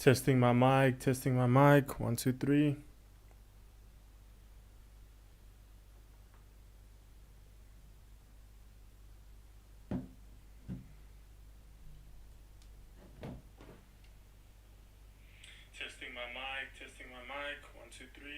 Testing my mic, testing my mic. 1, 2, 3. Testing my mic, testing my mic. 1, 2, 3.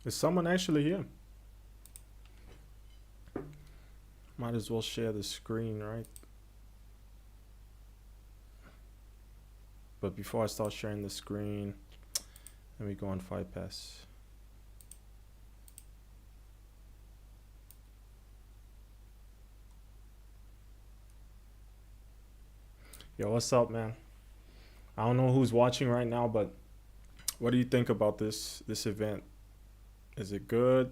Is someone actually here? Might as well share the screen, right? But before I start sharing the screen, let me go on Fight Pass. Yo, what's up, man? I don't know who's watching right now, but what do you think about this event? Is it good?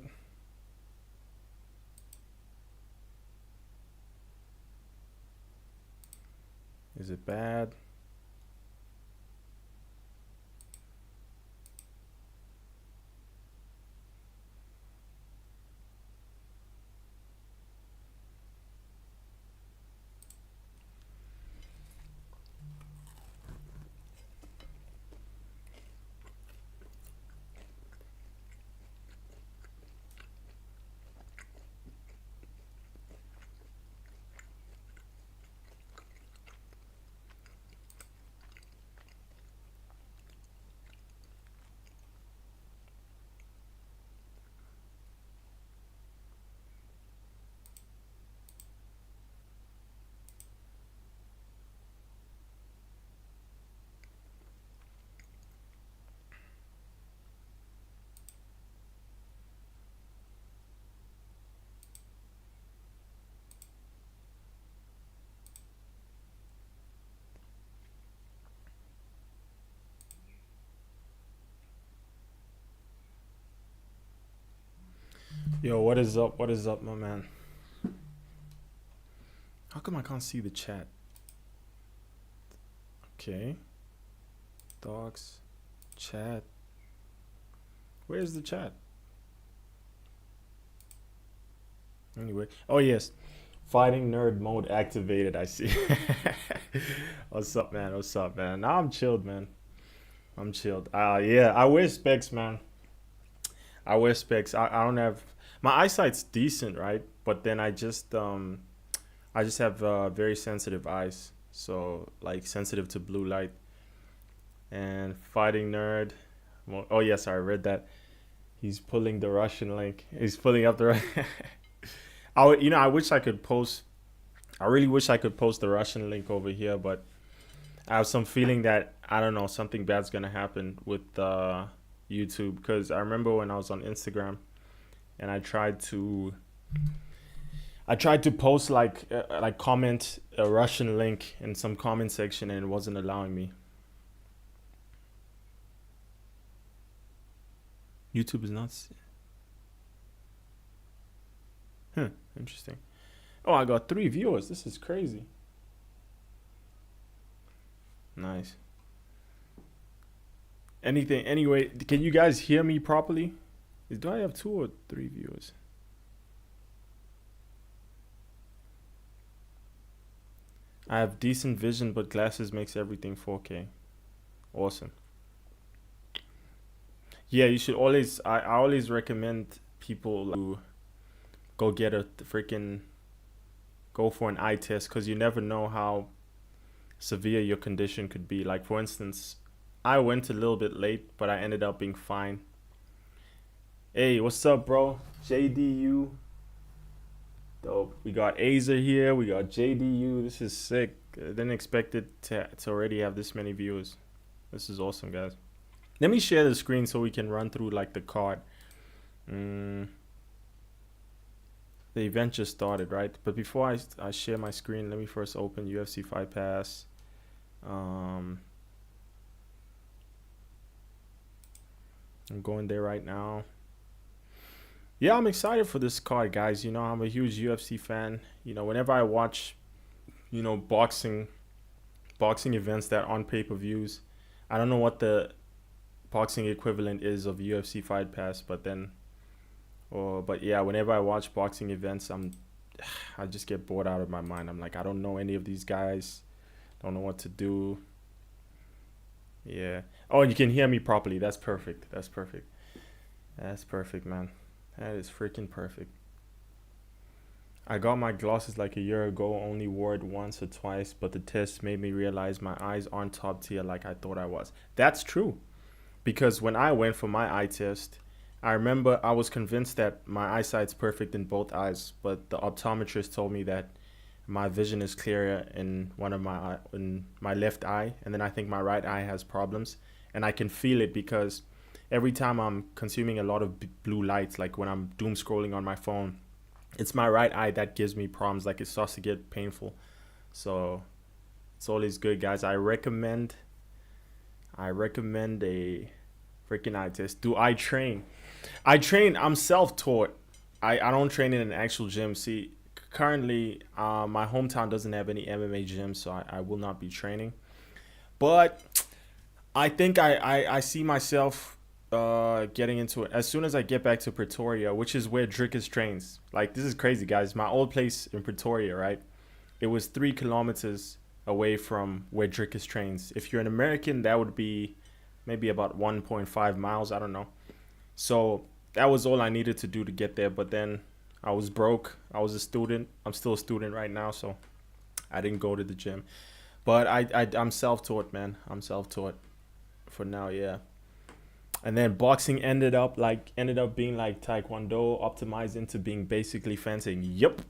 Is it bad? Yo, what is up? What is up, my man? How come I can't see the chat? Okay. Dogs. Chat. Where's the chat? Anyway. Oh, yes. Fighting nerd mode activated. I see. What's up, man? What's up, man? Now I'm chilled, man. I'm chilled. Yeah, I wear specs, man. I wear specs. I don't have my eyesight's decent, right? But then I just have very sensitive eyes, so like sensitive to blue light. And fighting nerd. Well, oh yes, I read that. He's pulling the Russian link. He's pulling up the. I wish I could post. I really wish I could post the Russian link over here, but I have some feeling that I don't know something bad's gonna happen with YouTube because I remember when I was on Instagram and I tried to post like comment a Russian link in some comment section and it wasn't allowing me. YouTube is not. Huh, interesting. Oh, I got 3 viewers. This is crazy. Nice. Anything. Anyway, can you guys hear me properly? Do I have 2 or 3 viewers? I have decent vision, but glasses makes everything 4K. Awesome. Yeah, you should always. I always recommend people to go get a freaking go for an eye test because you never know how severe your condition could be. Like for instance, I went a little bit late, but I ended up being fine. Hey, what's up, bro? JDU. Dope. We got Azer here. We got JDU. This is sick. I didn't expect it to already have this many viewers. This is awesome, guys. Let me share the screen so we can run through like the card. Mm, the event just started, right? But before I share my screen, let me first open UFC Fight Pass. Um, I'm going there right now. Yeah, I'm excited for this card, guys. You know, I'm a huge UFC fan. You know, whenever I watch, boxing events that are on pay-per-views, I don't know what the boxing equivalent is of UFC Fight Pass, but then, or but yeah, whenever I watch boxing events, I just get bored out of my mind. I'm like, I don't know any of these guys. Don't know what to do. Yeah. Oh, you can hear me properly. That's perfect. That's perfect. That's perfect, man. That is freaking perfect. I got my glasses like a year ago, only wore it once or twice, but the test made me realize my eyes aren't top tier like I thought I was. That's true. Because when I went for my eye test, I remember I was convinced that my eyesight's perfect in both eyes, but the optometrist told me that my vision is clearer in in my left eye, and then I think my right eye has problems, and I can feel it because every time I'm consuming a lot of blue lights, like when I'm doom scrolling on my phone, it's my right eye that gives me problems. Like it starts to get painful. So it's always good, guys. I recommend a freaking eye test. Do I train? I train. I'm self-taught. I don't train in an actual gym. See, currently, my hometown doesn't have any MMA gyms, so I will not be training. But I think I see myself getting into it as soon as I get back to Pretoria, which is where Drickus trains. Like this is crazy, guys. My old place in Pretoria, right? It was 3 kilometers away from where Drickus trains. If you're an American, that would be maybe about 1.5 miles. I don't know. So that was all I needed to do to get there. But then I was broke. I was a student. I'm still a student right now, so I didn't go to the gym. But I'm self-taught, man. I'm self-taught for now, yeah. And then boxing ended up being like taekwondo optimized into being basically fencing. Yep,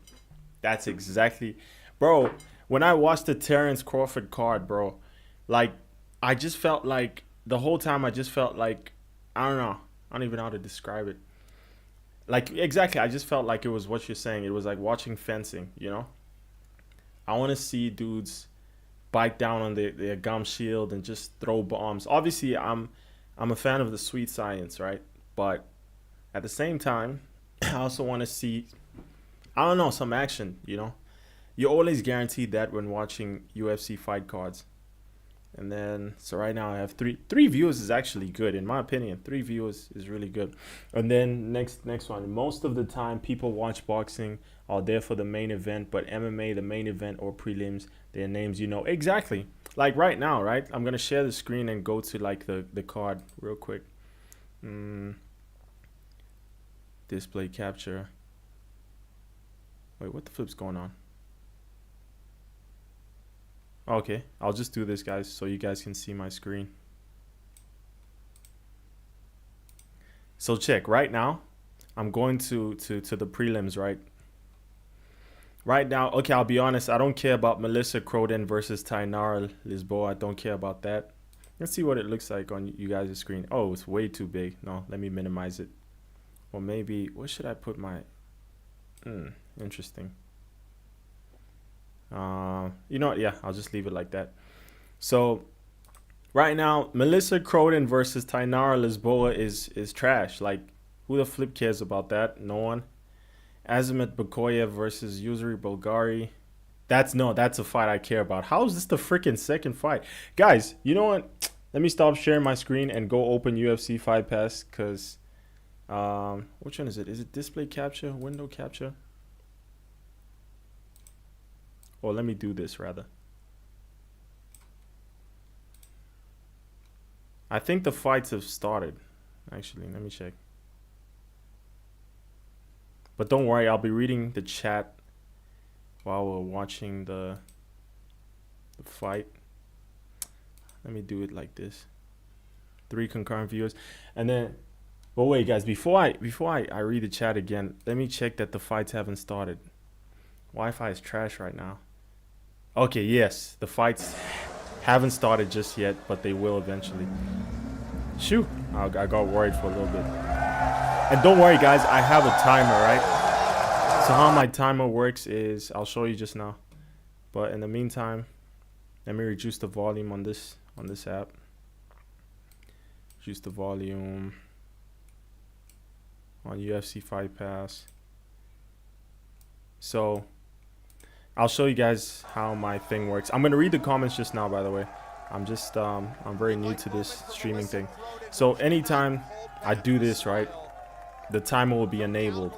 that's exactly, bro. When I watched the Terrence Crawford card, bro, like I just felt like the whole time I just felt like I don't know. I don't even know how to describe it. Like exactly, I just felt like it was what you're saying. It was like watching fencing. I want to see dudes bite down on their gum shield and just throw bombs. Obviously, I'm a fan of the sweet science, right? But at the same time, I also want to see I don't know some action. You're always guaranteed that when watching UFC fight cards. And then so right now I have three viewers is actually good in my opinion. 3 viewers is really good. And then next one. Most of the time people watch boxing are there for the main event, but MMA, the main event or prelims, their names exactly. Like right now, right? I'm gonna share the screen and go to like the card real quick. Mm, display capture. Wait, what the flip's going on? Okay, I'll just do this, guys, so you guys can see my screen. So check right now. I'm going to the prelims, right? Right now, okay, I'll be honest. I don't care about Melissa Croden versus Tainara Lisboa. I don't care about that. Let's see what it looks like on you guys' screen. Oh, it's way too big. No, let me minimize it. Or maybe, where should I put my... interesting. You know what? Yeah, I'll just leave it like that. So right now, Melissa Croden versus Tainara Lisboa is trash. Like, who the flip cares about that? No one. Azimat Bakoyev versus Yusri Bulgari. That's a fight I care about. How is this the freaking second fight? Guys, you know what? Let me stop sharing my screen and go open UFC Fight Pass because which one is it? Is it display capture, window capture? Or let me do this rather. I think the fights have started. Actually, let me check. But don't worry, I'll be reading the chat while we're watching the fight. Let me do it like this. 3 concurrent viewers. And then, but wait guys, before I read the chat again, let me check that the fights haven't started. Wi-Fi is trash right now. Okay, yes, the fights haven't started just yet, but they will eventually. Shoot, I got worried for a little bit. And don't worry guys, I have a timer, right? So how my timer works is, I'll show you just now. But in the meantime, let me reduce the volume on this app. Reduce the volume on UFC Fight Pass. So I'll show you guys how my thing works. I'm gonna read the comments just now, by the way. I'm very new to this streaming thing. So anytime I do this, right, the timer will be enabled.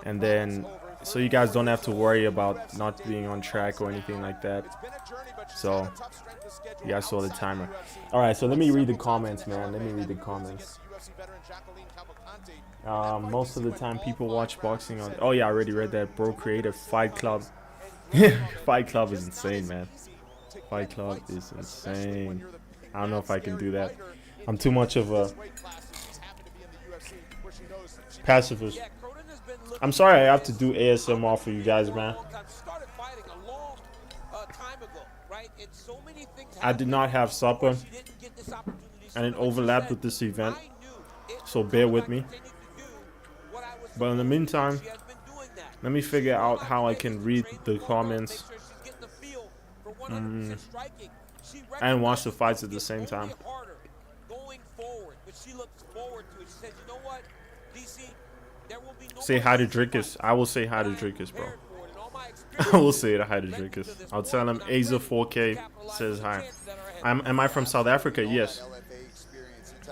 And then, so you guys don't have to worry about not being on track or anything like that. So you guys saw the timer. All right, so let me read the comments, man. Let me read the comments. Most of the time people watch boxing on, oh yeah, I already read that, bro. Creative Fight Club. Fight Club is insane, man. Fight Club is insane. I don't know if I can do that. I'm too much of a pacifist. I'm sorry I have to do ASMR for you guys, man. I did not have supper and it overlapped with this event, so bear with me. But in the meantime, let me figure out how I can read the comments and watch the fights at the same time. Say hi to Drickus. I will say hi to Drickus, bro. I will say hi to Drickus. I'll tell him Aza 4K says hi. Am I from South Africa? Yes.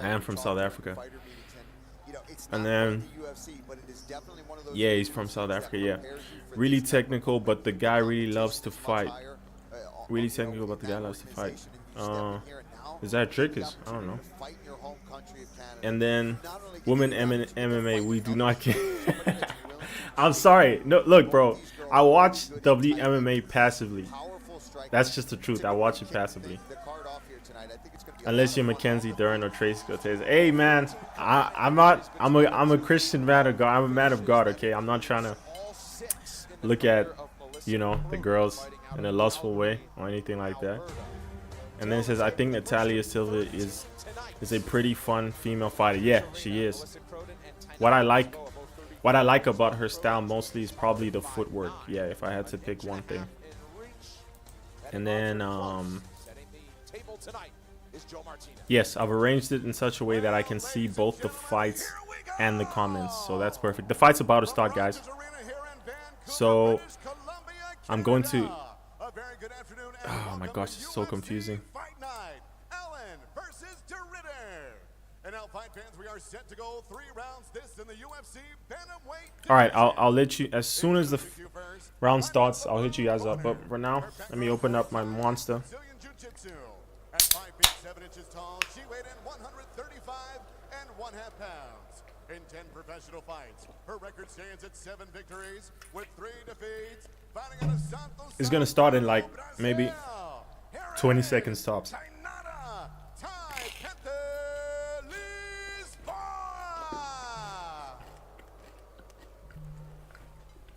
I am from South Africa. And then, yeah, he's from South Africa, yeah. Really technical, but the guy really loves to fight. Really technical, but the guy loves to fight. Is that Drickus? I don't know. And then, women MMA, we do not care. I'm sorry. No, look, bro. I watch WMMA passively. That's just the truth. I watch it passively. Unless you're Mackenzie Dern or Tracy Cortez. Hey, man. I'm a Christian man of God. I'm a man of God. Okay. I'm not trying to look at, you know, the girls in a lustful way or anything like that. And then it says, I think Natalia Silva is a pretty fun female fighter. Yeah, she is. What I like about her style mostly is probably the footwork. Yeah, if I had to pick one thing. And then yes, I've arranged it in such a way that I can see both the fights and the comments, so that's perfect. The fight's about to start, guys. So I'm going to, oh my gosh, it's so confusing. All right, I'll let you, as soon as the round starts, I'll hit you guys up. But for now, let me open up my monster. At 5 feet 7 inches tall, she weighed in 135 1/2 pounds. In 10 professional fights, her record stands at 7 victories with 3 defeats. It's gonna start in like maybe 20 seconds tops.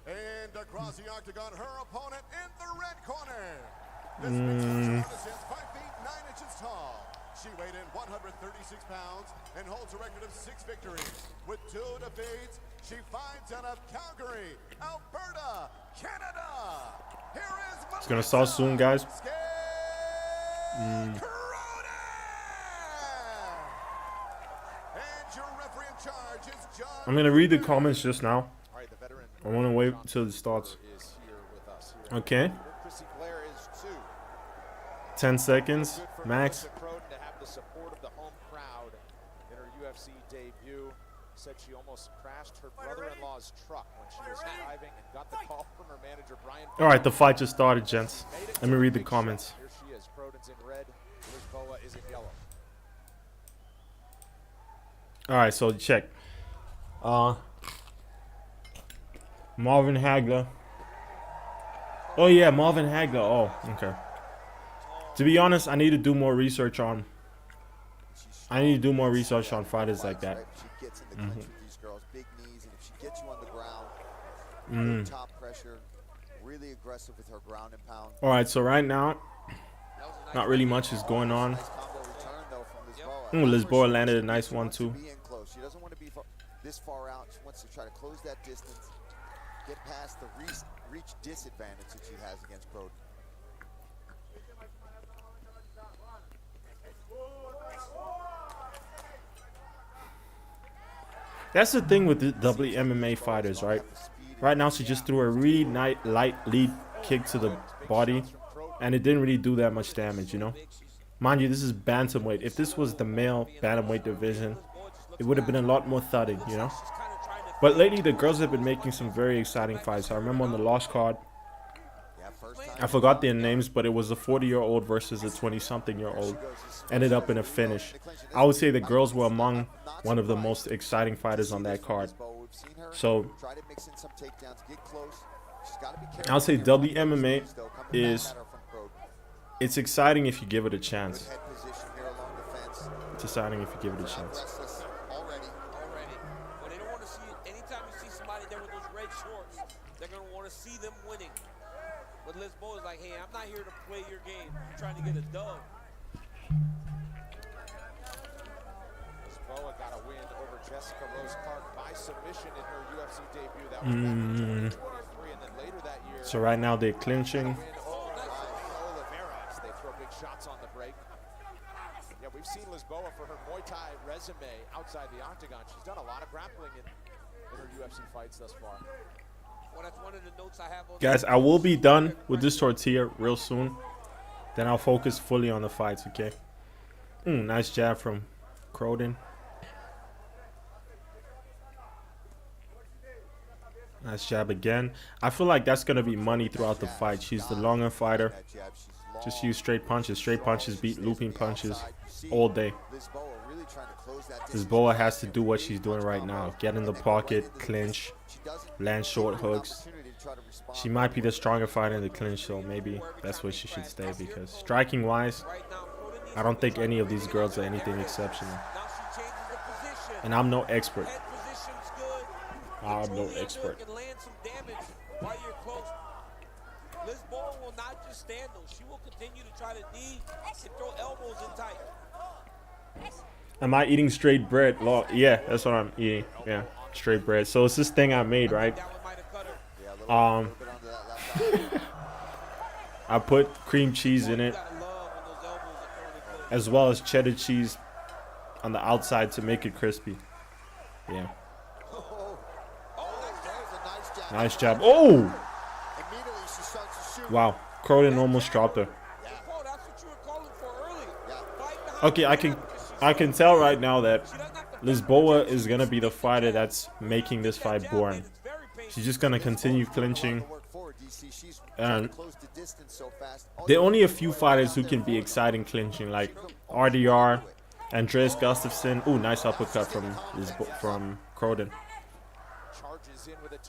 And across the octagon, her opponent in the red corner. This is 5 feet 9 inches tall. She weighed in 136 pounds and holds a record of 6 victories with 2 defeats. She fights out of Calgary, Alberta, Canada. Here is it's gonna start soon, guys. And your referee in charge is John. I'm gonna read the comments just now. I want to wait until it starts. Okay. 10 seconds max. Said she almost crashed her brother-in-law's truck when she was driving and got the call from her manager Brian. All right, the fight just started, gents. Let me read the comments. Here she is. Croden's in red. Lisboa is in yellow. All right, so check. Uh, Marvin Hagler. Oh yeah, Marvin Hagler. Oh, okay. To be honest, I need to do more research on. I need to do more research on fighters like that. She gets in the clinch with these girls, big knees, and if she gets you on the ground, good top pressure, really aggressive with her ground and pound. All right, so right now, not really much is going on. Nice combo return though from Lisboa. Lisboa landed a nice one too. Be in close. She doesn't want to be this far out. She wants to try to close that distance, get past the reach disadvantage that she has against Broden. That's the thing with the WMMA fighters, right? Right now, she just threw a really light lead kick to the body, and it didn't really do that much damage, you know? Mind you, this is bantamweight. If this was the male bantamweight division, it would have been a lot more thudding, you know? But lately, the girls have been making some very exciting fights. I remember on the lost card, I forgot their names, but it was a 40-year-old versus a 20-something-year-old. Ended up in a finish. I would say the girls were among one of the most exciting fighters on that card. So, I'll say WMMA is, it's exciting if you give it a chance. It's exciting if you give it a chance. They're going to want to see them winning. But Lisboa is like, hey, I'm not here to play your game. I'm trying to get a dub. Lisboa got a win over Jessica Rose Clark by submission in her UFC debut. That was back in 2023, and then later that year. So right now they're clinching. Oliveras, they throw big shots on the break. Yeah, we've seen Lisboa for her Muay Thai resume outside the octagon. She's done a lot of grappling in her UFC fights thus far. Well, that's one of the notes I have on Guys, I will be done with this tortilla real soon. Then I'll focus fully on the fights, okay? Nice jab from Croden. Nice jab again. I feel like that's going to be money throughout the fight. She's the longer fighter. Just use straight punches. Straight punches beat looping punches all day. Lisboa has to do what she's doing right now. Get in the pocket, clinch, land short hooks. She might be the stronger fighter in the clinch, so maybe that's where she should stay, because striking wise, I don't think any of these girls are anything exceptional. And I'm no expert. I'm no expert. Lisboa will not just stand though. She will continue to try to knee and throw elbows in tight. Am I eating straight bread? Yeah, that's what I'm eating. Yeah, straight bread. So it's this thing I made, right? I put cream cheese in it, as well as cheddar cheese on the outside to make it crispy. Yeah. Nice jab. Oh! Wow. Croden almost dropped her. Okay, I can tell right now that Lisboa is gonna be the fighter that's making this fight boring. She's just gonna continue clinching. And there are only a few fighters who can be exciting clinching, like RDR, Andreas Gustafsson. Ooh, nice uppercut from Croden.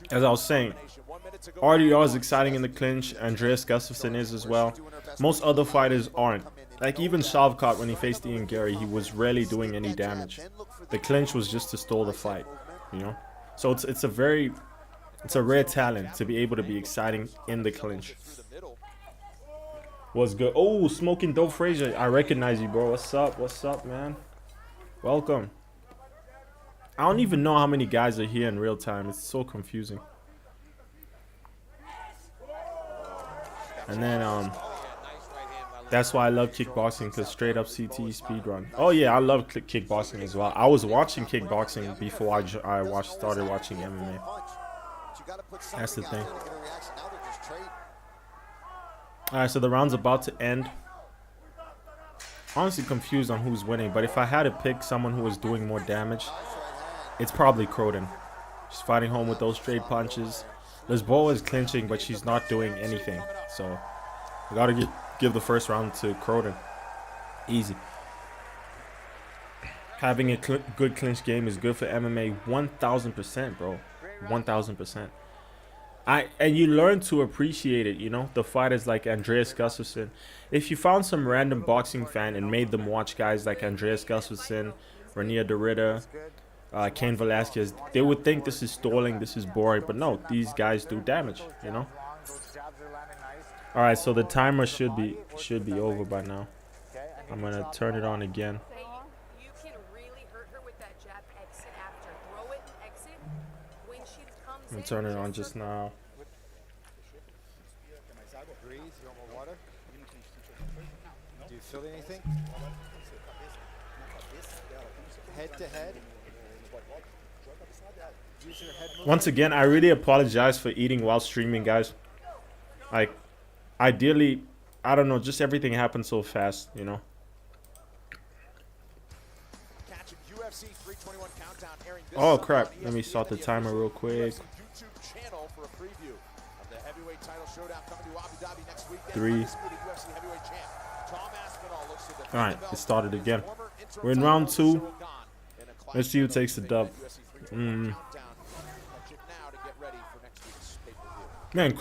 As I was saying, RDR is exciting in the clinch. Andreas Gustafsson is as well. Most other fighters aren't. Like even Shavkat, when he faced Ian Gary, he was rarely doing any damage. The clinch was just to stall the fight, you know. So it's a rare talent to be able to be exciting in the clinch. What's good? Oh, Smoking Dope Frazier, I recognize you, bro. What's up? What's up, man? Welcome. I don't even know how many guys are here in real time. It's so confusing. And then that's why I love kickboxing, because straight up CTE speedrun. Oh yeah, I love kickboxing as well. I was watching kickboxing before I started watching MMA. That's the thing. Alright, so the round's about to end. Honestly confused on who's winning, but if I had to pick someone who was doing more damage, it's probably Croden. She's fighting home with those straight punches. Lisboa is clinching, but she's not doing anything. So I gotta give the first round to Croden. Easy. Having a good clinch game is good for MMA 1000%, bro. 1000%. And you learn to appreciate it, you know, the fighters like Andreas Gustafsson. If you found some random boxing fan and made them watch guys like Andreas Gustafsson, Reinier de Ridder, Cain Velasquez, they would think this is stalling, this is boring, but no, these guys do damage, you know. All right, so the timer should be over by now. I'm gonna turn it on again. You can really hurt her with that jab exit after. Throw it and exit. When she comes I'm gonna turn it on just now. Breathe, you want more water? Do you feel anything? Head to head. Use your head movement. Once again, I really apologize for eating while streaming, guys. Like, ideally, I don't know, just everything happened so fast, you know. Catching UFC 321 countdown airing this Oh Sunday crap! on Let me ESPN start the and timer real UFC quick. channel for a preview of the heavyweight title showdown coming to Abu Dhabi next weekend. 3. Undisputed UFC heavyweight champ Tom Aspinall looks to defend All right, the belt it started from his again. former interim We're in title round holder, 2. Cyril Gane, in a clash Let's see who that takes the dub. UFC 321 countdown. Catch it now to get ready for next week's pay-per-view. Man,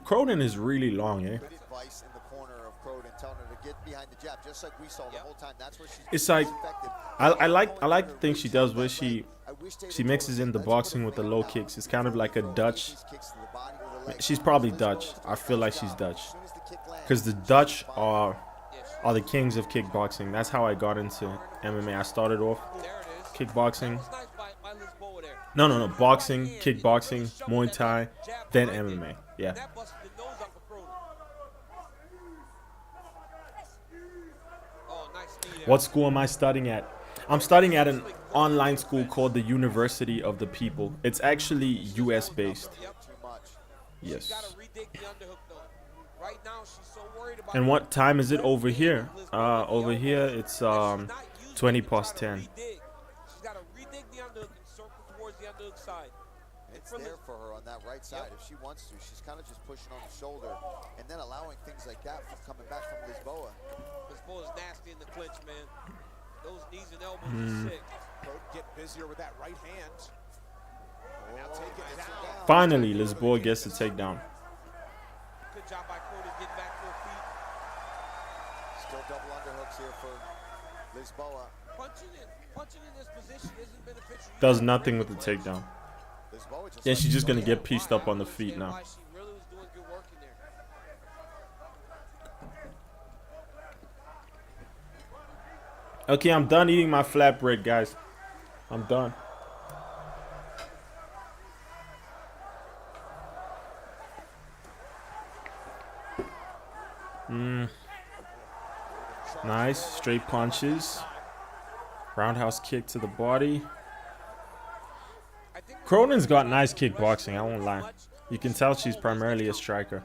Cronin is really long, eh? Good advice in the corner of Croden, telling her to get behind the jab, just like we saw the whole time. That's where she's It's like effective. I like the thing she does where she mixes in the boxing with the low kicks. It's kind of like a Dutch. She's probably Dutch. I feel like she's Dutch, because the Dutch are the kings of kickboxing. That's how I got into MMA. I started off kickboxing. No, boxing, kickboxing, Muay Thai, then MMA. Yeah. What school am I studying at? I'm studying at an online school called the University of the People. It's actually US based. Yes. And what time is it over here? Over here it's 20 past 10. It's there for her on that right side if she wants to. She's kind of just pushing on the shoulder and then allowing things like that from coming back from Lisboa. Lisboa's nasty in the clinch, man. Those knees and elbows are sick. Get busier with that right hand. Now take it down. Finally, Lisboa gets the takedown. Good job by Croden getting back to her feet. Still double underhooks here for Lisboa. Punching in this position isn't beneficial. Does nothing with the takedown. Lisboa just Yeah, she's just gonna get pieced up on the feet now. She really was doing good work in there. Okay, I'm done eating my flatbread, guys. I'm done. Nice, straight punches. Roundhouse kick to the body. Cronin's got nice kickboxing, I won't lie. You can tell she's primarily a striker.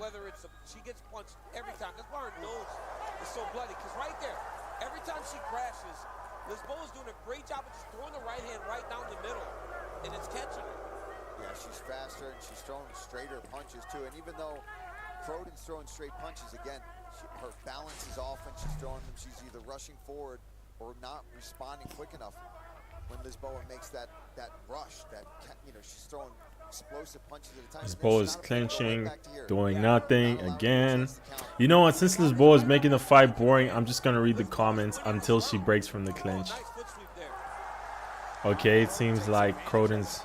She gets punched every time. That's why her nose is so bloody. Because right there, every time she crashes, Lisboa's doing a great job of just throwing the right hand right down the middle, and it's catching her. Yeah, she's faster and she's throwing straighter punches too. And even though Croden's throwing straight punches, again, her balance is off when she's throwing them. She's either rushing forward or not responding quick enough. When Lisboa makes that rush, she's throwing explosive punches at a time. Lisboa is clinching, doing nothing again. You know what? Since Lisboa is making the fight boring, I'm just gonna read the comments until she breaks from the clinch. Okay, it seems like Croden's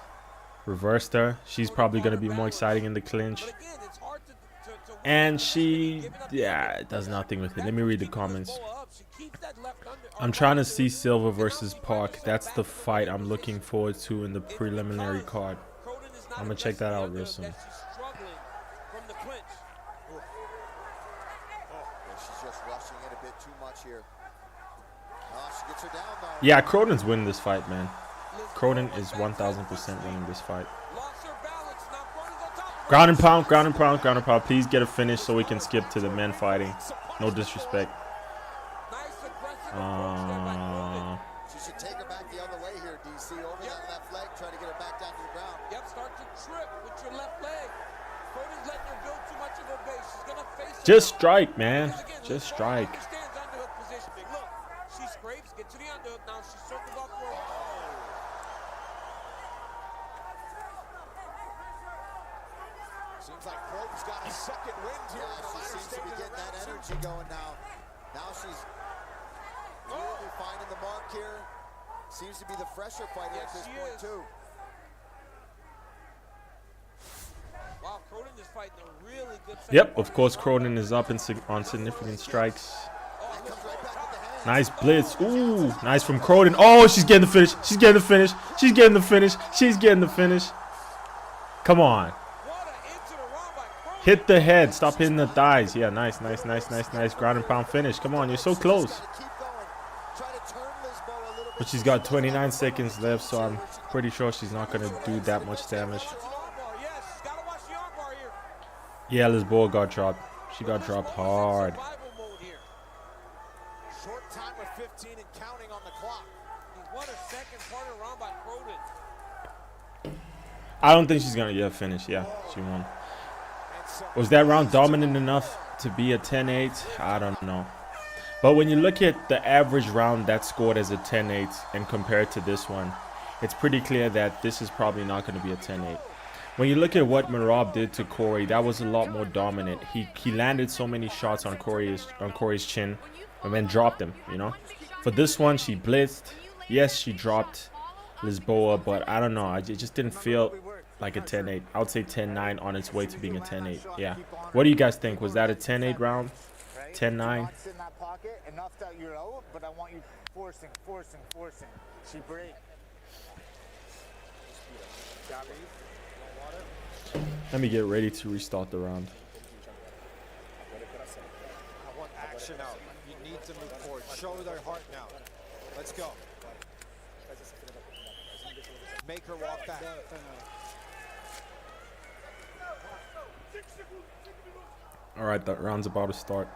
reversed her. She's probably gonna be more exciting in the clinch. And she, it does nothing with it. Let me read the comments. I'm trying to see Silva versus Park. That's the fight I'm looking forward to in the preliminary card. I'm gonna check that out real soon. She's just rushing it a bit too much here. She gets her down though. Yeah, Croden's winning this fight, man. Croden is 1000% winning this fight. Ground and pound, ground and pound, ground and pound. Please get a finish so we can skip to the men fighting. No disrespect. She should take her back the other way here, DC. Over that left leg, try to get her back down to the ground. Yep, start to trip with your left leg. Croden's letting her build too much of a base. She's gonna face her. Just strike, man. Just strike. Understands underhook positioning. Look, she's scrapes, get to the underhook. Now she circles off the rope. Seems like Croden's got a second wind here. Yeah, she seems to be getting that energy going now. Now she's really finding the mark here. Seems to be the fresher fighter at this point, too. Wow, Croden is fighting a really good fight. Yep, of course, Croden is up on significant strikes. Nice blitz. Ooh, nice from Croden. Oh, she's getting the finish. She's getting the finish. She's getting the finish. She's getting the finish. Come on. Hit the head. Stop hitting the thighs. Yeah, nice. Ground and pound finish. Come on, you're so close. But she's got 29 seconds left, so I'm pretty sure she's not going to do that much damage. Yeah, Lisboa got dropped. She got dropped hard. Short time with 15 and counting on the clock. What a second partner round by Croden. I don't think she's going to get a finish. Yeah, she won. Was that round dominant enough to be a 10-8? I don't know. But when you look at the average round that scored as a 10-8 and compare it to this one, it's pretty clear that this is probably not going to be a 10-8. When you look at what Merab did to Corey, that was a lot more dominant. He landed so many shots on Corey's chin and then dropped him, you know. For this one, she blitzed. Yes, she dropped Lisboa, but I don't know. It just didn't feel like a 10-8. I would say 10-9 on its way to being a 10-8. Yeah. What do you guys think? Was that a 10-8 round? 10-9? Enough that you're out, but I want you forcing. She break. Let me get ready to restart the round. I want action out. You need to move forward. Show their heart now. Let's go. Make her walk back. All right, that round's about to start.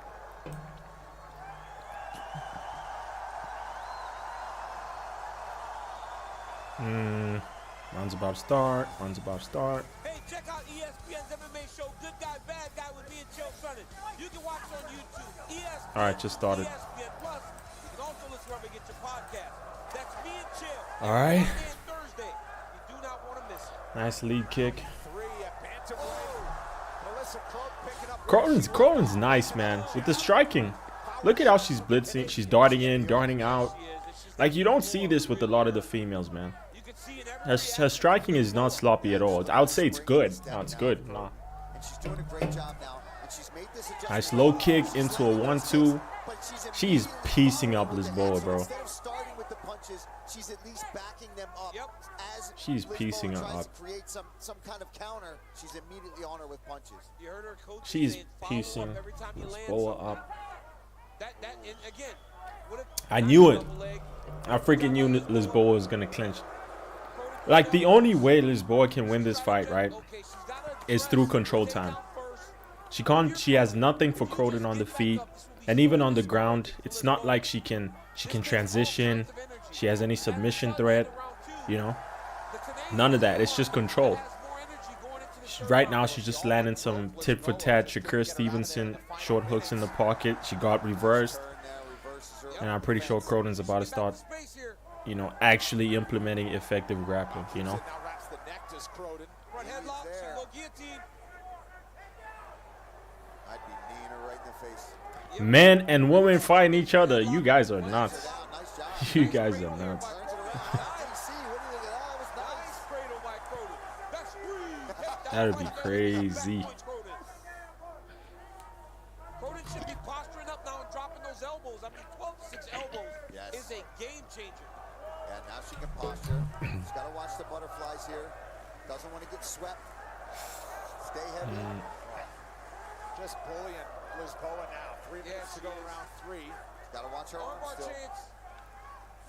Round's about to start. Hey, check out ESPN's MMA show, Good Guy, Bad Guy with me and Chill Sonnen. You can watch on YouTube. ESPN, All right, just started. ESPN Plus. You can also listen wherever you get your podcast. That's me and Chill. All right. Monday and Thursday. You do not want to miss it. Nice lead kick. 3 at bantamweight. Melissa Croden picking up. Croden's nice, man. With the striking. Look at how she's blitzing. She's darting in, darting out. Like, you don't see this with a lot of the females, man. Her striking is not sloppy at all. I would say it's good. No, it's good. No. Nice low kick into a 1-2. She's piecing up Lisboa, bro. She's piecing her up. She's piecing Lisboa up. I knew it. I freaking knew Lisboa was gonna clinch. Like, the only way Lisboa can win this fight, right, is through control time. She has nothing for Croden on the feet, and even on the ground, it's not like she can transition. She has any submission threat, you know. None of that. It's just control. Right now, she's just landing some tit for tat Shakur Stevenson short hooks in the pocket. She got reversed, and I'm pretty sure Croden's about to start, you know, actually implementing effective grappling, you know. Men and women fighting each other. You guys are nuts. You guys are nuts. That would be crazy. Croden should be posturing up now and dropping those elbows. I mean, 12 to 6 elbows is a game changer. Yeah, now she can posture. She's got to watch the butterflies here. Doesn't want to get swept. Stay heavy. Just bullying Lisboa now. 3 minutes to go around 3. Got to watch her arms still.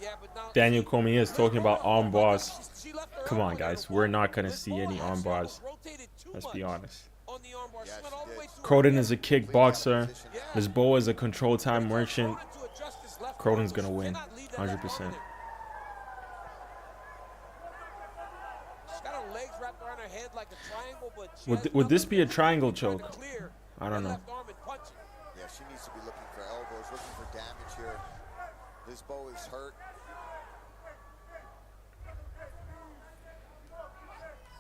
Yeah, but now Daniel Cormier is talking about arm bars. Come on, guys. We're not going to see any arm bars. Let's be honest. Croden is a kickboxer. Lisboa is a control time merchant. Croden's going to win. 100%. Would this be a triangle choke? I don't know. Yeah, she needs to be looking for elbows, looking for damage here. Lisboa is hurt.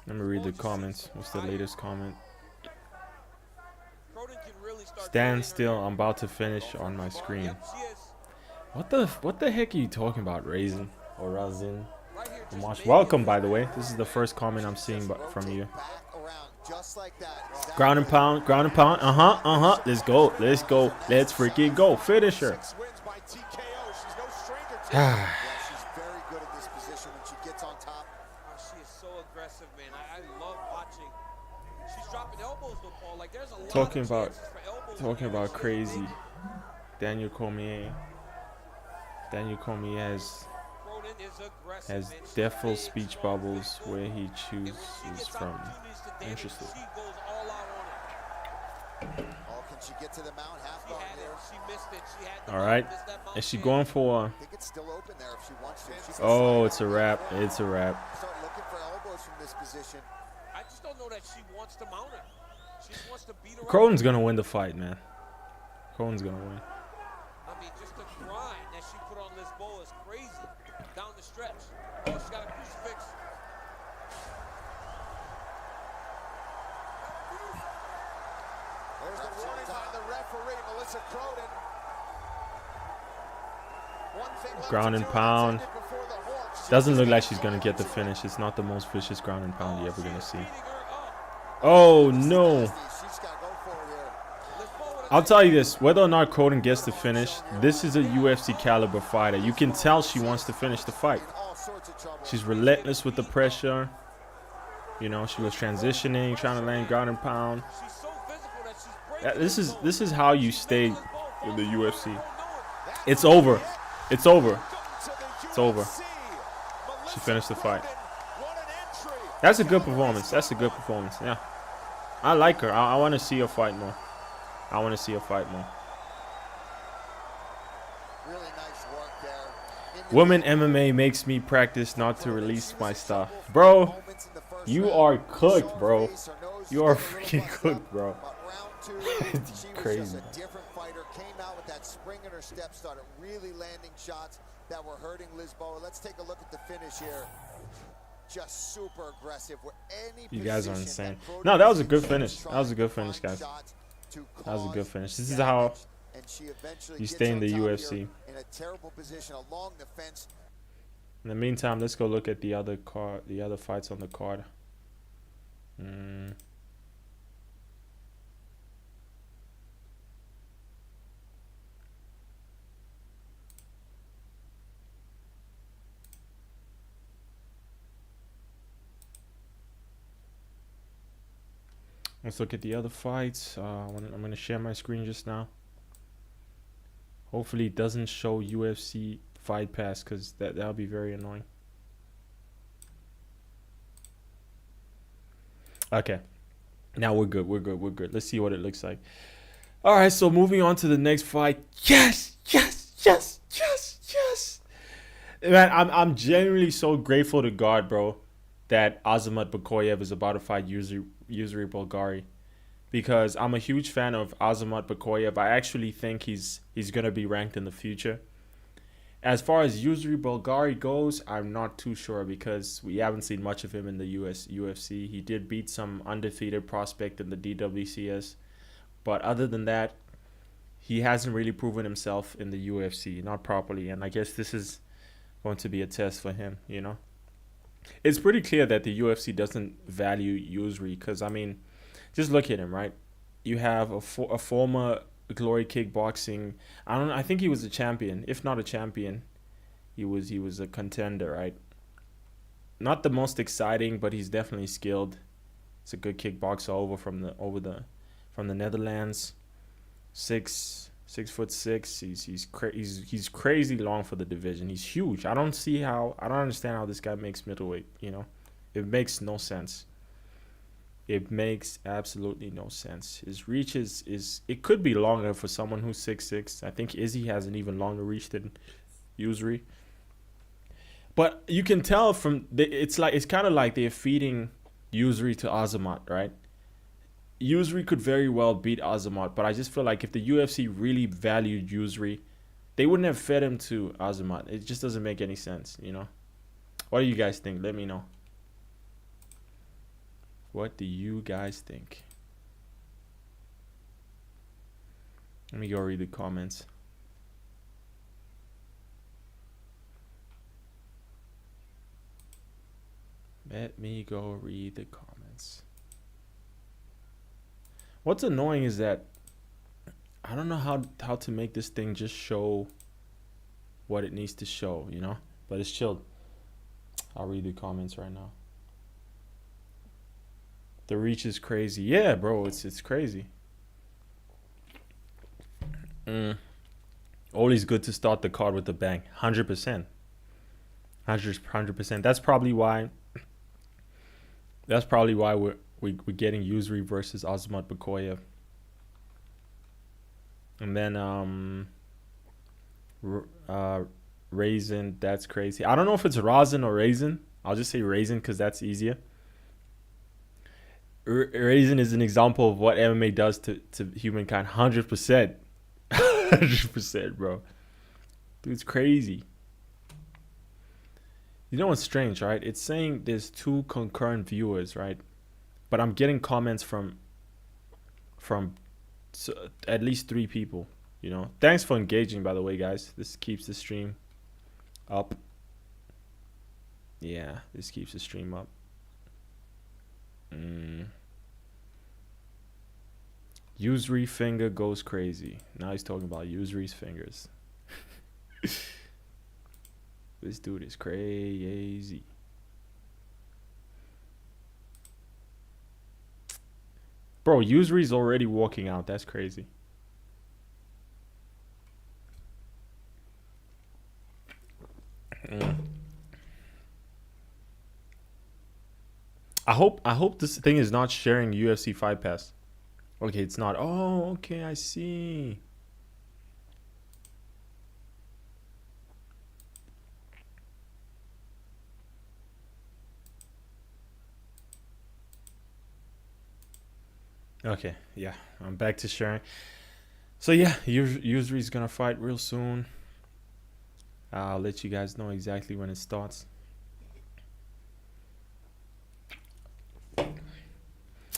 Let me read the comments. What's the latest comment? Cronin can really start Stand still. I'm about to finish on my screen. Yep, she is. What the heck are you talking about, Raisin or Razin? Right here, just Mosh. maybe Welcome, a by the little way. This is the first comment I'm seeing from you. Back around just like that. Exactly. Ground and pound, ground and pound. Let's go, let's go, let's freaking go. Finish her. 6 wins by TKO. She's no stranger to it. Yeah, she's very good at this position when she gets on top. Oh, she is so aggressive, man. I love watching. She's dropping elbows though, Paul. Like there's a lot Talking of about chances for elbows. talking in about this crazy. thing. Daniel Cormier has Cronin is aggressive, man. She's deathful big, speech strong, bubbles physical. where he And when she chooses gets from. opportunities to damage, Interesting. she goes all out on it. Oh, can she get to the mount? Half She guard had there. it. She missed it. She had the All mount, right. missed that mount Is she chance. going for? I think it's still open there if she wants to. She can Oh, slide it's a out wrap. there. It's a wrap. Start looking for elbows from this position. I just don't know that she wants to mount her. She just wants to beat her up. Cronin's gonna win the fight, man. Cronin's gonna win. I mean, just the grind that she put on Lisboa is crazy down the stretch. Oh, she got a crucifix. There's the warning by the referee, Melissa Cronin. One thing left Ground to and do, pound. that's ended before the horn. She Doesn't just look like got she's gonna get the to it. finish. It's not the most vicious ground and pound you're ever gonna see. Beating her up. Oh no! She's got to go for it here. Lisboa with a I'll tell you this: whether or not Cronin gets the finish, this is a UFC caliber fighter. You can tell she wants to finish the fight. In all sorts of trouble. She's relentless with the pressure. You know, she was transitioning, trying to land ground and pound. She's so physical that she's breaking This is how you stay Lisboa fall in the forward. UFC. That's It's over. It's over. welcome to the It's over. UFC. She Melissa finished the fight. Cronin, what an entry. That's a good performance. That's a good performance. Yeah, I like her. I want to see her fight more. I want to see her fight more. Really nice work there. In the Women middle. MMA makes me practice not to release my stuff, bro. Moments in the first You round. are Her cooked, showing bro. face, her nose You are was getting a freaking little buzzed cooked, up, bro. but round two, she was just Crazy. a different fighter. Came out with that spring in her step, started really landing shots that were hurting Lisboa. Let's take a look at the finish here. Just super aggressive with any You guys are position insane. that Cronin No, that was a is good in, finish. she's That was a trying good to finish, find guys. shots to That was a good cause finish. This is how damage, and she eventually you gets stay in on the top here UFC. in a terrible position along the fence. In the meantime, let's go look at the other fights on the card. Let's look at the other fights. I'm gonna share my screen just now. Hopefully, it doesn't show UFC Fight Pass, because that'll be very annoying. Okay, now we're good. We're good. We're good. Let's see what it looks like. All right, so moving on to the next fight. Yes, yes, yes, yes, yes. Man, I'm genuinely so grateful to God, bro, that Azamat Bakoyev is about to fight Yusri Bulgari, because I'm a huge fan of Azamat Bakoyev. I actually think he's gonna be ranked in the future. As far as Yusri Bulgari goes, I'm not too sure, because we haven't seen much of him in the UFC. He did beat some undefeated prospect in the DWCS, but other than that, he hasn't really proven himself in the UFC, not properly. And I guess this is going to be a test for him, you know. It's pretty clear that the UFC doesn't value Yusri, because, I mean, just look at him, right? You have a former Glory Kickboxing. I think he was a champion. If not a champion, he was a contender, right? Not the most exciting, but he's definitely skilled. He's a good kickboxer from the Netherlands. 6'6". He's crazy long for the division. He's huge. I don't understand how this guy makes middleweight, you know. It makes no sense. It makes absolutely no sense. His reach is it could be longer for someone who's 6'6". I think Izzy has an even longer reach than Yusri. But you can tell it's kind of like they're feeding Yusri to Azamat, right? Yusri could very well beat Azamat, but I just feel like if the UFC really valued Yusri, They wouldn't have fed him to Azamat. It just doesn't make any sense, you know? What do you guys think? Let me know. What do you guys think? Let me go read the comments. Let me go read the comments. What's annoying is that I don't know how to make this thing just show what it needs to show, you know? But it's chilled. I'll read the comments right now. The reach is crazy. Yeah, bro, it's crazy. Always good to start the card with a bang. 100%. 100%. That's probably why we're getting Yuzri versus Azamat Bakoyev. And then Raisin, that's crazy. I don't know if it's Raisin or Raisin. I'll just say Raisin because that's easier. Raisin is an example of what MMA does to humankind. 100%. 100%, bro. Dude's crazy. You know what's strange, right? It's saying there's 2 concurrent viewers, right? But I'm getting comments from at least 3 people, you know? Thanks for engaging, by the way, guys. This keeps the stream up. Yeah, this keeps the stream up. Yuzri finger goes crazy. Now he's talking about Yuzri's fingers. This dude is crazy. Bro, Yuzri's already walking out. That's crazy. I hope this thing is not sharing UFC Fight Pass. Okay, it's not. Oh, okay, I see. Okay, yeah, I'm back to sharing. So yeah, Yuzri's gonna fight real soon. I'll let you guys know exactly when it starts.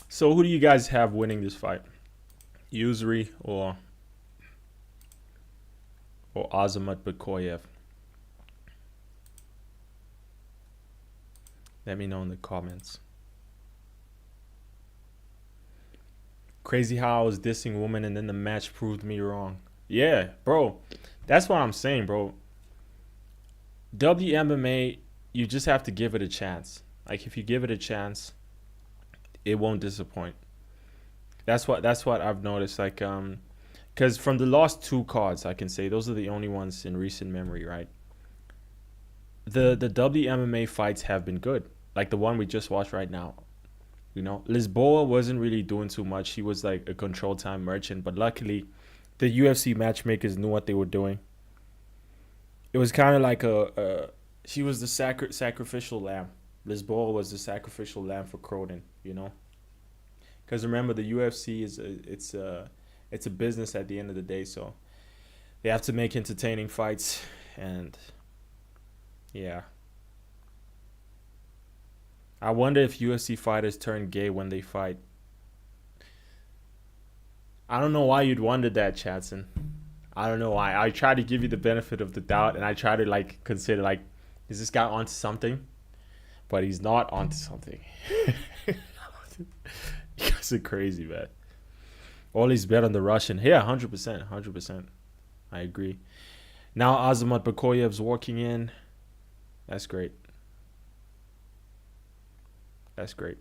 So who do you guys have winning this fight? Yuzri or Azamat Bakoyev? Let me know in the comments. Crazy how I was dissing women and then the match proved me wrong. Yeah, bro. That's what I'm saying, bro. WMMA, you just have to give it a chance. Like if you give it a chance, it won't disappoint. That's what I've noticed. Like because from the last 2 cards, I can say those are the only ones in recent memory, right? The WMMA fights have been good. Like the one we just watched right now. You know, Lisboa wasn't really doing too much. He was like a control time merchant, but luckily the UFC matchmakers knew what they were doing. It was kind of like she was the sacrificial lamb. Lisboa was the sacrificial lamb for Croden, you know? Because remember, the UFC it's a business at the end of the day, so they have to make entertaining fights, and yeah. I wonder if UFC fighters turn gay when they fight. I don't know why you'd wonder that, Chadson. I don't know why. I try to give you the benefit of the doubt, and I try to like consider like, is this guy onto something? But he's not onto something. You guys are crazy, man. All he's bet on the Russian. Yeah, 100%. 100%. I agree. Now Azamat Bakoyev's walking in. That's great. That's great.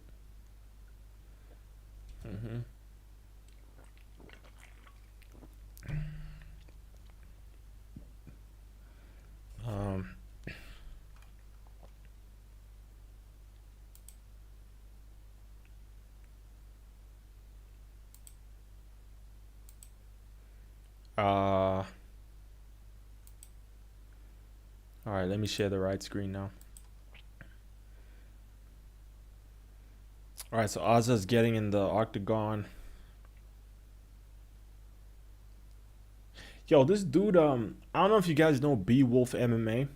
All right, let me share the right screen now. All right, so Aza's getting in the octagon. Yo, this dude, I don't know if you guys know B Wolf MMA.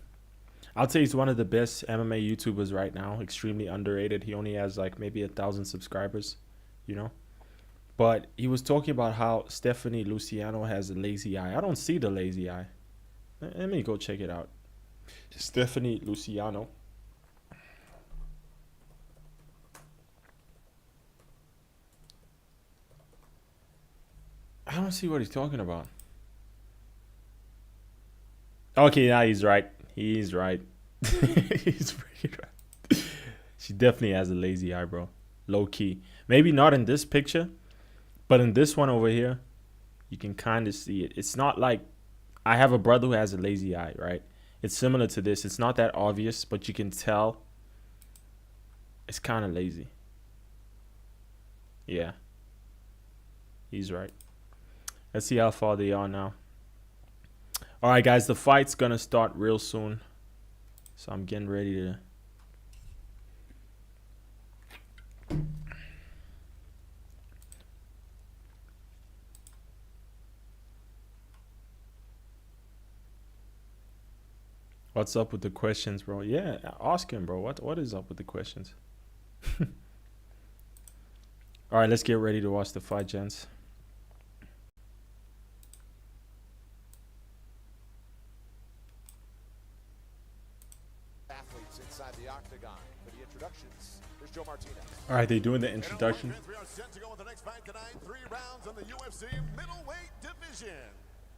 I'd say he's one of the best MMA YouTubers right now. Extremely underrated. He only has like maybe 1,000 subscribers, you know. But he was talking about how Stephanie Luciano has a lazy eye. I don't see the lazy eye. Let me go check it out. Stephanie Luciano. I don't see what he's talking about. Okay, yeah, he's right. He's right. He's freaking right. She definitely has a lazy eye, bro. Low key. Maybe not in this picture, but in this one over here, you can kind of see it. It's not like I have a brother who has a lazy eye, right? It's similar to this. It's not that obvious, but you can tell it's kind of lazy. Yeah. He's right. Let's see how far they are now. All right, guys, the fight's going to start real soon. So I'm getting ready to... What's up with the questions, bro? Yeah, ask him, bro. What is up with the questions? All right, let's get ready to watch the fight, gents. Athletes inside the octagon. For the introductions, here's Joe Martinez. All right, they're doing the introduction. We are set to go with the next fight tonight. 3 rounds in the UFC middleweight division.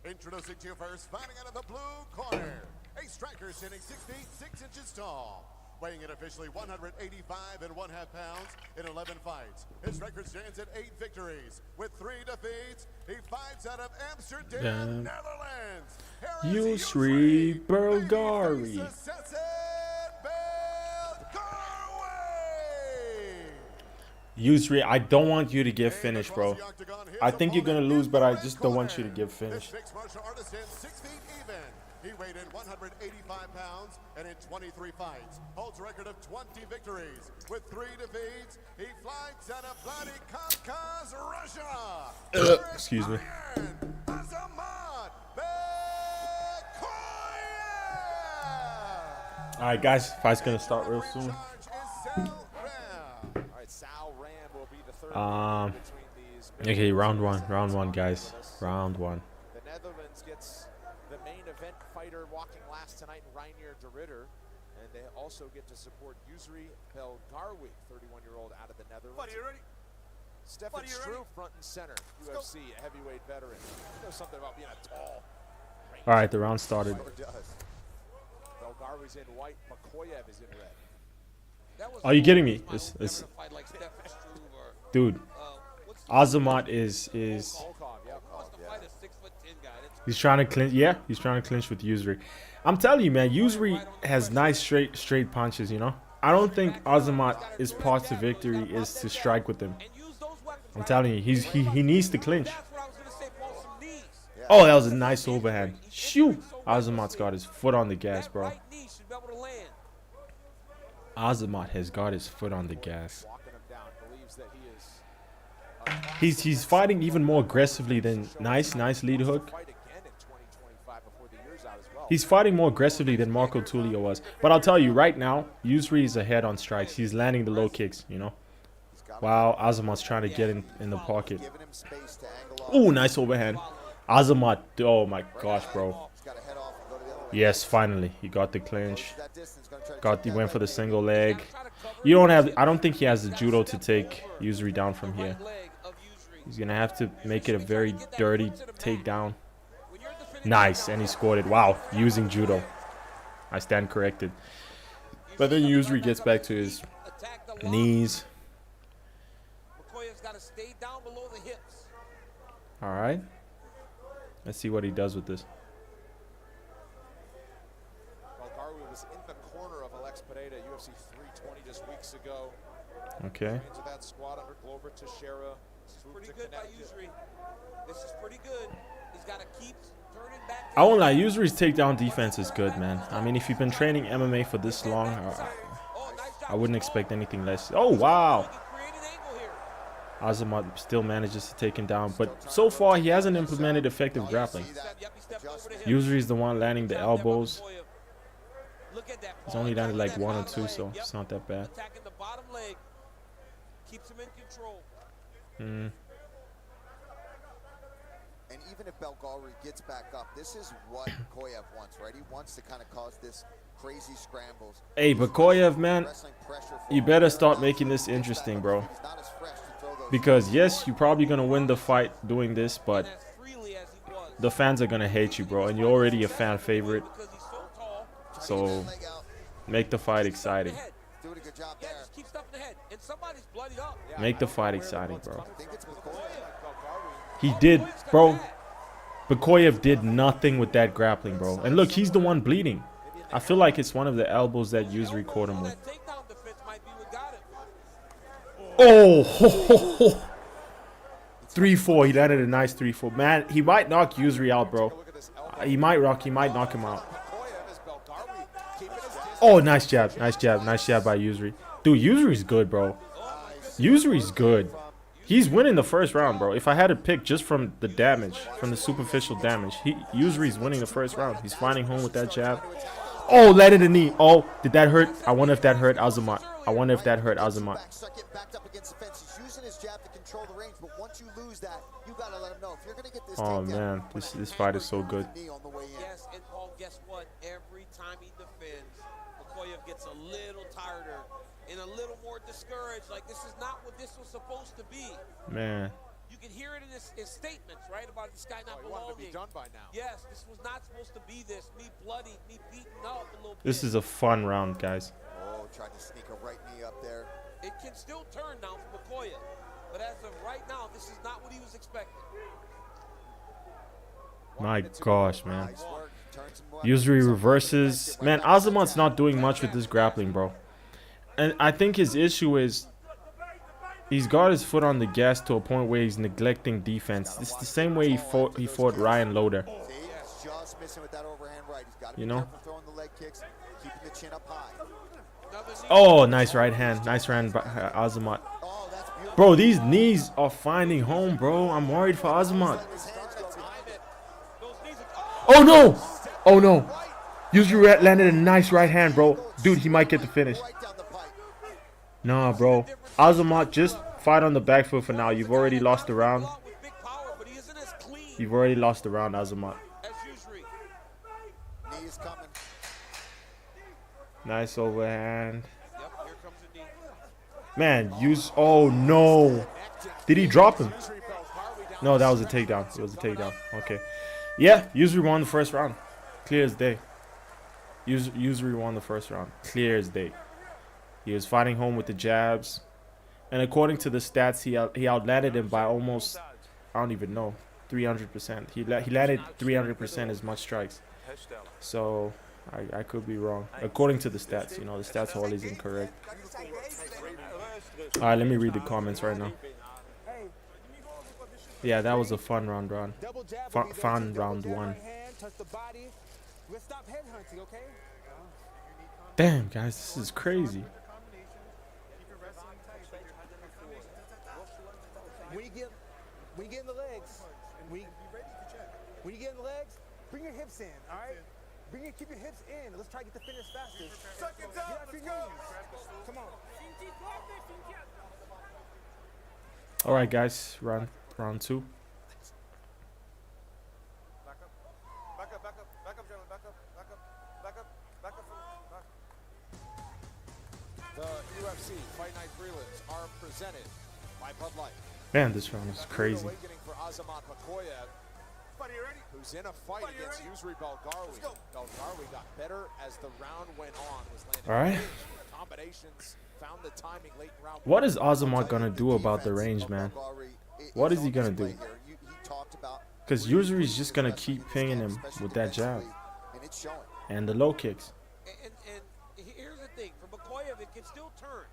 Introducing to you first, fighting out of the blue corner, a striker standing 6 feet 6 inches tall, weighing in officially 185 1/2 pounds in 11 fights. His record stands at 8 victories with 3 defeats. He fights out of Amsterdam, Netherlands. Yusri Burgari. Yusri, I don't want you to get finished, bro. I think you're gonna lose, but I just don't want you to get finished. Mixed martial artist is 6 feet even. He weighed in 185 pounds and in 23 fights. Holds a record of 20 victories with 3 defeats. He fights out of Vladikavkaz, Russia. Excuse me. All right, guys, fight's gonna start real soon. Okay, round one, guys. Round one. The Netherlands gets the main event fighter walking last tonight, Reinier de Ridder, and they also get to support Yusri Belgarwi, 31-year-old out of the Netherlands. Buddy, you ready? Stefan Struve, front and center, UFC, a heavyweight veteran. He knows something about being a tall. All right, the round started. Belgarwi's in white, Makoyev is in red. Are you kidding me? It's dude. Azamat is he's trying to clinch. Yeah, he's trying to clinch with Yusri. I'm telling you, man, Yusri has nice straight punches. You know, I don't think Azamat is part to victory is to strike with him. I'm telling you, he needs to clinch. Oh, that was a nice overhand. Shoot, Azamat's got his foot on the gas, bro. Azamat has got his foot on the gas. He's fighting even more aggressively than nice lead hook. He's fighting more aggressively than Marco Tullio was. But I'll tell you right now, Yusri is ahead on strikes. He's landing the low kicks, you know. Wow, Azamat's trying to get in the pocket. Oh, nice overhand. Azamat, oh my gosh, bro. Yes, finally, he got the clinch. He went for the single leg. I don't think he has the judo to take Yusri down from here. He's gonna have to make it a very dirty takedown. Nice, and he scored it. Wow, using judo. I stand corrected. But then Yusri gets back to his knees. All right. Let's see what he does with this. Belgarwi was in the corner of Alex Pereira, UFC 320 just weeks ago. Okay. That squad under Glover Teixeira. Pretty good by Yusri. This is pretty good. He's got to keep turning back. I won't lie, Yusri's takedown defense is good, man. I mean, if you've been training MMA for this long, I wouldn't expect anything less. Oh, wow. Azamat still manages to take him down, but so far he hasn't implemented effective grappling. Usually is the one landing the elbows. He's only landed like 1 or 2, so it's not that bad. Attacking the bottom leg. Keeps him in control. And even if Belgari gets back up, this is what Koyev wants, right? He wants to kind of cause this crazy scrambles. Hey, but Koyev, man, you better start making this interesting, bro. Because yes, you're probably gonna win the fight doing this, but the fans are gonna hate you, bro, and you're already a fan favorite. So make the fight exciting. Make the fight exciting, bro. He did, bro. Bakoyev did nothing with that grappling, bro. And look, he's the one bleeding. I feel like it's one of the elbows that Yusri caught him with. Oh, ho, ho, ho. 3-4. He landed a nice 3-4. Man, he might knock Yusri out, bro. He might knock him out. Oh, nice jab. Nice jab. Nice jab by Yusri. Dude, Yusri's good, bro. Yusri's good. He's winning the first round, bro. If I had to pick just from the damage, from the superficial damage, Yusri's winning the first round. He's finding home with that jab. Oh, landed a knee. Oh, did that hurt? I wonder if that hurt Azamat. I wonder if that hurt Azamat. Oh, man. This fight is so good. Yes, and Paul, guess what? Every time he defends, Bakoyev gets a little tireder and a little more discouraged. Like, this is not what this was supposed to be. Man. You can hear it in his statements, right, about this guy not belonging. To be done by now. Yes, this was not supposed to be this. Me bloody, me beaten up a little bit. This is a fun round, guys. Oh, tried to sneak a right knee up there. It can still turn now for Bakoyev. But as of right now, this is not what he was expecting. My gosh, man. Yusri reverses. Man, Azamat's not doing much with this grappling, bro. And I think his issue is he's got his foot on the gas to a point where he's neglecting defense. It's the same way he fought Ryan Loader. You know? Oh, nice right hand. Nice right hand by Azamat. Bro, these knees are finding home, bro. I'm worried for Azamat. Oh, no. Oh, no. Yusri landed a nice right hand, bro. Dude, he might get the finish. Nah, bro. Azamat, just fight on the back foot for now. You've already lost the round. You've already lost the round, Azamat. Nice overhand. Man, oh no. Did he drop him? No, that was a takedown. It was a takedown. Okay. Yeah, Yusri won the first round. Clear as day. Yusri won the first round. Clear as day. He was fighting home with the jabs. And according to the stats, he outlanded him by almost, I don't even know, 300%. He landed 300% as much strikes. So I could be wrong. According to the stats, you know, the stats are always incorrect. All right, let me read the comments right now. Yeah, that was a fun round, fun round one. Damn, guys, this is crazy. When you get in the legs, when you get in the legs, bring your hips in, all right? Keep your hips in. Let's try to get the finish faster. Get off your knees. Come on. All right, guys, round two. Back up, gentlemen, back up. The UFC Fight Night prelims are presented by Bud Light. Man, this round is crazy. For Azamat Bakoyev, who's in a fight against Yusri Belgari. Belgari got better as the round went on. All right. Combinations found the timing late in round. What is Azamat gonna do about the range, man? What is he gonna do? Because Yusri is just gonna keep pinging him with that jab and the low kicks. And here's the thing, for Bakoyev, it can still turn.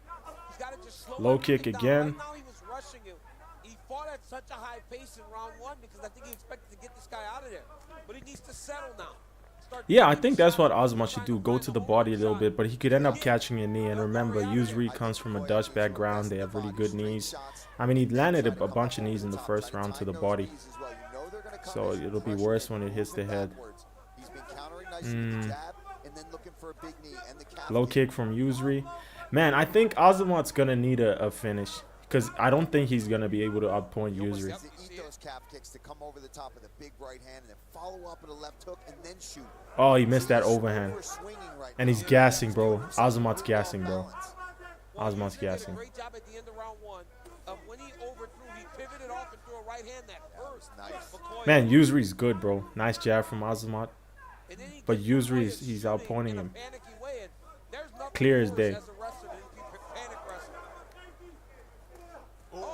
He's got to just slow low kick again. Right now he was rushing him. He fought at such a high pace in round one because I think he expected to get this guy out of there. But he needs to settle now. Yeah, I think that's what Azamat should do. Go to the body a little bit, but he could end up catching a knee. And remember, Usry comes from a Dutch background. They have really good knees. I mean, he landed a bunch of knees in the first round to the body. So it'll be worse when it hits the head. Low kick from Usry. Man, I think Azamat's going to need a finish. Because I don't think he's going to be able to outpoint Usry. Oh, he missed that overhand. And he's gassing, bro. Azamat's gassing, bro. Azamat's gassing. Man, Usry's good, bro. Nice jab from Azamat. But Usry, he's outpointing him. Clear as day.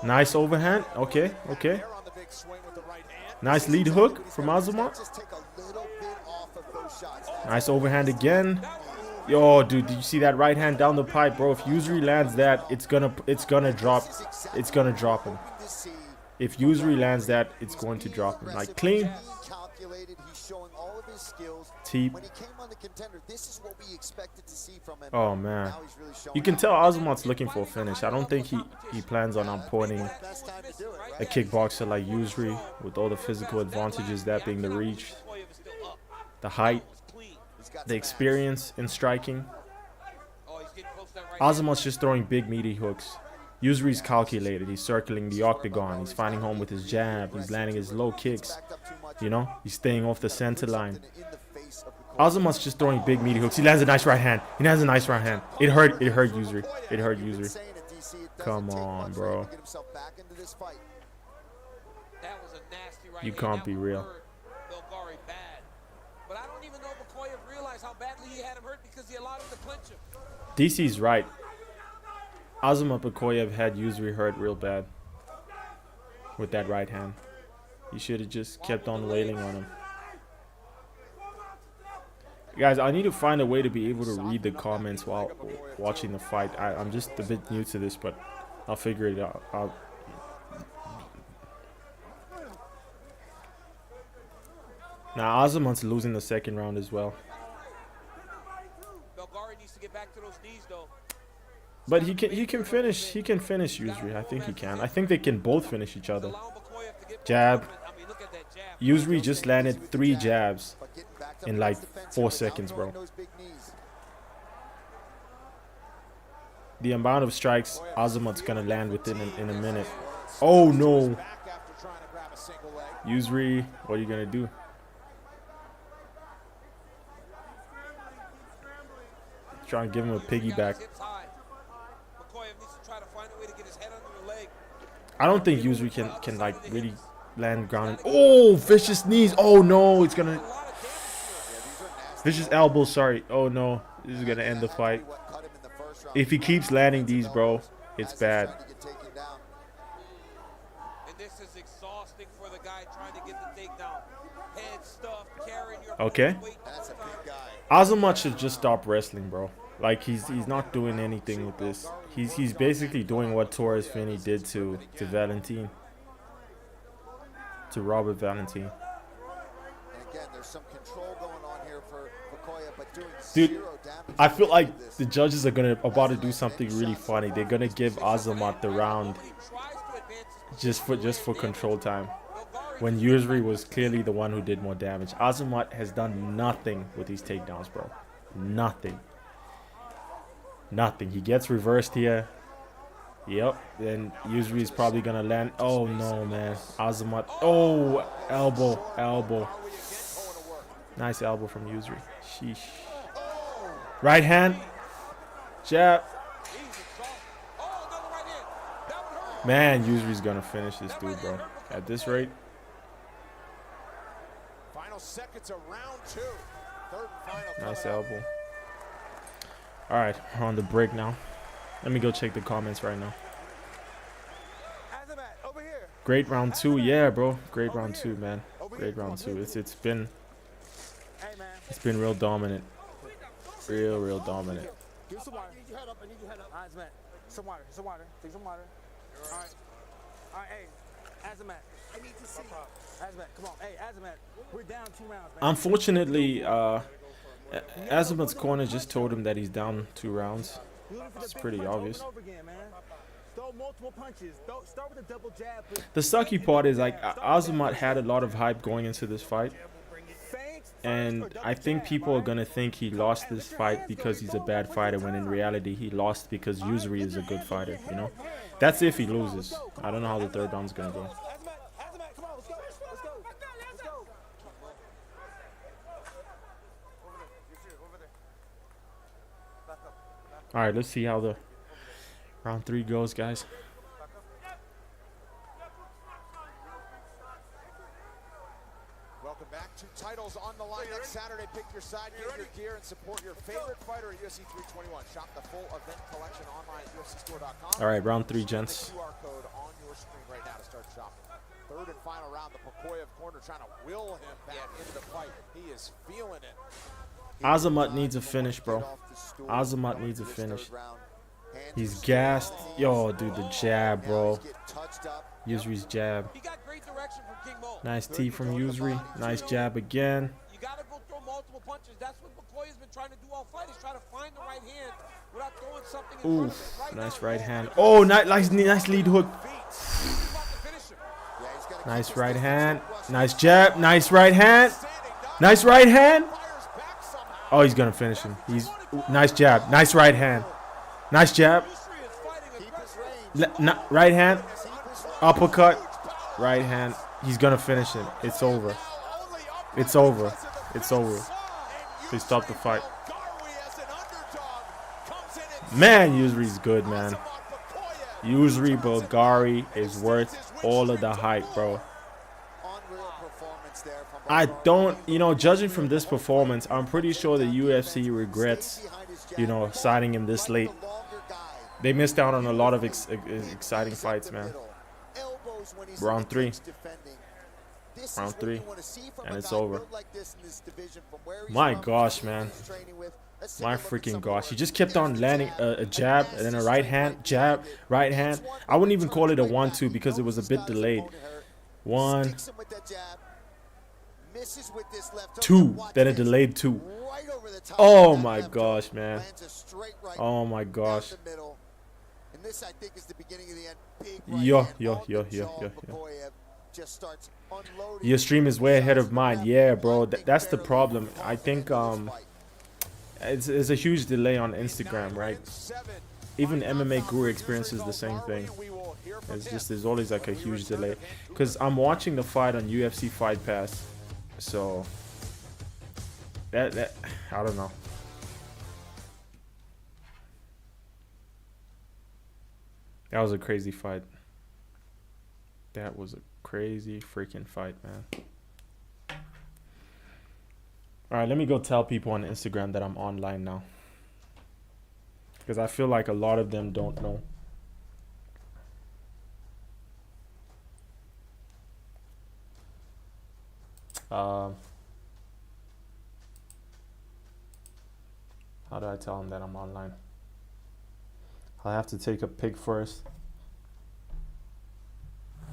Nice overhand. Okay, okay. Nice lead hook from Azamat. Nice overhand again. Yo, dude, did you see that right hand down the pipe, bro? If Usry lands that, it's gonna drop. It's gonna drop him. If Usry lands that, it's going to drop him. Like clean. Teep. Oh man, you can tell Azamat's looking for a finish. I don't think he plans on outpointing a kickboxer like Usry with all the physical advantages, that being the reach, the height, the experience in striking. Azamat's just throwing big meaty hooks. Usry's calculated. He's circling the octagon. He's finding home with his jab. He's landing his low kicks. You know, he's staying off the center line. Azamat's just throwing big meaty hooks. He lands a nice right hand. He lands a nice right hand. It hurt Usry. It hurt Usry. Come on, bro. You can't be real. DC's right. Azamat Bakoyev had Usry hurt real bad with that right hand. He should have just kept on wailing on him. Guys, I need to find a way to be able to read the comments while watching the fight. I'm just a bit new to this, but I'll figure it out. Now Azamat's losing the second round as well. But he can finish Usry. I think he can. I think they can both finish each other. Jab. Usry just landed 3 jabs in like 4 seconds, bro. The amount of strikes Azamat's gonna land within in a minute. Oh no. Usry, what are you gonna do? Try and give him a piggyback. I don't think Usry can like really land ground. Oh, vicious knees. Oh no, it's gonna vicious elbow. Sorry. Oh no, this is gonna end the fight. If he keeps landing these, bro, it's bad. Okay. Azamat should just stop wrestling, bro. Like he's not doing anything with this. He's basically doing what Torres Finney did to Valentin. To Robert Valentin. Dude, I feel like the judges are about to do something really funny. They're gonna give Azamat the round just for control time, when Usry was clearly the one who did more damage. Azamat has done nothing with these takedowns, bro. Nothing. Nothing. He gets reversed here. Yep. Then Usry is probably gonna land. Oh no, man. Azamat. Oh, elbow. Nice elbow from Usry. Sheesh. Right hand. Jab. Man, Usry's gonna finish this dude, bro. At this rate. Final seconds of round 2. Third and final. Nice elbow. All right, we're on the break now. Let me go check the comments right now. Great round 2, yeah, bro. Great round 2, man. Great round 2. It's been real dominant. Real dominant. Give some water. I need your head up. All right, man. Some water. Take some water. All right, hey. Azamat, I need to see. Azamat, come on. Hey, Azamat, we're down 2 rounds, man. Unfortunately, Azamat's corner just told him that he's down 2 rounds. It's pretty obvious. Over again, man. Throw multiple punches. Start with a double jab. The sucky part is like Azamat had a lot of hype going into this fight, and I think people are gonna think he lost this fight because he's a bad fighter, when in reality he lost because Yusri is a good fighter. You know, that's if he loses. I don't know how the 3rd round's gonna go. Azamat, come on, let's go. Let's go. Let's go. Over there. Back up. All right, let's see how the round 3 goes, guys. Welcome back. 2 titles on the line next Saturday. Pick your side, get your gear, and support your favorite fighter at UFC 321. Shop the full event collection online at UFCstore.com. All right, round 3, gents. QR code on your screen right now to start shopping. 3rd and final round. The Pokoyev corner trying to will him back into the fight. He is feeling it. Azamat needs a finish, bro. Azamat needs a finish. He's gassed. Yo, dude, the jab, bro. Yusri's jab. He got great direction from King Mo. Nice tee from Yusri. Nice jab again. You got to go throw multiple punches. That's what McCoy has been trying to do all fight. He's trying to find the right hand without throwing something in front of Oof, it. Right nice now, right hand. Oh, nice lead hook. he's about to finish him. Nice right hand. Nice jab. Nice right hand. Nice right hand. Oh, he's gonna finish him. He's nice jab. Nice right hand. Nice jab. Yusri is fighting aggressively. Right hand. Uppercut. Right hand. He's gonna finish him. It's over. It's over. It's over. Please stop the fight. Man, Yusri's good, man. Yusri Bulgari is worth all of the hype, bro. I don't, judging from this performance, I'm pretty sure the UFC regrets, signing him this late. They missed out on a lot of exciting fights, man. Round 3. Round 3. And it's over. My gosh, man. My freaking gosh. He just kept on landing a jab and then a right hand, jab, right hand. I wouldn't even call it a 1-2 because it was a bit delayed. 1, 2, then a delayed 2. Oh my gosh, man. Oh my gosh. Yo. Your stream is way ahead of mine. Yeah, bro. That's the problem. I think it's a huge delay on Instagram, right? Even MMA Guru experiences the same thing. It's just there's always like a huge delay because I'm watching the fight on UFC Fight Pass, so that I don't know. That was a crazy fight. That was a crazy freaking fight, man. All right, let me go tell people on Instagram that I'm online now, because I feel like a lot of them don't know. How do I tell them that I'm online? I'll have to take a pic first.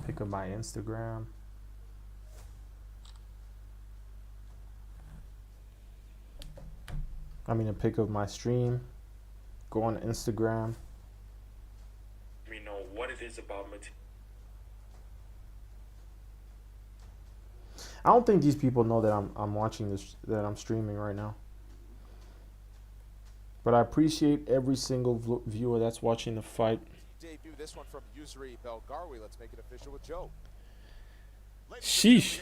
Pic of my Instagram. I mean, a pic of my stream. Go on Instagram. Let me know what it is about material. I don't think these people know that I'm watching this, that I'm streaming right now. But I appreciate every single viewer that's watching the fight. Debut this one from Yusri Belgarwi. Let's make it official with Joe. Sheesh.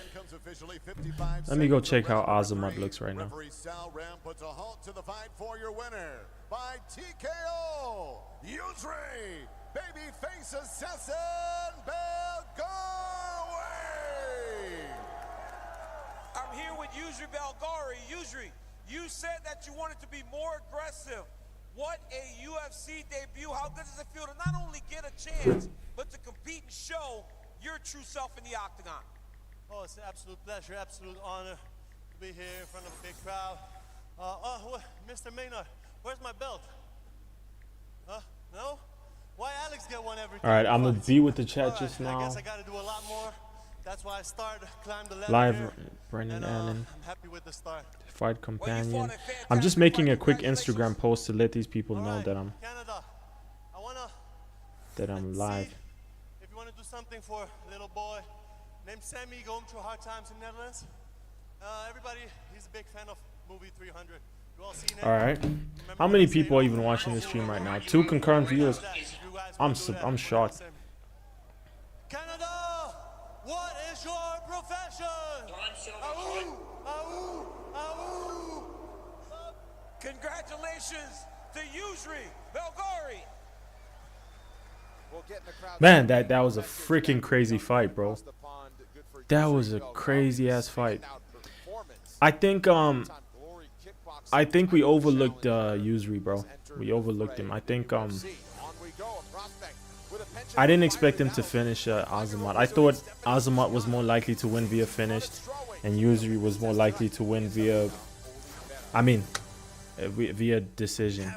Let me go check how Azamat looks right now. Referee Sal Ram puts a halt to the fight for your winner by TKO, Yusri Babyface Assassin Belgarwi. I'm here with Yusri Belgari. Yusri, you said that you wanted to be more aggressive. What a UFC debut. How good does it feel to not only get a chance, but to compete and show your true self in the octagon? Oh, it's an absolute pleasure, absolute honor to be here in front of a big crowd. Mr. Maynard, where's my belt? No? Why Alex get one every time? All right, I'm going to be with the chat just I now. guess I got to do a lot more That's why I started, climbed the ladder Live, here, Brendan and Allen, I'm happy with the start. fight Well, you companion. fought a fantastic I'm just making fight. a quick Congratulations. Instagram post to let these people All know right, that I'm Canada, I wanna live. see if you wanna do something for a little boy named Sammy going through hard times in Netherlands. Everybody, he's a big fan of movie 300. You all seen it? All right. Remember How when many they say, people are "Oh, even watching the stream right now? 2 concurrent viewers. you guys I'm wanna do that, I'm whatever, shocked. Sammy." Canada, what is your profession? Ahoo, ahoo, ahoo. Congratulations to Yusri Belgari. We'll get in the crowd. Man, that was a freaking crazy fight, bro. That was a crazy ass fight. I think we overlooked Yusri, bro. We overlooked him. I think I didn't expect him to finish Azamat. I thought Azamat was more likely to win via finish, and Yusri was more likely to win via, via decision.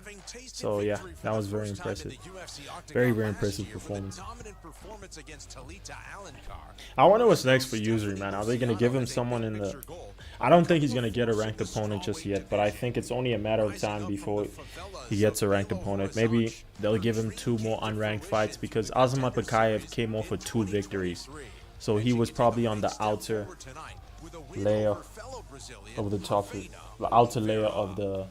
So yeah, that was very impressive. Very impressive performance. I wonder what's next for Yusri, man. Are they gonna give him someone in the? I don't think he's gonna get a ranked opponent just yet, but I think it's only a matter of time before he gets a ranked opponent. Maybe they'll give him 2 more unranked fights because Azamat Bakayev came off with 2 victories, so he was probably on the outer layer of the top, the outer layer of the.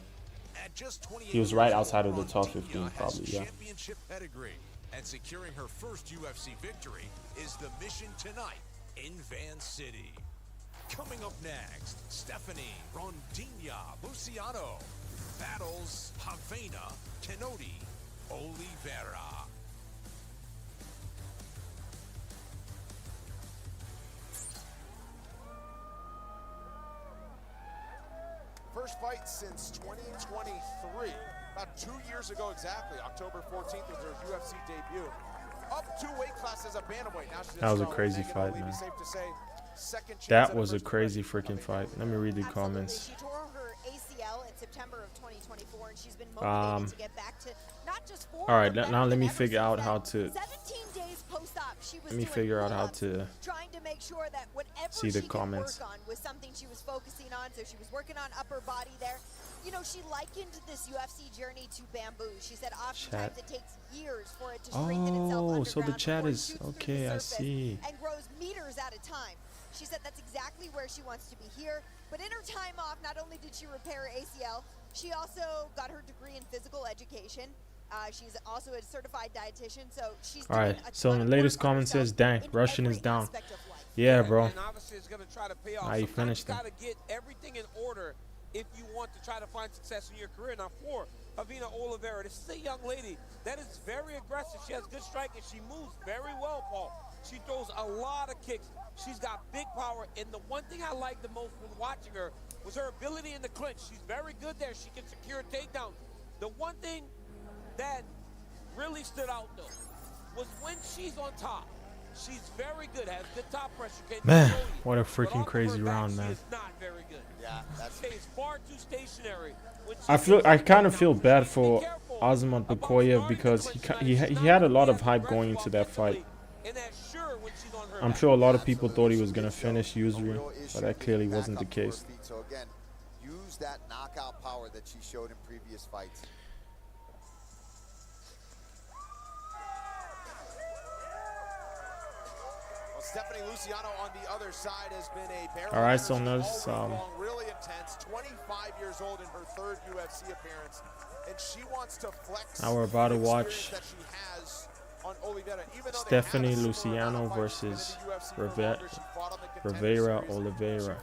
He was right outside of the top 15, probably, yeah. And securing her first UFC victory is the mission tonight in Van City. Coming up next, Stephanie Rondinha Luciano battles Havana Kenodi Oliveira. First fight since 2023. About 2 years ago exactly. October 14th was her UFC debut. Up 2 weight classes at bantamweight. Now she's That was a crazy fight, man. That was a crazy freaking fight. Let me read the comments. She tore her ACL in September of 2024, and she's been motivated to get back to not just form. All right, now let me figure out how to. 17 days post-op, she was Let me figure out how to trying to make sure that whatever see the she comments. could work on was something she was focusing on. So she was working on upper body there. You know, she likened this UFC journey to bamboo. She said oftentimes it takes years for it to strengthen itself underground so the chat before it is shoots through okay. the I surface see. and grows meters at a time. She said that's exactly where she wants to be here. But in her time off, not only did she repair her ACL, she also got her degree in physical education. She's also a certified dietitian, so she's All right. So in the latest comment says, "Dang, Russian is down." Yeah, bro. And obviously it's gonna try to pay off. Now you Sometimes finished you him. gotta get everything in order if you want to try to find success in your career. Now for Havana Oliveira, this is a young lady that is very aggressive. She has good striking. She moves very well, Paul. She throws a lot of kicks. She's got big power. And the one thing I liked the most when watching her was her ability in the clinch. She's very good there. She can secure a takedown. The one thing that really stood out, though, was when she's on top. She's very good, has good top pressure. Man, what a freaking crazy round, man. She is not very good. Yeah, that's Stays far too stationary. I kind of feel bad for Azamat Bakoyev because he had a lot of hype going into that fight. I'm sure a lot of people thought he was gonna finish Yusri, but that clearly wasn't the case. So again, use that knockout power that she showed in previous fights. Stephanie Luciano on the other side has been a barrel. All right, so notice really intense. 25 years old in her 3rd UFC appearance, and she wants to flex. Now we're about to watch that she has on Oliveira, even though Stephanie Luciano versus Rivera Oliveira.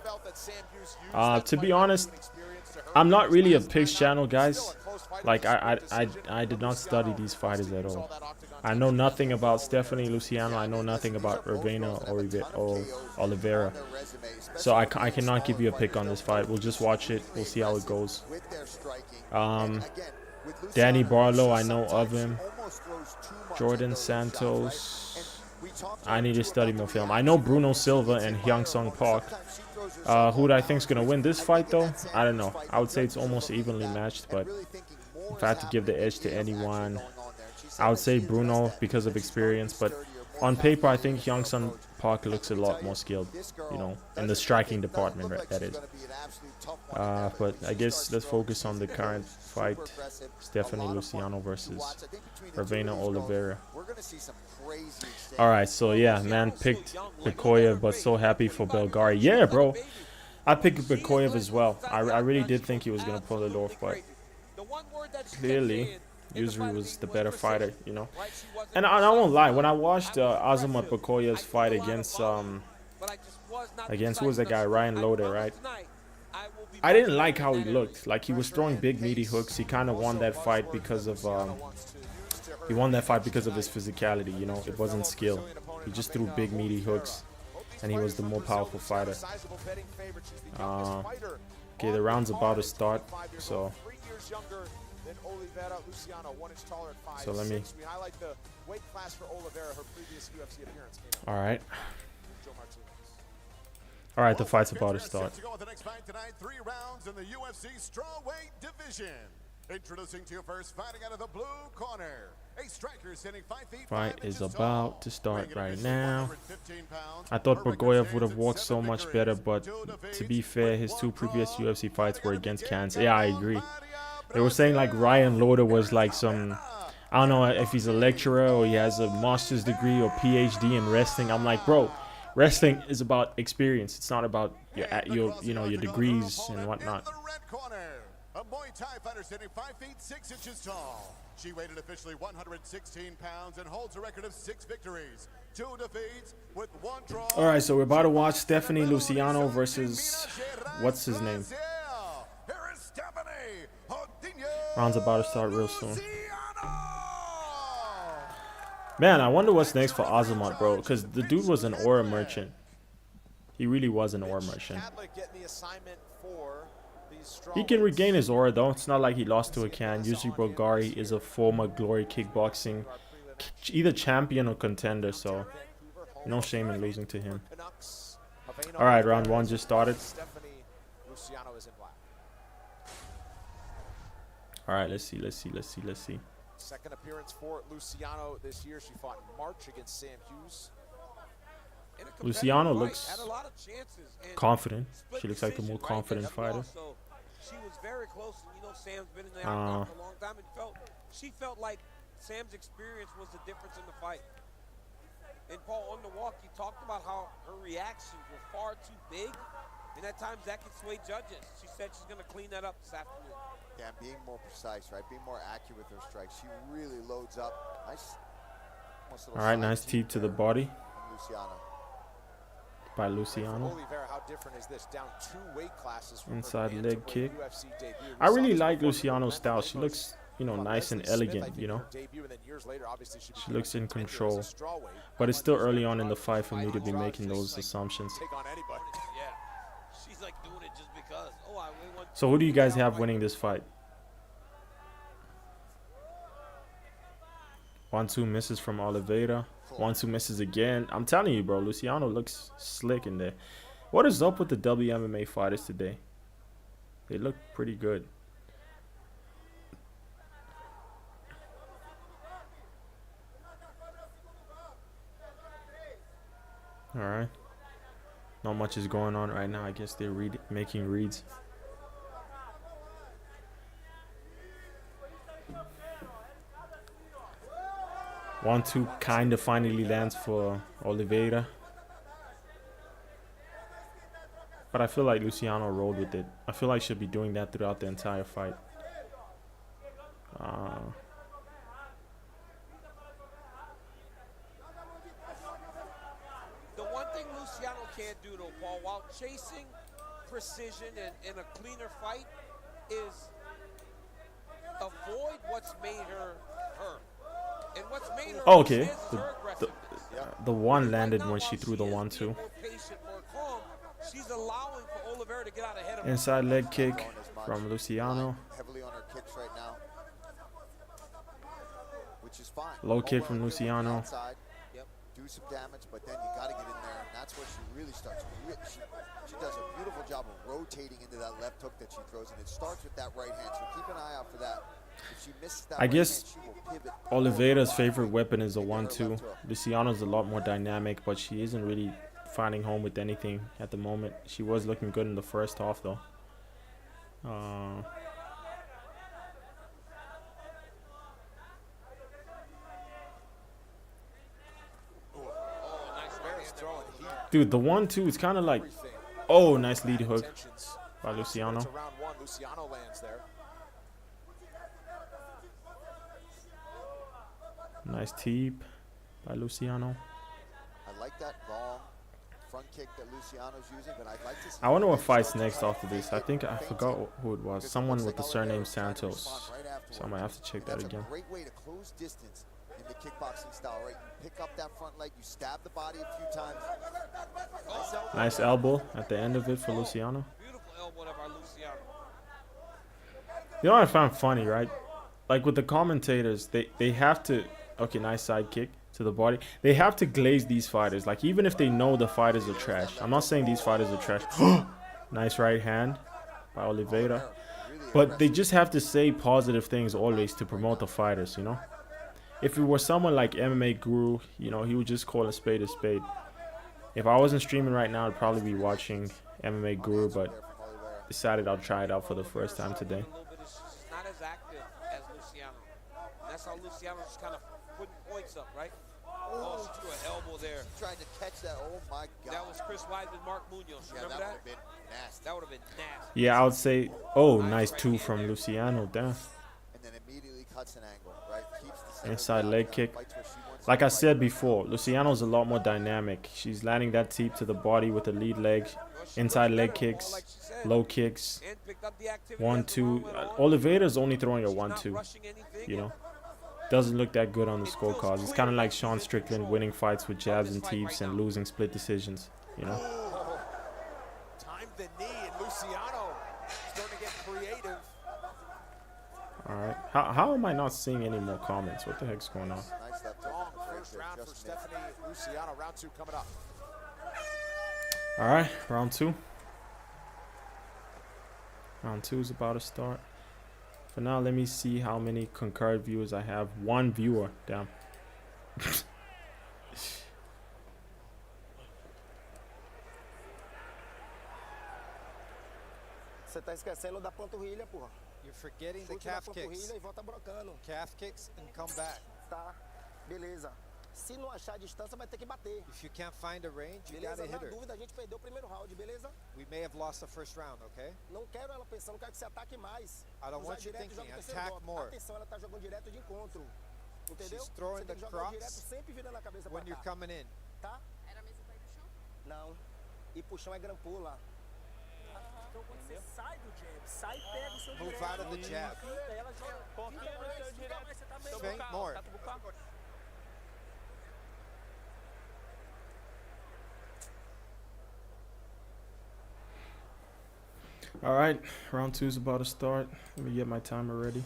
To be honest, I'm not really a picks channel, guys. Like I did not study these fighters at all. I know nothing about Stephanie Luciano. I know nothing about Rivera or Oliveira. So I cannot give you a pick on this fight. We'll just watch it. We'll see how it goes. Danny Barlow, I know of him. Jordan Santos. I need to study more film. I know Bruno Silva and Hyung Sung Park. Who do I think is going to win this fight, though? I don't know. I would say it's almost evenly matched, but if I had to give the edge to anyone, I would say Bruno because of experience, but On paper, I think Young Sun Park looks a lot more skilled, you know, in the striking department, right, that is. But I guess let's focus on the current fight. Stephanie Luciano versus Ravena Oliveira. Alright, so yeah, man picked Bekoyev, but so happy for Belgari. Yeah, bro. I picked Bekoyev as well. I really did think he was going to pull it off, but clearly Yusri was the better fighter, you know. And I won't lie, when I watched Azamat Bekoyev's fight against who was that guy, Ryan Loder, right? I didn't like how he looked. Like, he was throwing big meaty hooks. He kind of won that fight because of his physicality, you know. It wasn't skill. He just threw big meaty hooks, and he was the more powerful fighter. Okay, the round's about to start, so let me. All right, the fight's about to start. To go with the next fight tonight, 3 rounds in the UFC strawweight division. Introducing to you first, fighting out of the blue corner, a striker standing 5 feet. Fight is about to start right now. I thought Bekoyev would have walked so much better, but to be fair, his 2 previous UFC fights were against cans. Yeah, I agree. They were saying like Ryan Loder was like some, I don't know if he's a lecturer or he has a master's degree or PhD in wrestling. I'm like, bro, wrestling is about experience. It's not about your degrees and whatnot. A Muay Thai fighter standing 5 feet 6 inches tall. She weighed officially 116 pounds and holds a record of 6 victories, 2 defeats with 1 draw. All right, so we're about to watch Stephanie Luciano versus what's his name. Round's about to start real soon. Man, I wonder what's next for Azamat, bro, because the dude was an aura merchant. He really was an aura merchant. He can regain his aura though. It's not like he lost to a can. Usually Bulgari is a former Glory Kickboxing either champion or contender, so no shame in losing to him. Alright, round 1 just started. Alright, let's see. Second appearance for Luciano this year. She fought in March against Sam Hughes. Luciano looks confident. She looks like the more confident fighter. She was very close. You know, Sam's been in the octagon for a long time, and she felt like Sam's experience was the difference in the fight. And Paul, on the walk, you talked about how her reactions were far too big, and at times that can sway judges. She said she's going to clean that up this afternoon. Yeah, being more precise, right? Being more accurate with her strikes. She really loads up. Nice. All right, nice teep to the body. Luciano. By Luciano. Inside leg kick. I really like Luciano's style. She looks, you know, nice and elegant, you know. She looks in control. But it's still early on in the fight for me to be making those assumptions. So who do you guys have winning this fight? 1-2 misses from Oliveira. 1-2 misses again. I'm telling you, bro, Luciano looks slick in there. What is up with the WMMA fighters today? They look pretty good. All right. Not much is going on right now. I guess they're making reads. One, two kind of finally lands for Oliveira. But I feel like Luciano rolled with it. I feel like she'll be doing that throughout the entire fight. The one thing Luciano can't do, though, Paul, while chasing precision and a cleaner fight, is avoid what's made her her. And what's made her okay. The one landed when she threw the 1-2. She's allowing for Oliveira to get out ahead of her. Inside leg kick from Luciano. Heavily on her kicks right now, which is fine. Low kick from Luciano. Do some damage, but then you got to get in there, and that's where she really starts. She does a beautiful job of rotating into that left hook that she throws, and it starts with that right hand. So keep an eye out for that. If she misses that I guess bit. Oliveira's favorite weapon is a 1-2. Luciano's a lot more dynamic, but she isn't really finding home with anything at the moment. She was looking good in the first half, though. Dude, the 1-2 is kind of like... Oh, nice lead hook by Luciano. Round one, Luciano lands there. Nice teep by Luciano. I like that long front kick that Luciano's using, but I'd like to see. I wonder what fights next after this. I think I forgot who it was. Someone with the surname Santos. So I might have to check that again. That's a great way to close distance in the kickboxing style, right? You pick up that front leg, you stab the body a few times. Nice elbow at the end of it for Luciano. Beautiful elbow there by Luciano. You know what I found funny, right? Like with the commentators, they have to... Okay, nice side kick to the body. They have to glaze these fighters. Like, even if they know the fighters are trash. I'm not saying these fighters are trash. Nice right hand by Oliveira. But they just have to say positive things always to promote the fighters, you know? If it were someone like MMA Guru, you know, he would just call a spade a spade. If I wasn't streaming right now, I'd probably be watching MMA Guru, but decided I'll try it out for the first time today. Not as active as Luciano. That's how Luciano's just kind of putting points up, right? Oh, she threw an elbow there. She tried to catch that. Oh my God. That was Chris Weidman, Mark Munoz. Remember that? Would have been nasty. That would have been nasty. Yeah, I would say, oh, nice two from Luciano. Damn. And then immediately cuts an angle, right? Keeps the center Inside ground, leg kick. fights where she wants Like to I fight. said before, Luciano's a lot more dynamic. She's landing that teep to the body with the lead leg, inside leg kicks, low kicks, And picked up the activity 1-2. as the round went on. Oliveira's only throwing a She's not 1-2. rushing anything. You know, doesn't look that good on the scorecards. It's kind of like Sean Strickland winning fights with jabs and teeps and losing split decisions. You know. Timed the knee, and Luciano starting to get creative. All right. How am I not seeing any more comments? What the heck's going on? Nice left Long hook right first there, round for just missed. Stephanie Luciano. Round two coming up. All right, round two. Round two is about to start. For now, let me see how many concurrent viewers I have. One viewer. Damn. Você tá esquecendo da panturrilha, porra. You're forgetting the Chute na calf kicks. panturrilha e volta brocando. Calf kicks and come back. Tá, beleza. Se não achar a distância, vai ter que bater. If you can't find a range, you Beleza? gotta Na hit her. dúvida, a gente perdeu o primeiro round, beleza? We may have lost the first round, okay? Não quero ela pensando, quero que você ataque mais. I don't Usar want you direto, thinking, joga o terceiro attack golpe. more. Atenção, ela tá jogando direto de encontro. Entendeu? She's throwing Você tem the que jogar cross direto, sempre virando a cabeça when pra you're cá. coming in. Tá? Era mesmo pra ir pro chão? Não. E puxão é grampola. Então quando você sai do jab, sai e pega o seu Move direto. out of the jab. Fica, ela joga. Fica mais, fica mais, você tá meio Feint bucal, more. tá bucal. All right, round two is about to start. Let me get my timer ready.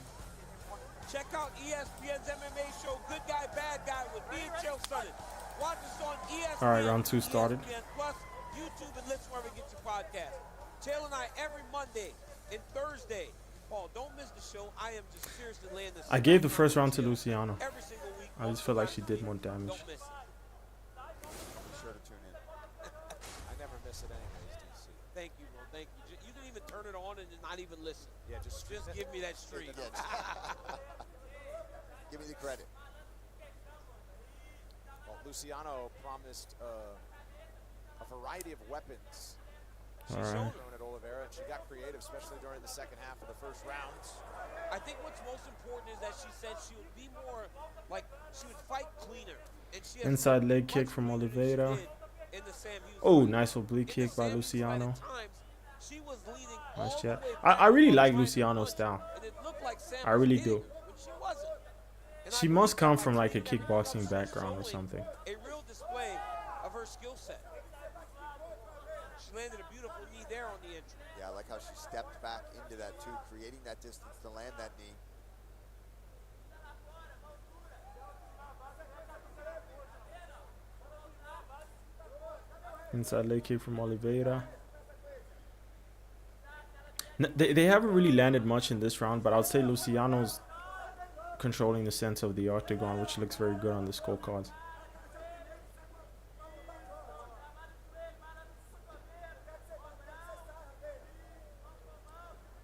Check out ESPN's MMA show, Good Guy, Bad Guy, with me and Chael Sonnen. Watch us on ESPN. All right, round two started. ESPN Plus, YouTube, and listen wherever you get your podcast. Chael and I every Monday and Thursday. Paul, don't miss the show. I am just seriously laying this. I gave the first round to Luciano. Every single week. I just feel like she did more damage. Don't miss it. Be sure to tune in. I never miss it anyways, DC. Thank you, bro. Thank you. You can even turn it on and not even listen. Yeah, just give me that stream. Give me the credit. Well, Luciano promised a variety of weapons. She's All right. thrown at Oliveira, and she got creative, especially during the second half of the first rounds. I think what's most important is that she said she would be more like she would fight cleaner. And she has Inside leg much kick from cleaner than she Oliveira. did in the Sam Hughes Oh, fight. nice oblique In the kick by Sam Hughes fight, Luciano. at times, she was leaning Nice all chat. the way I back, really like trying to Luciano's punch, style. and it looked like Sam I was really hitting do. her, when she wasn't. And She I must believe come that from by like a treating everyone else, kickboxing she's background or showing something. A real display of her skill set. She landed a beautiful knee there on the entry. Yeah, I like how she stepped back into that too, creating that distance to land that knee. Inside leg kick from Oliveira. They haven't really landed much in this round, but I'll say Luciano's controlling the center of the octagon, which looks very good on the scorecards.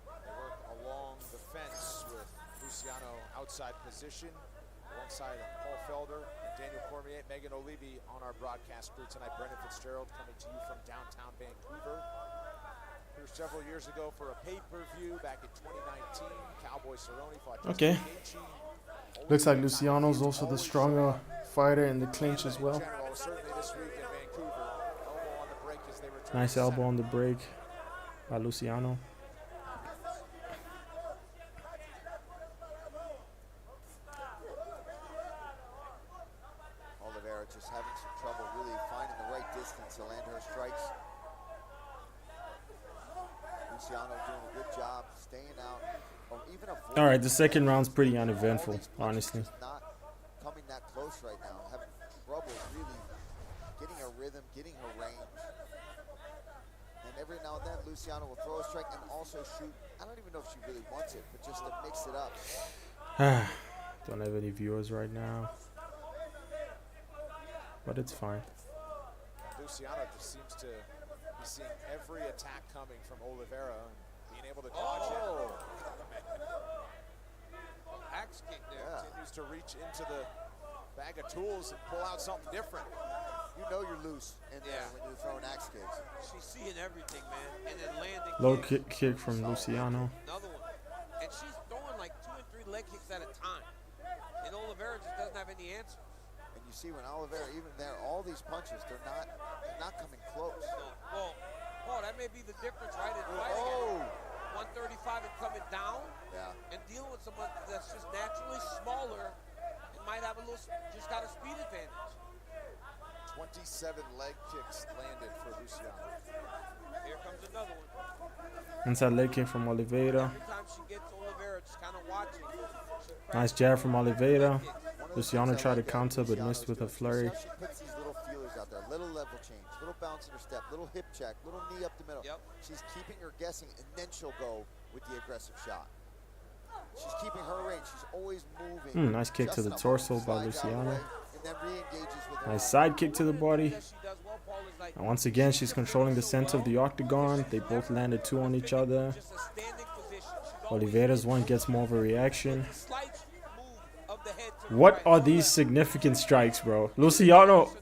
They work along the fence with Luciano outside position, alongside Paul Felder and Daniel Cormier. Megan O'Leary on our broadcast crew tonight. Brendan Fitzgerald coming to you from downtown Vancouver. Here several years ago for a pay-per-view back in 2019. Cowboy Cerrone fought Okay. Looks like Luciano's also the stronger fighter in the clinch as well. Certainly this week in Vancouver. Elbow on the break as they return. Nice elbow on the break by Luciano. Oliveira just having some trouble really finding the right distance to land her strikes. Luciano doing a good job staying out. All right, the second round's pretty uneventful, honestly. Not coming that close right now, having trouble really getting her rhythm, getting her range. And every now and then, Luciano will throw a strike and also shoot. I don't even know if she really wants it, but just to mix it up. Don't have any viewers right now, but it's fine. Luciano just seems to be seeing every attack coming from Oliveira and being able to dodge it. Axe kick there. Continues to reach into the bag of tools and pull out something different. You know you're loose in there when you're throwing axe kicks. She's seeing everything, man. And then landing Low kick from Luciano. Another one. And she's throwing like 2 and 3 leg kicks at a time. And Oliveira just doesn't have any answers. And you see when Oliveira, even there, all these punches, they're not coming close. Well, Paul, that may be the difference, right? In fighting at 135 and coming down. Yeah. And dealing with someone that's just naturally smaller and might have a little, just got a speed advantage. 27 leg kicks landed for Luciano. Here comes another one. Inside leg kick from Oliveira. Every time she gets Oliveira, just kind of watching. Nice jab from Oliveira. Luciano tried to counter but missed with a flurry. She puts these little feelers out there, little level change, little bounce in her step, little hip check, little knee up the middle. She's keeping her guessing, and then she'll go with the aggressive shot. She's keeping her range. She's always moving. Nice kick to the torso by Luciano. And then re-engages with her. Nice side kick to the body. And once again, she's controlling the center of the octagon. They both landed 2 on each other. Oliveira's one gets more of a reaction. What are these significant strikes, bro? Luciano,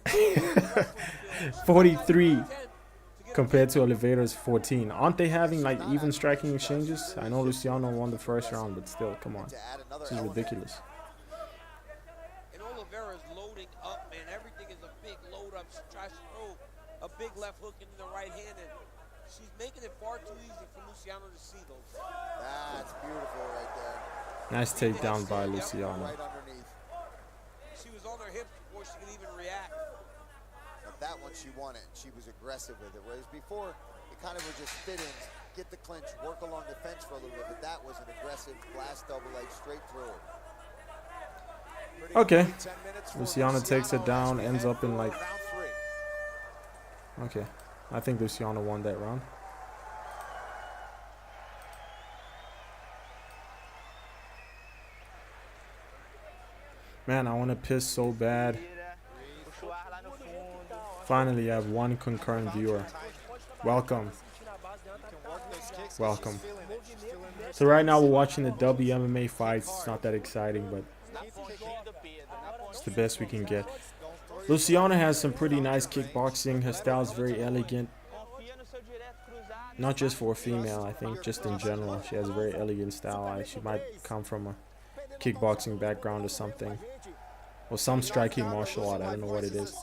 43 compared to Oliveira's 14. Aren't they having like even striking exchanges? I know Luciano won the first round, but still, come on. This is ridiculous. And Oliveira is loading up, man. Everything is a big load up. She tries to throw a big left hook into the right hand, and she's making it far too easy for Luciano to see those. That's beautiful right there. Nice takedown by Luciano. Right underneath. She was on her hips before she could even react. But that one she won it. She was aggressive with it. Whereas before, it kind of would just fit in, get the clinch, work along the fence for a little bit. But that was an aggressive blast double leg straight through her. Okay. Luciano takes it down, ends up in like... Okay. I think Luciano won that round. Man, I want to piss so bad. Finally, I have one concurrent viewer. Welcome. Welcome. So right now we're watching the WMMA fights. It's not that exciting, but it's the best we can get. Luciana has some pretty nice kickboxing. Her style is very elegant. Not just for a female, I think just in general. She has a very elegant style. She might come from a kickboxing background or something. Or some striking martial art. I don't know what it is.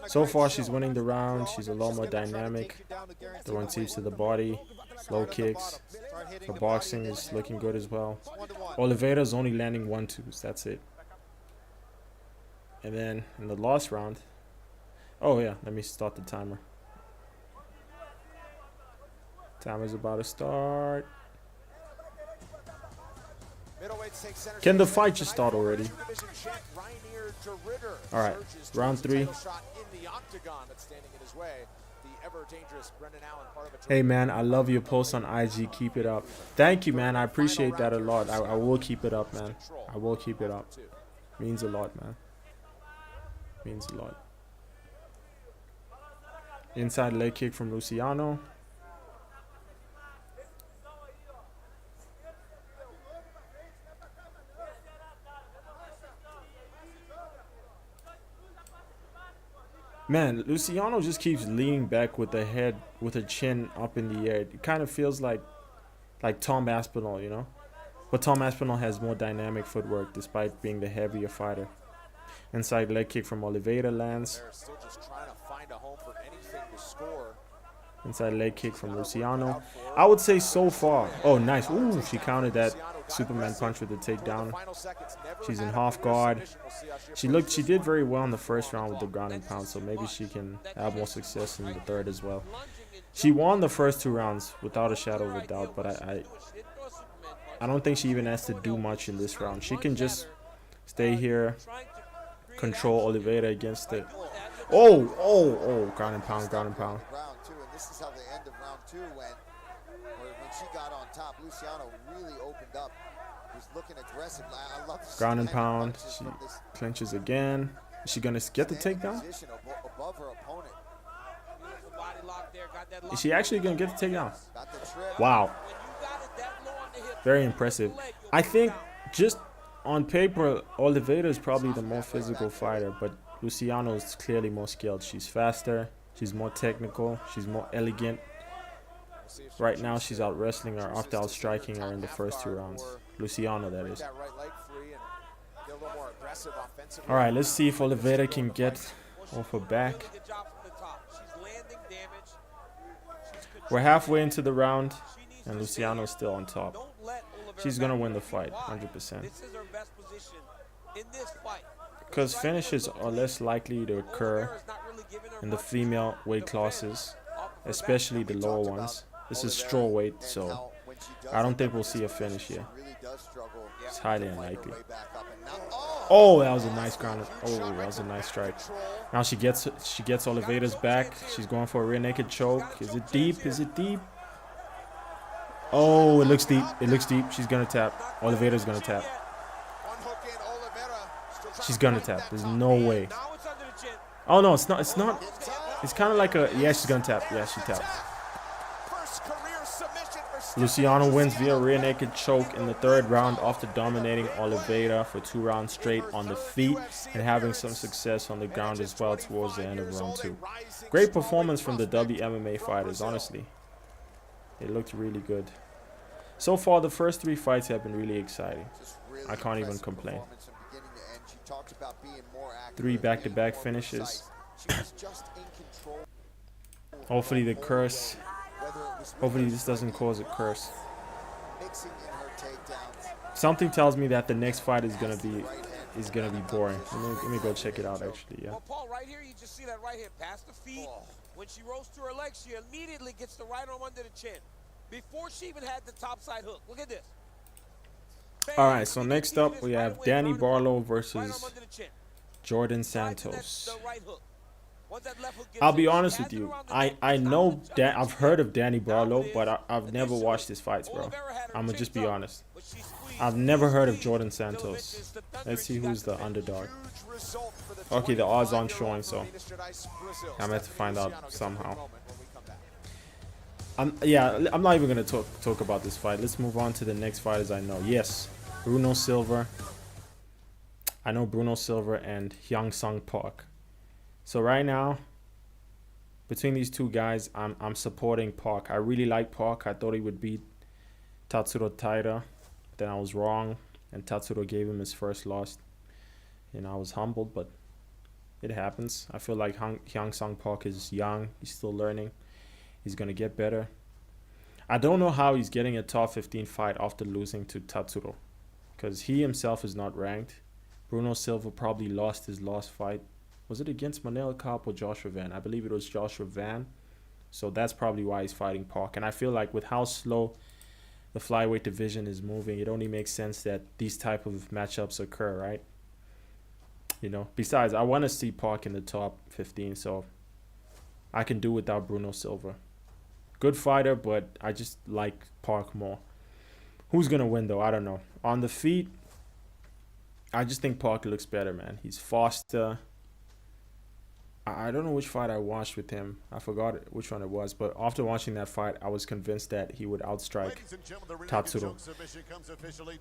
So far, she's winning the round. She's a lot more dynamic. Throwing teeps to the body. Low kicks. Her boxing is looking good as well. Oliveira's only landing 1-2s. That's it. And then in the last round. Oh yeah, let me start the timer. Timer's about to start. Can the fight just start already? Alright, round 3. ever dangerous. Brendan Allen, part of a Hey man, I love your posts on IG. Keep it up. Thank you, man. I appreciate that a lot. I will keep it up, man. I will keep it up. Means a lot, man. Means a lot. Inside leg kick from Luciano. Man, Luciano just keeps leaning back with the head, with her chin up in the air. It kind of feels like Tom Aspinall, you know? But Tom Aspinall has more dynamic footwork despite being the heavier fighter. Inside leg kick from Oliveira lands. They're still just trying to find a home for anything to score. Inside leg kick from Luciano. I would say so far. Oh, nice. Ooh, she countered that Superman punch with the takedown. She's in half guard. She did very well in the first round with the ground and pound, so maybe she can have more success in the third as well. She won the first 2 rounds without a shadow of a doubt, but I don't think she even has to do much in this round. She can just stay here, control Oliveira against it. Oh, ground and pound, ground and pound. Round 2, and this is how the end of round 2 went. When she got on top, Luciano really opened up. Was looking aggressive. I love this ground and pound. She clinches again. Is she gonna get the takedown? Above her opponent. Is she actually gonna get the takedown? Wow. Very impressive. I think just on paper, Oliveira is probably the more physical fighter, but Luciano is clearly more skilled. She's faster. She's more technical. She's more elegant. Right now, she's out wrestling her after out striking her in the first 2 rounds. Luciano, that is. All right, let's see if Oliveira can get off her back. We're halfway into the round, and Luciano's still on top. She's gonna win the fight, 100%. Because finishes are less likely to occur in the female weight classes, especially the lower ones. This is strawweight, so I don't think we'll see a finish here. It's highly unlikely. Oh, that was a nice ground. Oh, that was a nice strike. Now she gets Oliveira's back. She's going for a rear naked choke. Is it deep? Is it deep? Oh, it looks deep. It looks deep. She's gonna tap. Oliveira's gonna tap. She's gonna tap. There's no way. Oh no, it's not. It's not. It's kind of like a. Yeah, she's gonna tap. Yeah, she tapped. Luciano wins via rear naked choke in the 3rd round after dominating Oliveira for 2 rounds straight on the feet and having some success on the ground as well towards the end of round 2. Great performance from the WMMA fighters, honestly. It looked really good. So far, the first 3 fights have been really exciting. I can't even complain. 3 back-to-back finishes. Hopefully the curse. Hopefully this doesn't cause a curse. Something tells me that the next fight is gonna be boring. Let me go check it out actually. Yeah. Well, Paul, right here you just see that right hand past the feet. When she rolls to her legs, she immediately gets the right arm under the chin. Before she even had the topside hook. Look at this. All right, so next up we have Danny Barlow versus Jordan Santos. I'll be honest with you. I know that I've heard of Danny Barlow, but I've never watched his fights, bro. I'm gonna just be honest. I've never heard of Jordan Santos. Let's see who's the underdog. Okay, the odds aren't showing, so I'm gonna have to find out somehow. I'm not even gonna talk about this fight. Let's move on to the next fighters I know. Yes, Bruno Silva. I know Bruno Silva and Hyung Sung Park. So right now, between these 2 guys, I'm supporting Park. I really like Park. I thought he would beat Tatsuro Taira. Then I was wrong, and Tatsuro gave him his first loss. And I was humbled, but it happens. I feel like Hyung Sung Park is young. He's still learning. He's going to get better. I don't know how he's getting a top 15 fight after losing to Tatsuro, because he himself is not ranked. Bruno Silva probably lost his last fight. Was it against Manel Kape or Joshua Van? I believe it was Joshua Van. So that's probably why he's fighting Park. And I feel like with how slow the flyweight division is moving, it only makes sense that these type of matchups occur, right? You know, besides, I want to see Park in the top 15. So I can do without Bruno Silva. Good fighter, but I just like Park more. Who's gonna win though? I don't know. On the feet, I just think Park looks better, man. He's faster. I don't know which fight I watched with him. I forgot which one it was, but after watching that fight, I was convinced that he would outstrike Tatsuro.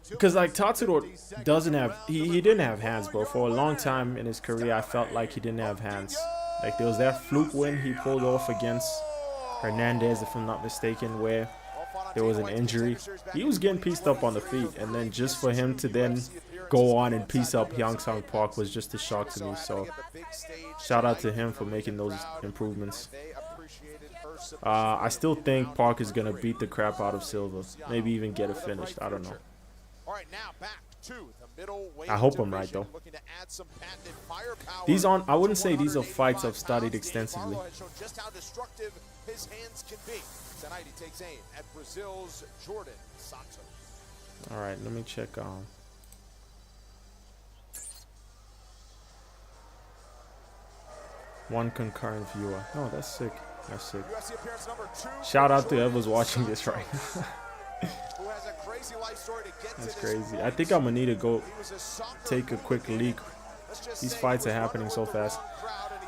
Because like Tatsuro doesn't have, he didn't have hands, bro. For a long time in his career, I felt like he didn't have hands. Like there was that fluke win he pulled off against Hernandez, if I'm not mistaken, where there was an injury. He was getting pieced up on the feet, and then just for him to then go on and piece up Hyung Sung Park was just a shock to me. So shout out to him for making those improvements. I still think Park is gonna beat the crap out of Silva, maybe even get it finished. I don't know. I hope I'm right though. These aren't, I wouldn't say these are fights I've studied extensively. His hands can be. Tonight he takes aim at Brazil's Jordan Santos. All right, let me check. One concurrent viewer. Oh, that's sick. That's sick. Shout out to whoever's watching this right now. That's crazy. I think I'm gonna need to go take a quick leak. These fights are happening so fast.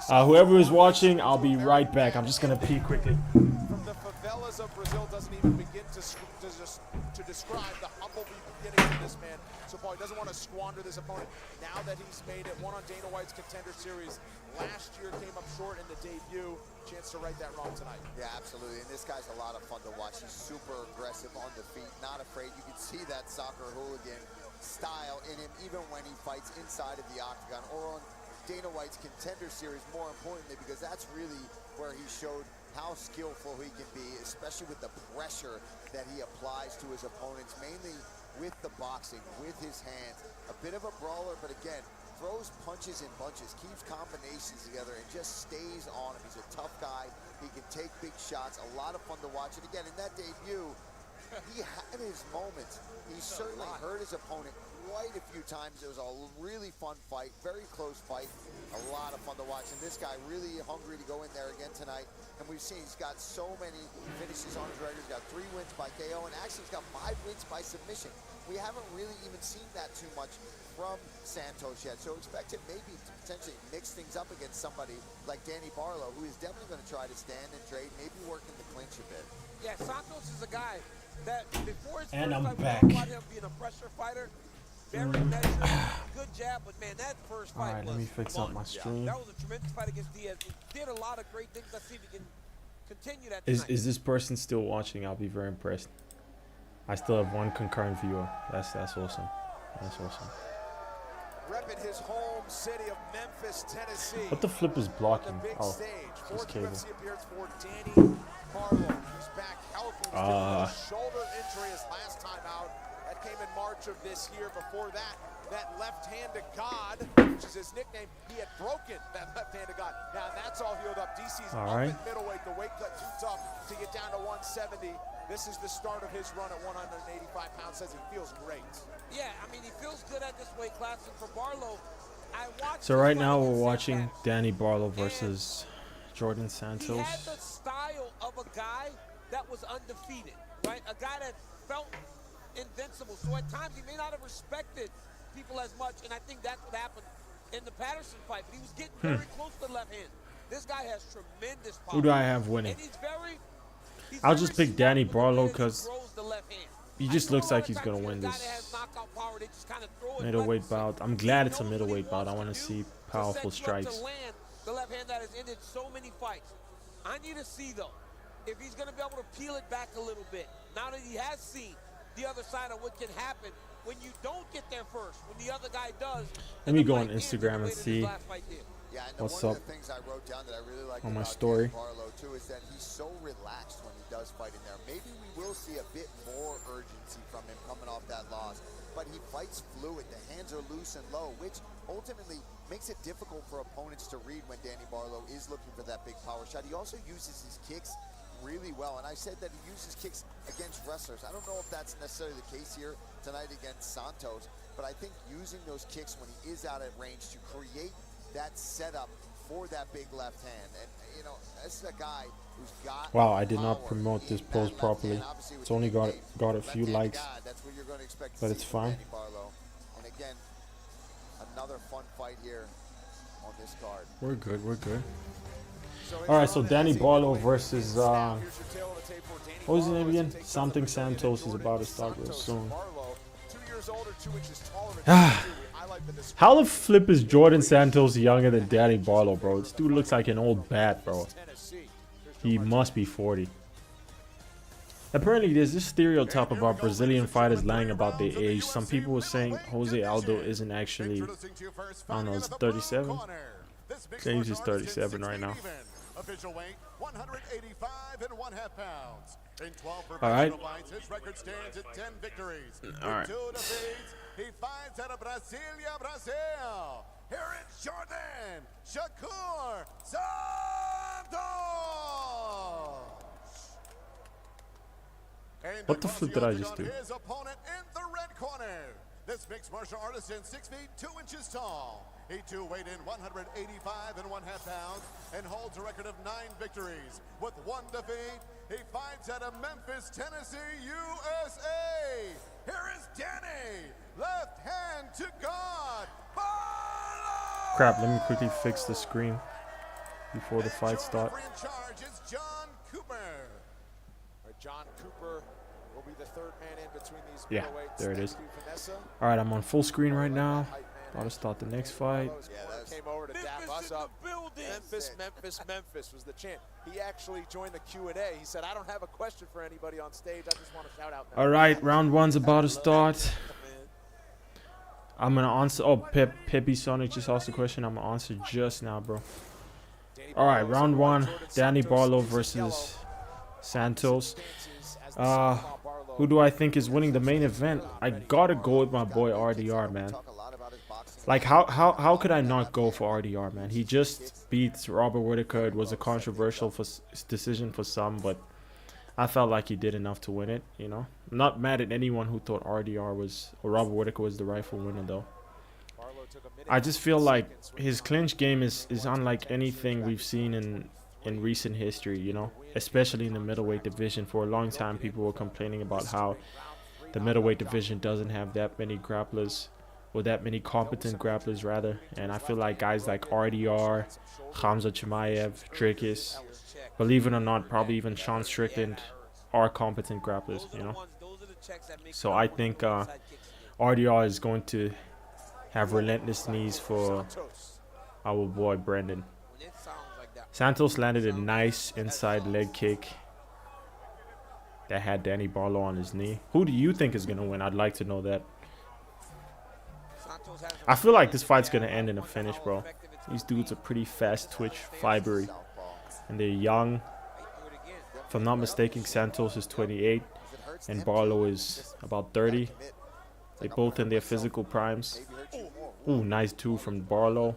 Whoever is watching, I'll be right back. I'm just gonna pee quickly. From the favelas of Brazil doesn't even begin to describe the humble beginnings of this man. So Paul, he doesn't want to squander this opponent. Now that he's made it, won on Dana White's Contender Series last year, came up short in the debut. Chance to right that wrong tonight. Yeah, absolutely. And this guy's a lot of fun to watch. He's super aggressive on the feet, not afraid. You can see that soccer hooligan style in him, even when he fights inside of the octagon or on Dana White's Contender Series, more importantly, because that's really where he showed how skillful he can be, especially with the pressure that he applies to his opponents, mainly with the boxing, with his hands. A bit of a brawler, but again, throws punches in bunches, keeps combinations together, and just stays on him. He's a tough guy. He can take big shots. A lot of fun to watch. And again, in that debut, he had his moments. He certainly hurt his opponent quite a few times. It was a really fun fight, very close fight, a lot of fun to watch. And this guy really hungry to go in there again tonight. And we've seen he's got so many finishes on his record. He's got 3 wins by KO, and actually he's got 5 wins by submission. We haven't really even seen that too much from Santos yet. So expect him maybe to potentially mix things up against somebody like Danny Barlow, who is definitely going to try to stand and trade, maybe work in the clinch a bit. Yeah, Santos is a guy that before his And first I'm fight, back. we talked about him being a pressure fighter. Very measured, good jab, but man, that first fight Alright, let me fix up my stream. That was a tremendous fight against Diaz. He did a lot of great things. Let's see if he can continue that Is tonight. this person still watching? I'll be very impressed. I still have 1 concurrent viewer. That's awesome. That's awesome. Repping his home city of Memphis, Tennessee. What the flip is blocking? On the big Oh, stage. just 4th cable. UFC appearance for Danny Barlow. He's back healthy. He was dealing with a shoulder injury his last time out. That came in March of this year. Before that, that left hand to God, which is his nickname, he had broken that left hand to God. Now that's all healed up. DC's All up right. at middleweight. The weight cut too tough to get down to 170. This is the start of his run at 185 pounds. Says he feels great. Yeah, I mean, he feels good at this weight class. And for Barlow, I watched. So right now we're watching Danny Barlow versus Jordan Santos. He had the style of a guy that was undefeated, right? A guy that felt invincible. So at times he may not have respected people as much, and I think that's what happened in the Patterson fight. But he was getting very close to the left hand. This guy has tremendous power. Who do I have winning? And he's I'll very just pick smart Danny with the Barlow way that he because throws the left hand. he just looks like he's I gonna know a lot win of times you this see a guy that has knockout power, they just kind of throw it middleweight left. bout. I'm glad it's a middleweight bout. I want to see powerful To set you up strikes. to land the left hand that has ended so many fights. I need to see though if he's going to be able to peel it back a little bit. Now that he has seen the other side of what can happen when you don't get there first, when the other guy does. Let me go on Instagram and see Yeah, and what's one up of the things I wrote down that I really like on my about story. Danny Barlow too is that he's so relaxed when he does fight in there. Maybe we will see a bit more urgency from him coming off that loss, but he fights fluid. The hands are loose and low, which ultimately makes it difficult for opponents to read when Danny Barlow is looking for that big power shot. He also uses his kicks really well, and I said that he uses kicks against wrestlers. I don't know if that's necessarily the case here tonight against Santos, but I think using those kicks when he is out at range to create that setup for that big left hand. And, you know, this is a guy who's got Wow, I did not power promote this in post that left properly. hand. Obviously, with It's only the big got a weight, few left-handed likes, guy, that's what you're going to expect to but see it's from fine. Danny Barlow. And again, another fun fight here on this card. We're good. We're good. So All right, so Ron, Danny as a Barlow middleweight versus now, here's your tail of the tape for Danny what was his Barlow name as he again? takes on Something the Brazilian Santos is Jordan about to start real Santos. soon. Barlow, 2 years older, 2 inches taller than Danny, too. We highlight the discrepancy. How the flip is Jordan Santos younger than Danny Barlow, bro? This dude looks like an old bat, bro. He must be 40. Apparently, there's this stereotype about Brazilian fighters lying about their age. Some people were saying Jose Aldo isn't actually, I don't know, is 37? Claims he's 37 right now. Official weight 185 and 1/2 pounds. In 12 All right. professional fights, his record stands at 10 victories. All right. With 2 defeats, he fights out of Brasilia, Brazil. Here is Jordan Shakur Santos. And What the across flip did I octagon, just do? his opponent in the red corner. This mixed martial artist is 6 feet 2 inches tall. He too weighed in 185 and 1/2 pounds and holds a record of 9 victories. With 1 defeat, he fights out of Memphis, Tennessee, USA. Here is Danny, left hand to God. Barlow! Crap, let me quickly fix the screen before the fight starts. In charge is John Cooper. John Cooper will be the third man in between these Yeah, middleweights. there it is. Thank you, Vanessa. All right, I'm on full screen right now. About to start the next fight. Came over to dap us up. Memphis, Memphis, Memphis was the chant. He actually joined the Q&A. He said, I don't have a question for anybody on stage. I just want to shout out. All right, round one's about to start. I'm gonna answer. Oh, Pepe Sonic just asked a question. I'm gonna answer just now, bro. All right, round one. Danny Barlow versus Santos. Who do I think is winning the main event? I gotta go with my boy RDR, man. Like, how could I not go for RDR, man? He just beat Robert Whittaker. It was a controversial decision for some, but I felt like he did enough to win it, you know. I'm not mad at anyone who thought RDR was, or Robert Whittaker was the rightful winner, though. I just feel like his clinch game is unlike anything we've seen in recent history, you know, especially in the middleweight division. For a long time, people were complaining about how the middleweight division doesn't have that many grapplers, or that many competent grapplers, rather. And I feel like guys like RDR, Khamzat Chimaev, Dricus, believe it or not, probably even Sean Strickland are competent grapplers, you know. So I think RDR is going to have relentless knees for our boy Brendan. Santos landed a nice inside leg kick that had Danny Barlow on his knee. Who do you think is going to win? I'd like to know that. I feel like this fight's going to end in a finish, bro. These dudes are pretty fast twitch, fibery, and they're young. If I'm not mistaken, Santos is 28 and Barlow is about 30. They're both in their physical primes. Ooh, nice 2 from Barlow.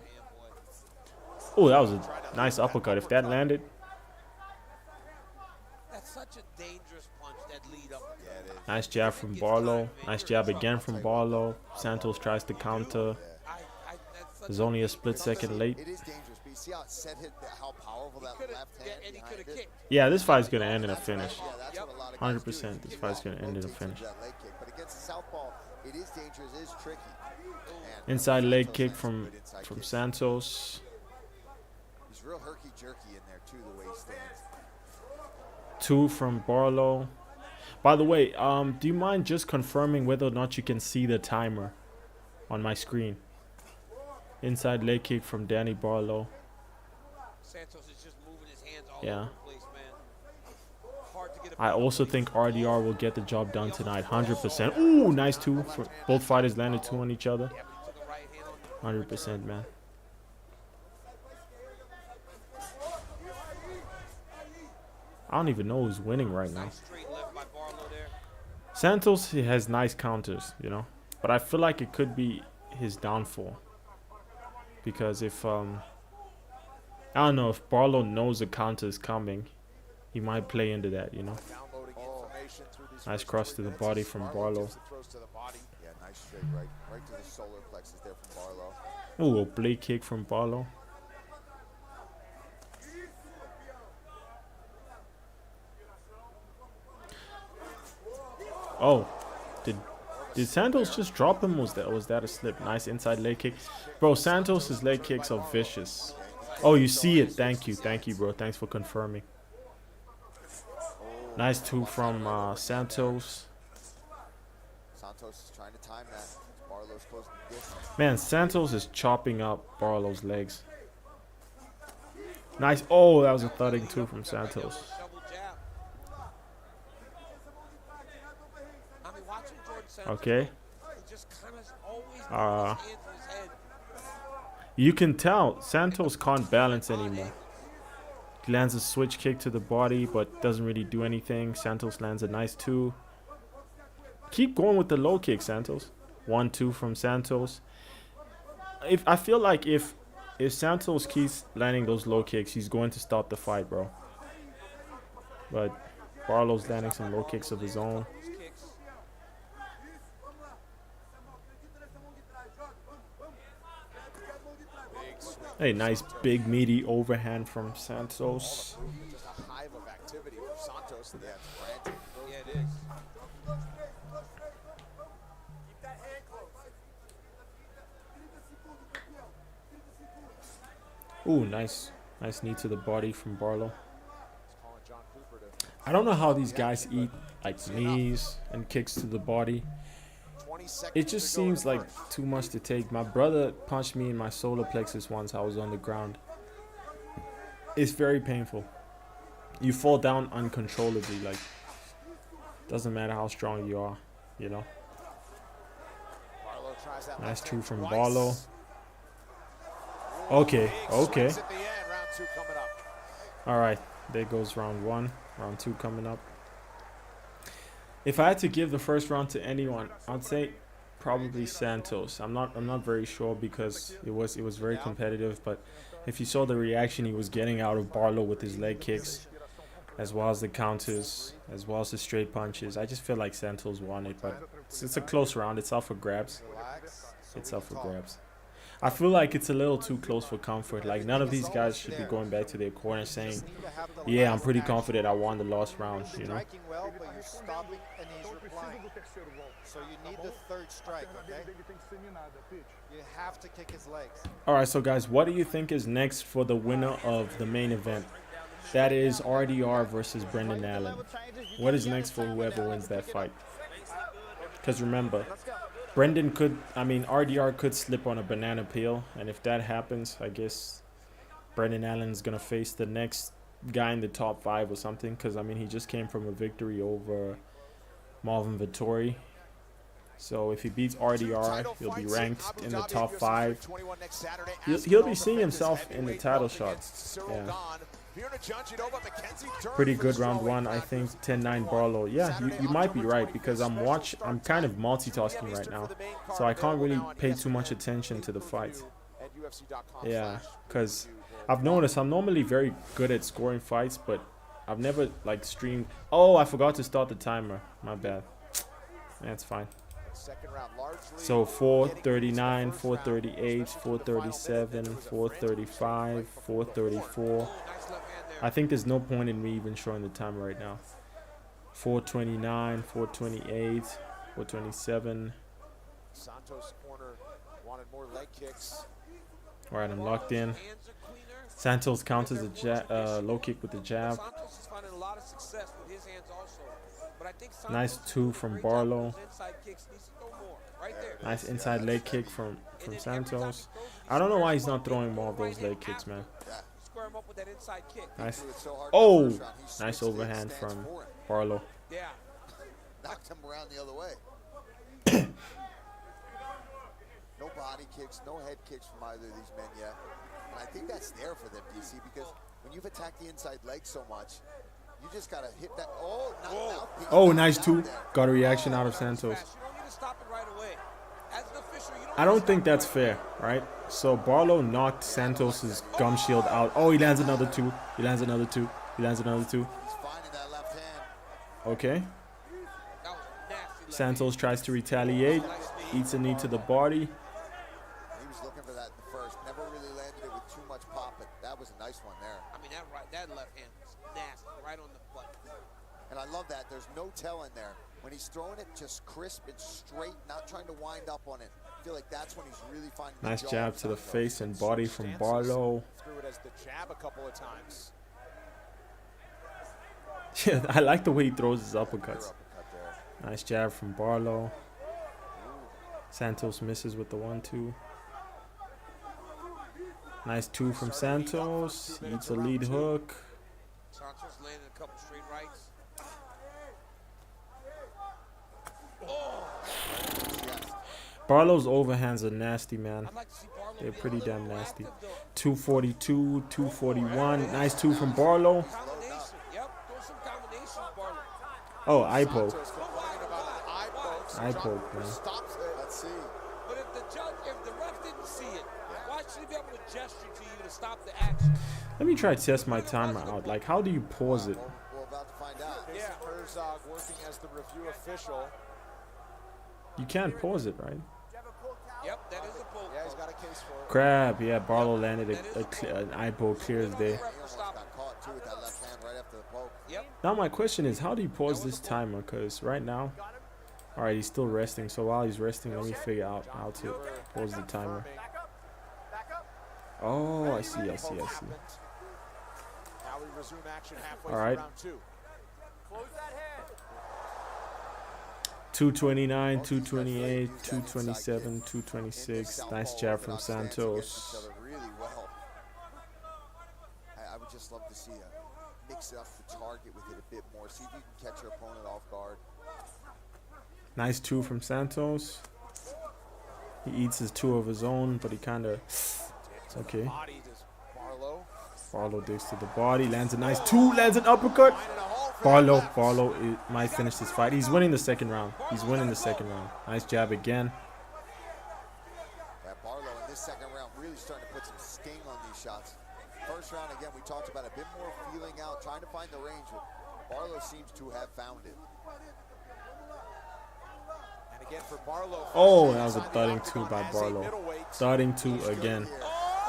Oh, that was a nice uppercut. If that landed. That's such a dangerous punch, that lead up. Nice jab from Barlow. Nice jab again from Barlow. Santos tries to counter. There's only a split second late. It is dangerous, but you see how it set hit, how powerful that left hand behind it. Yeah, this fight's going to end in a finish. Yeah, that's what a lot of guys do. 100%. This fight's going to end in a finish. That leg kick. But against the southpaw, it is dangerous, it is tricky. And Inside leg kick from Santos. he's real herky-jerky in there, too, the way he stands. 2 from Barlow. By the way, do you mind just confirming whether or not you can see the timer on my screen? Inside leg kick from Danny Barlow. Santos is just moving his hands all Yeah. over the place, man. Hard to get a I also think RDR will get the job done tonight. 100%. Ooh, nice 2. For both fighters landed 2 on each other. 100%, man. I don't even know who's winning right now. Santos, he has nice counters, you know. But I feel like it could be his downfall. Because if, I don't know, if Barlow knows the counter is coming, he might play into that, you know. Nice cross to the body from Barlow. Yeah, nice straight right to the solar plexus there from Barlow. Ooh, oblique kick from Barlow. Oh, did Santos just drop him? Was that a slip? Nice inside leg kick. Bro, Santos' leg kicks are vicious. Oh, you see it. Thank you, bro. Thanks for confirming. Nice two from Santos. Santos is trying to time that. Barlow's closing the distance. Man, Santos is chopping up Barlow's legs. Nice. Oh, that was a thudding two from Santos. Okay. You can tell Santos can't balance anymore. He lands a switch kick to the body, but doesn't really do anything. Santos lands a nice two. Keep going with the low kick, Santos. 1-2 from Santos. I feel like if Santos keeps landing those low kicks, he's going to stop the fight, bro. But Barlow's landing some low kicks of his own. Hey, nice big meaty overhand from Santos. Just a hive of activity for Santos. Yeah, it's frantic. Yeah, it is. Keep that hand close. Ooh, nice knee to the body from Barlow. I don't know how these guys eat like knees and kicks to the body. It just seems like too much to take. My brother punched me in my solar plexus once. I was on the ground. It's very painful. You fall down uncontrollably. Like, doesn't matter how strong you are, you know. Nice two from Barlow. Okay. All right, there goes round one. Round two coming up. If I had to give the first round to anyone, I'd say probably Santos. I'm not very sure because it was very competitive, but if you saw the reaction he was getting out of Barlow with his leg kicks, as well as the counters, as well as the straight punches, I just feel like Santos won it, but it's a close round. It's up for grabs. I feel like it's a little too close for comfort. Like, none of these guys should be going back to their corner saying, yeah, I'm pretty confident I won the last round, you know? So you need the third strike, okay? You have to kick his legs. Alright, so guys, what do you think is next for the winner of the main event? That is RDR versus Brendan Allen. What is next for whoever wins that fight? Because remember, RDR could slip on a banana peel, and if that happens, I guess Brendan Allen's gonna face the next guy in the top 5 or something, because he just came from a victory over Marvin Vettori. So if he beats RDR, he'll be ranked in the top 5. He'll be seeing himself in the title shots. Yeah. Pretty good round one, I think. 10-9 Barlow. Yeah, you might be right, because I'm kind of multitasking right now, so I can't really pay too much attention to the fight. Yeah, because I've noticed I'm normally very good at scoring fights, but I've never streamed. Oh, I forgot to start the timer. My bad. That's fine. So 439, 438, 437, 435, 434. I think there's no point in me even showing the time right now. 429, 428, 427. Santos corner wanted more leg kicks. All right, I'm locked in. Santos counters a low kick with the jab. Nice two from Barlow. Nice inside leg kick from Santos. I don't know why he's not throwing more of those leg kicks, man. Nice. Oh, nice overhand from Barlow. Yeah. Knocked him around the other way. No body kicks, no head kicks from either of these men yet. And I think that's there for them, DC, because when you've attacked the inside leg so much, you just got to hit that. Oh, nice two. Got a reaction out of Santos. I don't think that's fair, right? So Barlow knocked Santos's gum shield out. Oh, he lands another two. He lands another two. He lands another two. Okay. Santos tries to retaliate. Eats a knee to the body. He was looking for that at the first. Never really landed it with too much pop, but that was a nice one there. That left hand was nasty, right on the butt. And I love that. There's no telling there. When he's throwing it just crisp and straight, not trying to wind up on it. I feel like that's when he's really finding Nice the jaw jab of to the Santos. face and body from Barlow. Threw it as the jab a couple of times. Yeah, I like the way he throws his uppercuts. Uppercut there. Nice jab from Barlow. Santos misses with the 1-2. Nice 2 from Santos. Eats a lead hook. Santos landed a couple straight rights. Barlow's overhands are nasty, man. I'd like to see Barlow They're be a pretty little damn more nasty. active, though. 242, 241. Nice 2 from Barlow. Combination. Yep, throw some combinations, Barlow. Oh, eye poke. Santos complaining about an eye poke. So Eye John poke, Ryder man. stops it. Let's see. But if the ref didn't see it, why should he be able to gesture to you to stop the action? Let me try to test my timer out. Like, how do you pause it? We're about to find out. Jason Herzog working as the review official. You can't pause it, right? Yep, that is a poke. Yeah, he's got a case for it. Crap, yeah, Barlow landed an eye poke clear as day. He almost got caught too with that left hand right after the poke. Yep. Now my question is, how do you pause this timer? Because right now, alright, he's still resting. So while he's resting, let me figure out how to pause the timer. Oh, I see. Now we resume action halfway All right. through round 2. 229, 228, 227, 226. Nice jab from Santos. Really well. I would just love to see a mix up the target with it a bit more. See if you can catch your opponent off guard. Nice 2 from Santos. He eats his 2 of his own, but he kind of... Okay. Body does Barlow. Barlow digs to the body, lands a nice 2, lands an uppercut. Barlow might finish this fight. He's winning the second round. Nice jab again. Yeah, Barlow in this second round really starting to put some sting on these shots. First round, again, we talked about a bit more feeling out, trying to find the range. But Barlow seems to have found it. And again for Barlow. Oh, that was a thudding 2 by Barlow. Thudding 2 again.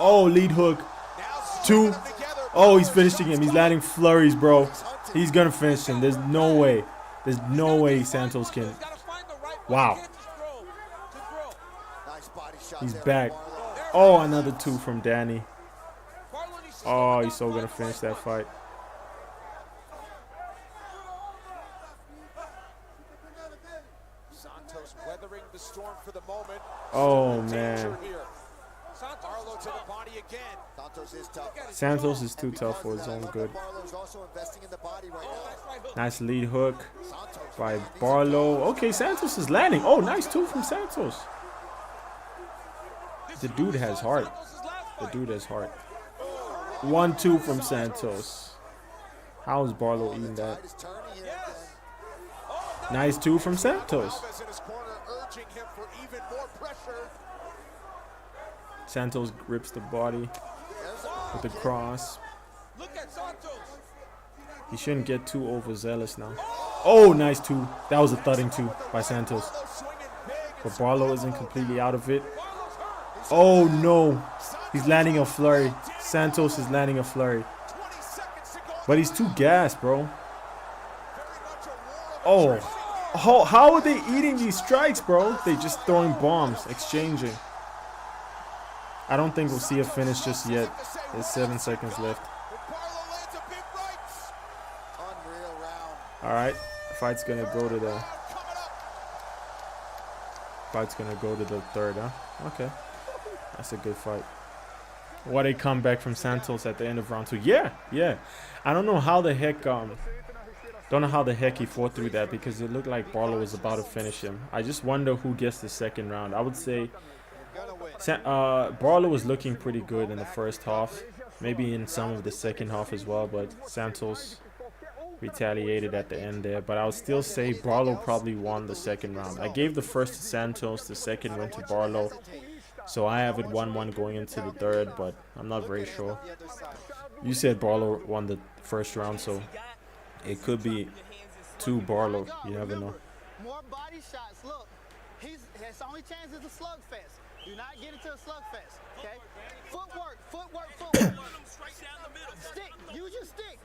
Oh, lead hook. 2. Oh, he's finishing him. He's landing flurries, bro. He's gonna finish him. There's no way. There's no way Santos can. Wow. He's back. Oh, another 2 from Danny. Oh, he's so gonna finish that fight. Santos weathering the storm for the moment. Oh, man. Barlow to the body again. Santos is tough. Santos is too tough for his own good. Barlow's also investing in the body right now. Nice lead hook by Barlow. Okay, Santos is landing. Oh, nice 2 from Santos. The dude has heart. 1-2 from Santos. How is Barlow eating that? Nice 2 from Santos. Santos grips the body with the cross. He shouldn't get too overzealous now. Oh, nice 2. That was a thudding 2 by Santos. But Barlow isn't completely out of it. Oh, no. He's landing a flurry. Santos is landing a flurry. But he's too gassed, bro. Oh. How are they eating these strikes, bro? They just throwing bombs, exchanging. I don't think we'll see a finish just yet. There's 7 seconds left. All right, fight's gonna go to the third, huh? Okay, that's a good fight. What a comeback from Santos at the end of round 2. Yeah. I don't know how the heck he fought through that, because it looked like Barlow was about to finish him. I just wonder who gets the second round. I would say Barlow was looking pretty good in the first half, maybe in some of the second half as well, but Santos retaliated at the end there. But I would still say Barlow probably won the second round. I gave the first to Santos, the second went to Barlow, so I have it 1-1 going into the third, but I'm not very sure. You said Barlow won the first round, so it could be 2 Barlow. You never know. More body shots. Look, his only chance is a slugfest. Do not get into a slugfest, okay? Footwork. Stick. Use your stick.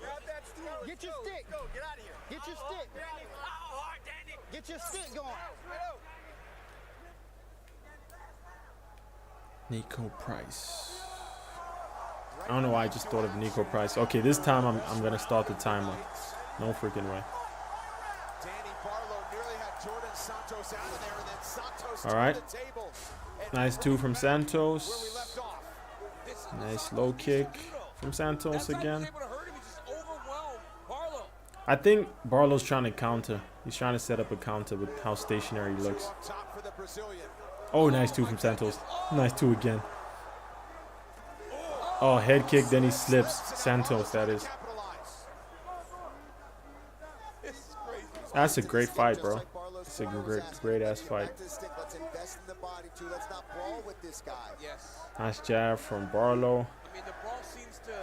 Get your stick. Get your stick. Get your stick going. Nico Price. I don't know why I just thought of Nico Price. Okay, this time I'm gonna start the timer. No freaking way. All right. Nice 2 from Santos. Nice low kick from Santos again. I think Barlow's trying to counter. He's trying to set up a counter with how stationary he looks. Oh, nice 2 from Santos. Nice 2 again. Oh, head kick, then he slips. Santos, that is. That's a great fight, bro. It's a great ass fight. Nice jab from Barlow. I mean, the brawl seems to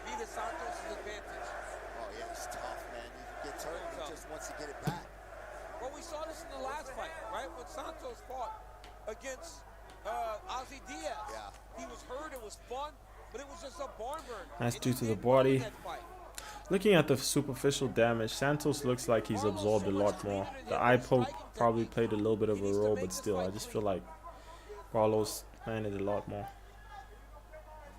be the Santos' advantage. Oh, yeah, he's tough, man. He gets hurt and he just wants to get it back. Well, we saw this in the last fight, right? When Santos fought against Ozzy Diaz. Yeah. He was hurt, it was fun, but it was just a barn burn. Nice 2 to the body. Looking at the superficial damage, Santos looks like he's absorbed a lot more. The eye poke probably played a little bit of a role, but still, I just feel like Barlow's landed a lot more.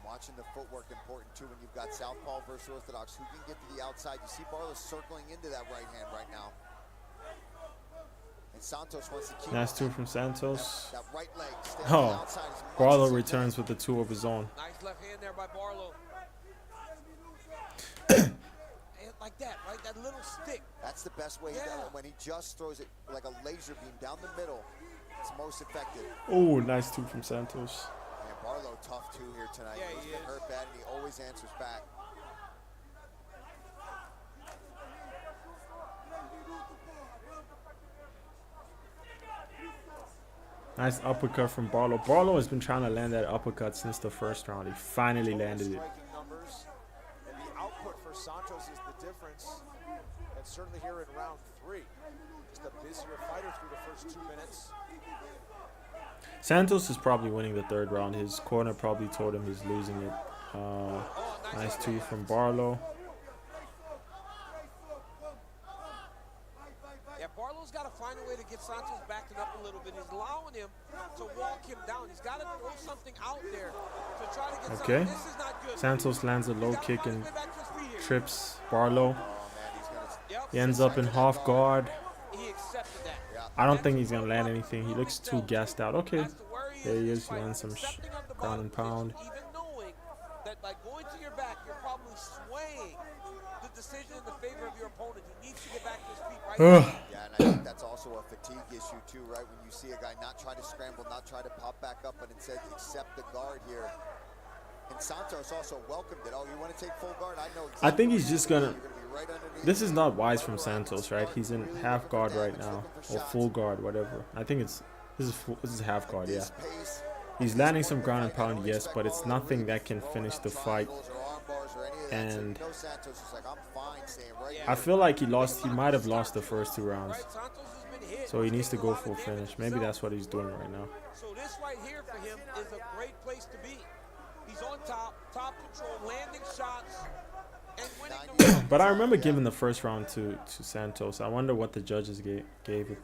Watching the footwork important too when you've got southpaw versus orthodox. Who can get to the outside? You see Barlow circling into that right hand right now. And Santos wants to keep nice 2 from Santos. That right leg oh, Barlow returns with the 2 of his own. Nice left hand there by Barlow. Like that, right? That little stick. That's the best way he does it. When he just throws it like a laser beam down the middle, it's most effective. Oh, nice 2 from Santos. Yeah, Barlow tough too here tonight. Yeah, he's been hurt bad and he always answers back. Nice uppercut from Barlow. Barlow has been trying to land that uppercut since the first round. He finally landed it. Santos is the difference, and certainly here in round 3. Just a busier fighter through the first 2 minutes. Santos is probably winning the 3rd round. His corner probably told him he's losing it. Nice 2 from Barlow. Yeah, Barlow's got to find a way to get Santos backing up a little bit. He's allowing him to walk him down. He's got to throw something out there to try to get okay. This is not good. Santos lands a low kick and trips Barlow. He ends up in half guard. I don't think he's going to land anything. He looks too gassed out. Okay. There he is. He lands some ground and pound. Even knowing that by going to your back, you're probably swaying the decision in the favor of your opponent. He needs to get back to his feet right now. Yeah, and I think that's also a fatigue issue too, right? When you see a guy not try to scramble, not try to pop back up, but instead accept the guard here. And Santos also welcomed it. Oh, you want to take full guard? I know exactly. I think he's just gonna. This is not wise from Santos, right? He's in half guard right now, or full guard, whatever. I think this is half guard, yeah. He's landing some ground and pound, yes, but it's nothing that can finish the fight. And I feel like he might have lost the first 2 rounds. So he needs to go full finish. Maybe that's what he's doing right now. So this right here for him is a great place to be. He's on top control, landing shots, and winning the round. But I remember giving the first round to Santos. I wonder what the judges gave it.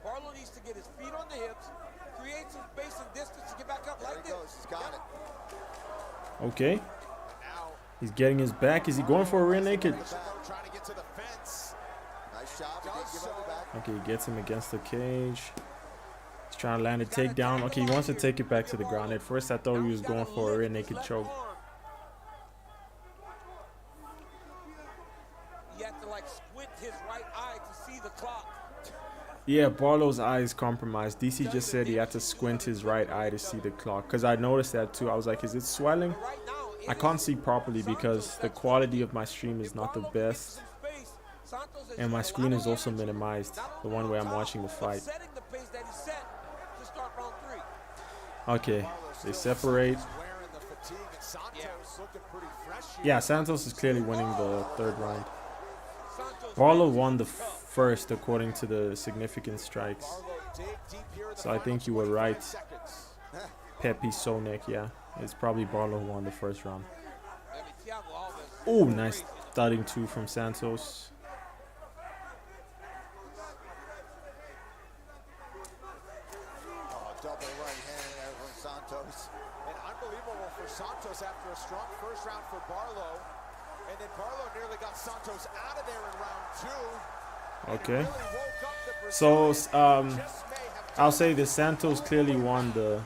Barlow needs to get his feet on the hips, create some space and distance to get back up like this. He's got it. Okay. He's getting his back. Is he going for a rear naked? Trying to get to the fence. Nice job. Okay, he gets him against the cage. He's trying to land a takedown. Okay, he wants to take it back to the ground. At first, I thought he was going for a rear naked choke. He had to like squint his right eye to see the clock. Yeah, Barlow's eye is compromised. DC just said he had to squint his right eye to see the clock. Because I noticed that too. I was like, is it swelling? I can't see properly because the quality of my stream is not the best. And my screen is also minimized, the one where I'm watching the fight. Okay, they separate. Yeah, Santos is clearly winning the 3rd round. Barlow won the first according to the significant strikes. So I think you were right. Pepe Sonek, yeah. It's probably Barlow who won the first round. Oh, nice thudding 2 from Santos. Santos after a strong first round for Barlow. And then Barlow nearly got Santos out of there in round 2. Okay. So I'll say that Santos clearly won the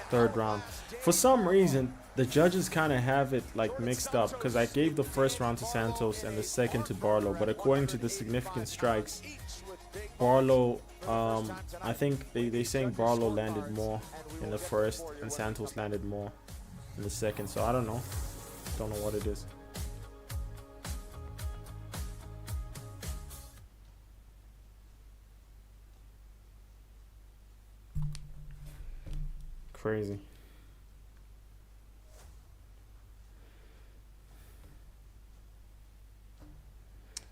third round. For some reason, the judges kind of have it like mixed up, because I gave the first round to Santos and the second to Barlow, but according to the significant strikes, Barlow, I think they saying Barlow landed more in the first and Santos landed more in the second. So I don't know what it is. Crazy.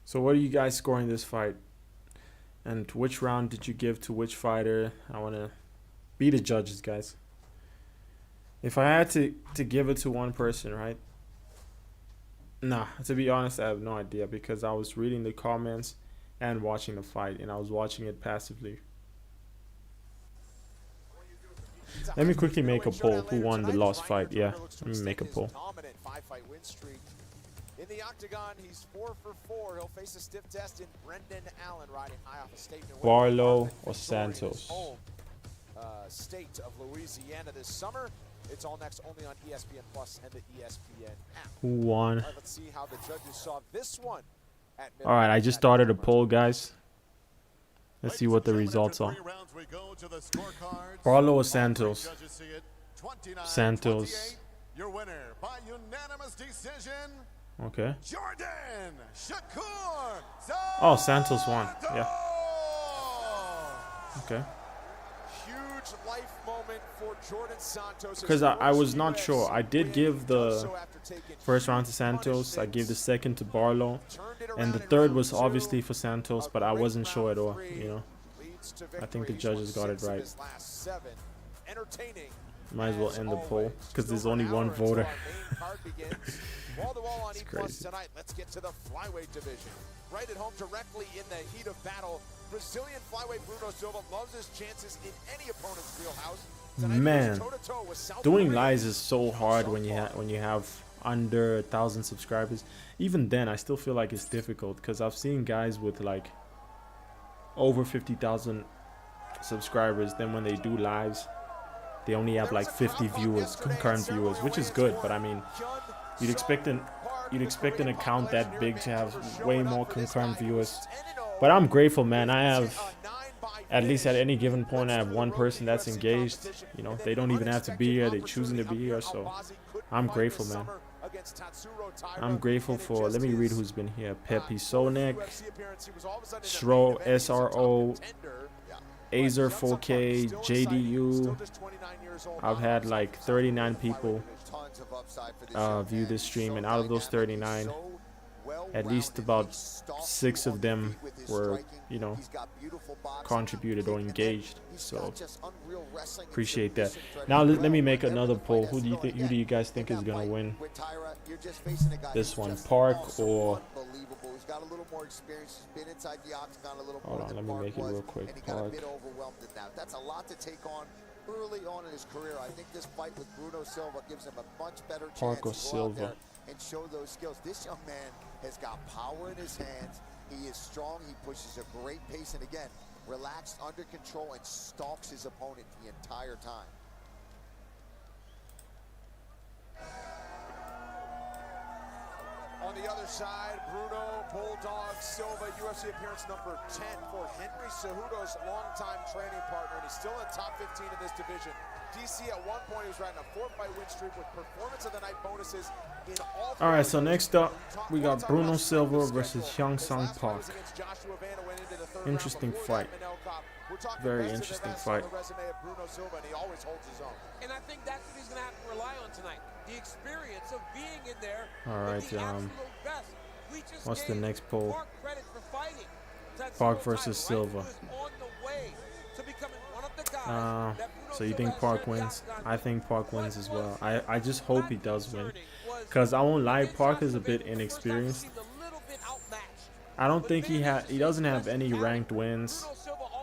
So what are you guys scoring this fight? And which round did you give to which fighter? I want to be the judges, guys. If I had to give it to one person, right? Nah, to be honest, I have no idea, because I was reading the comments and watching the fight, and I was watching it passively. Let me quickly make a poll. Who won the lost fight? Yeah, let me make a poll. In the octagon, he's 4 for 4. He'll face a stiff test in Brendan Allen, riding high off a statement. Barlow or Santos? State of Louisiana this summer. It's all next only on ESPN Plus and the ESPN app. Who won? Let's see how the judges saw this one. All right, I just started a poll, guys. Let's see what the results are. Barlow or Santos? Santos. Your winner by unanimous decision. Okay. Jordan Shakur. Oh, Santos won. Yeah. Okay. Huge life moment for Jordan Santos. Because I was not sure. I did give the first round to Santos. I gave the second to Barlow. And the third was obviously for Santos, but I wasn't sure at all, you know. I think the judges got it right. Might as well end the poll, because there's only one voter. It's crazy. Tonight, let's get to the flyweight division. Right at home, directly in the heat of battle, Brazilian flyweight Bruno Silva loves his chances in any opponent's wheelhouse. Man, doing lives is so hard when you have under 1,000 subscribers. Even then, I still feel like it's difficult, because I've seen guys with like over 50,000 subscribers. Then when they do lives, they only have like 50 viewers, concurrent viewers, which is good. But I mean, you'd expect an account that big to have way more concurrent viewers. But I'm grateful, man. I have, at least at any given point, I have one person that's engaged. You know, they don't even have to be here. They're choosing to be here. So I'm grateful, man. I'm grateful for, let me read who's been here. Pepe Sonek, Shro, SRO, Azer 4K, JDU. I've had like 39 people view this stream, and out of those 39, at least about 6 of them were, you know, contributed or engaged. So appreciate that. Now let me make another poll. Who do you guys think is gonna win this one, Park or? Hold on, let me make it real quick. Park. That's a lot to take on early on in his career. I think this fight with Bruno Silva gives him a much better chance Park or to go out there Silva and show those skills. This young man has got power in his hands. He is strong. He pushes a great pace, and again, relaxed, under control, and stalks his opponent the entire time. On the other side, Bruno Bulldog Silva, UFC appearance number 10 for Henry Cejudo's longtime training partner, and he's still in top 15 in this division. DC at one point he was riding a 4-fight win streak with performance of the night bonuses in all. All right, so next up we got Bruno Silva versus Hyung Sung Park. Interesting fight. Very interesting fight. And I think that's what he's going to have to rely on tonight. The experience of being in there. All right, with the absolute best. We just what's the next poll? Park credit for fighting. Park versus Silva. On the way to becoming one of the guys so you think Park wins? I think Park wins as well. I just hope he does win, because I won't lie, Park is a bit inexperienced. I don't think he doesn't have any ranked wins.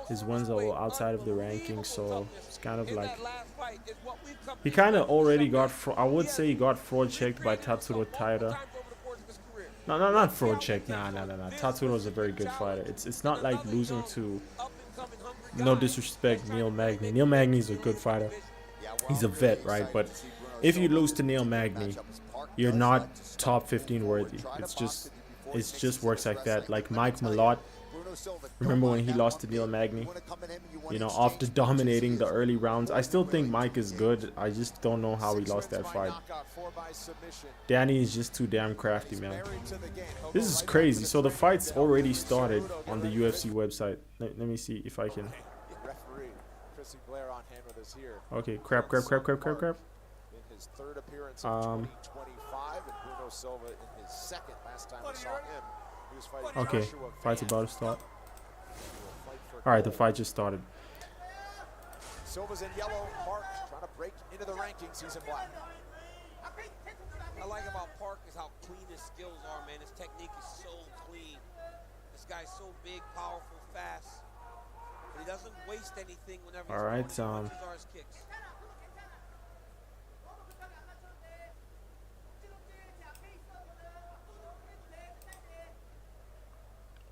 His wins are all outside of the rankings, so it's kind of like fight is what we've come He to kind of expect already from got, Shogun. I would He say he has got fraud checked by recreated himself Tatsuro multiple Taira. times over the course of his career. No, no, not Let's see fraud how he check. takes Nah, on nah, nah, nah. this Tatsuro is a very pursuing good fighter. challenge It's and not like another losing young, to, up-and-coming hungry no guy disrespect, that's trying Neil to really Magny. make Neil the Magny's a UFC good elite fighter. division. Yeah, we're He's all a really vet, right? excited But to see Bruno if you Silva lose in to this Neil particular Magny, matchup, as Park you're does not like to start top moving 15 forward, worthy. try to It's box just, it before he it mixes just in works his like that. wrestling. Like Let me Mike tell you, Malott. Bruno Silva, don't Remember when mind he that lost one to Neil bit. Magny? You wanna come in him, you wanna You know, exchange after punches. dominating He the is early rounds. I more still than think willing Mike to is engage. good. I just don't know how he 6 lost wins that by fight. knockout, 4 by submission. Danny is just too damn crafty, He's man. married to the game. He'll This go is right back crazy. to So the training fight's to help already him. started Ceruto, on the get ready. UFC website. Let me see if I can. Referee Chrissy Blair on hand with us here. Okay, crap. In his third appearance of 2025, and Bruno Silva in his second. Last time we saw him, he was fighting Okay, Joshua fight's Van. about to start. Fight for Alright, the gold. fight just started. Silva's in yellow. Park trying to break into the rankings. He's in black. I like about Park is how clean his skills are, man. His technique is so clean. This guy's so big, powerful, fast. But he doesn't waste anything whenever he's Alright, throwing his punches or his kicks.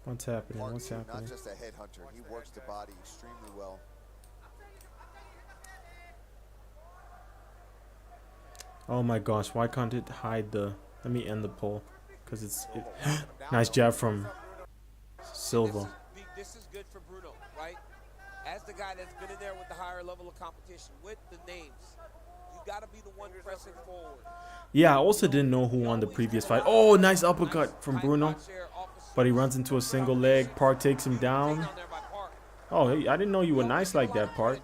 What's happening? Park, What's too, happening? not just a headhunter. He works the body extremely well. Oh my gosh, why can't it hide the... Let me end the poll. Because it's... Nice jab from Silva. This is good for Bruno, right? As the guy that's been in there with the higher level of competition, with the names, you got to be the one pressing forward. Yeah, I also didn't know who won the previous fight. Oh, nice uppercut from Bruno. But he runs into a single leg. Park takes him down. Oh, hey, I didn't know you were nice like that, Park.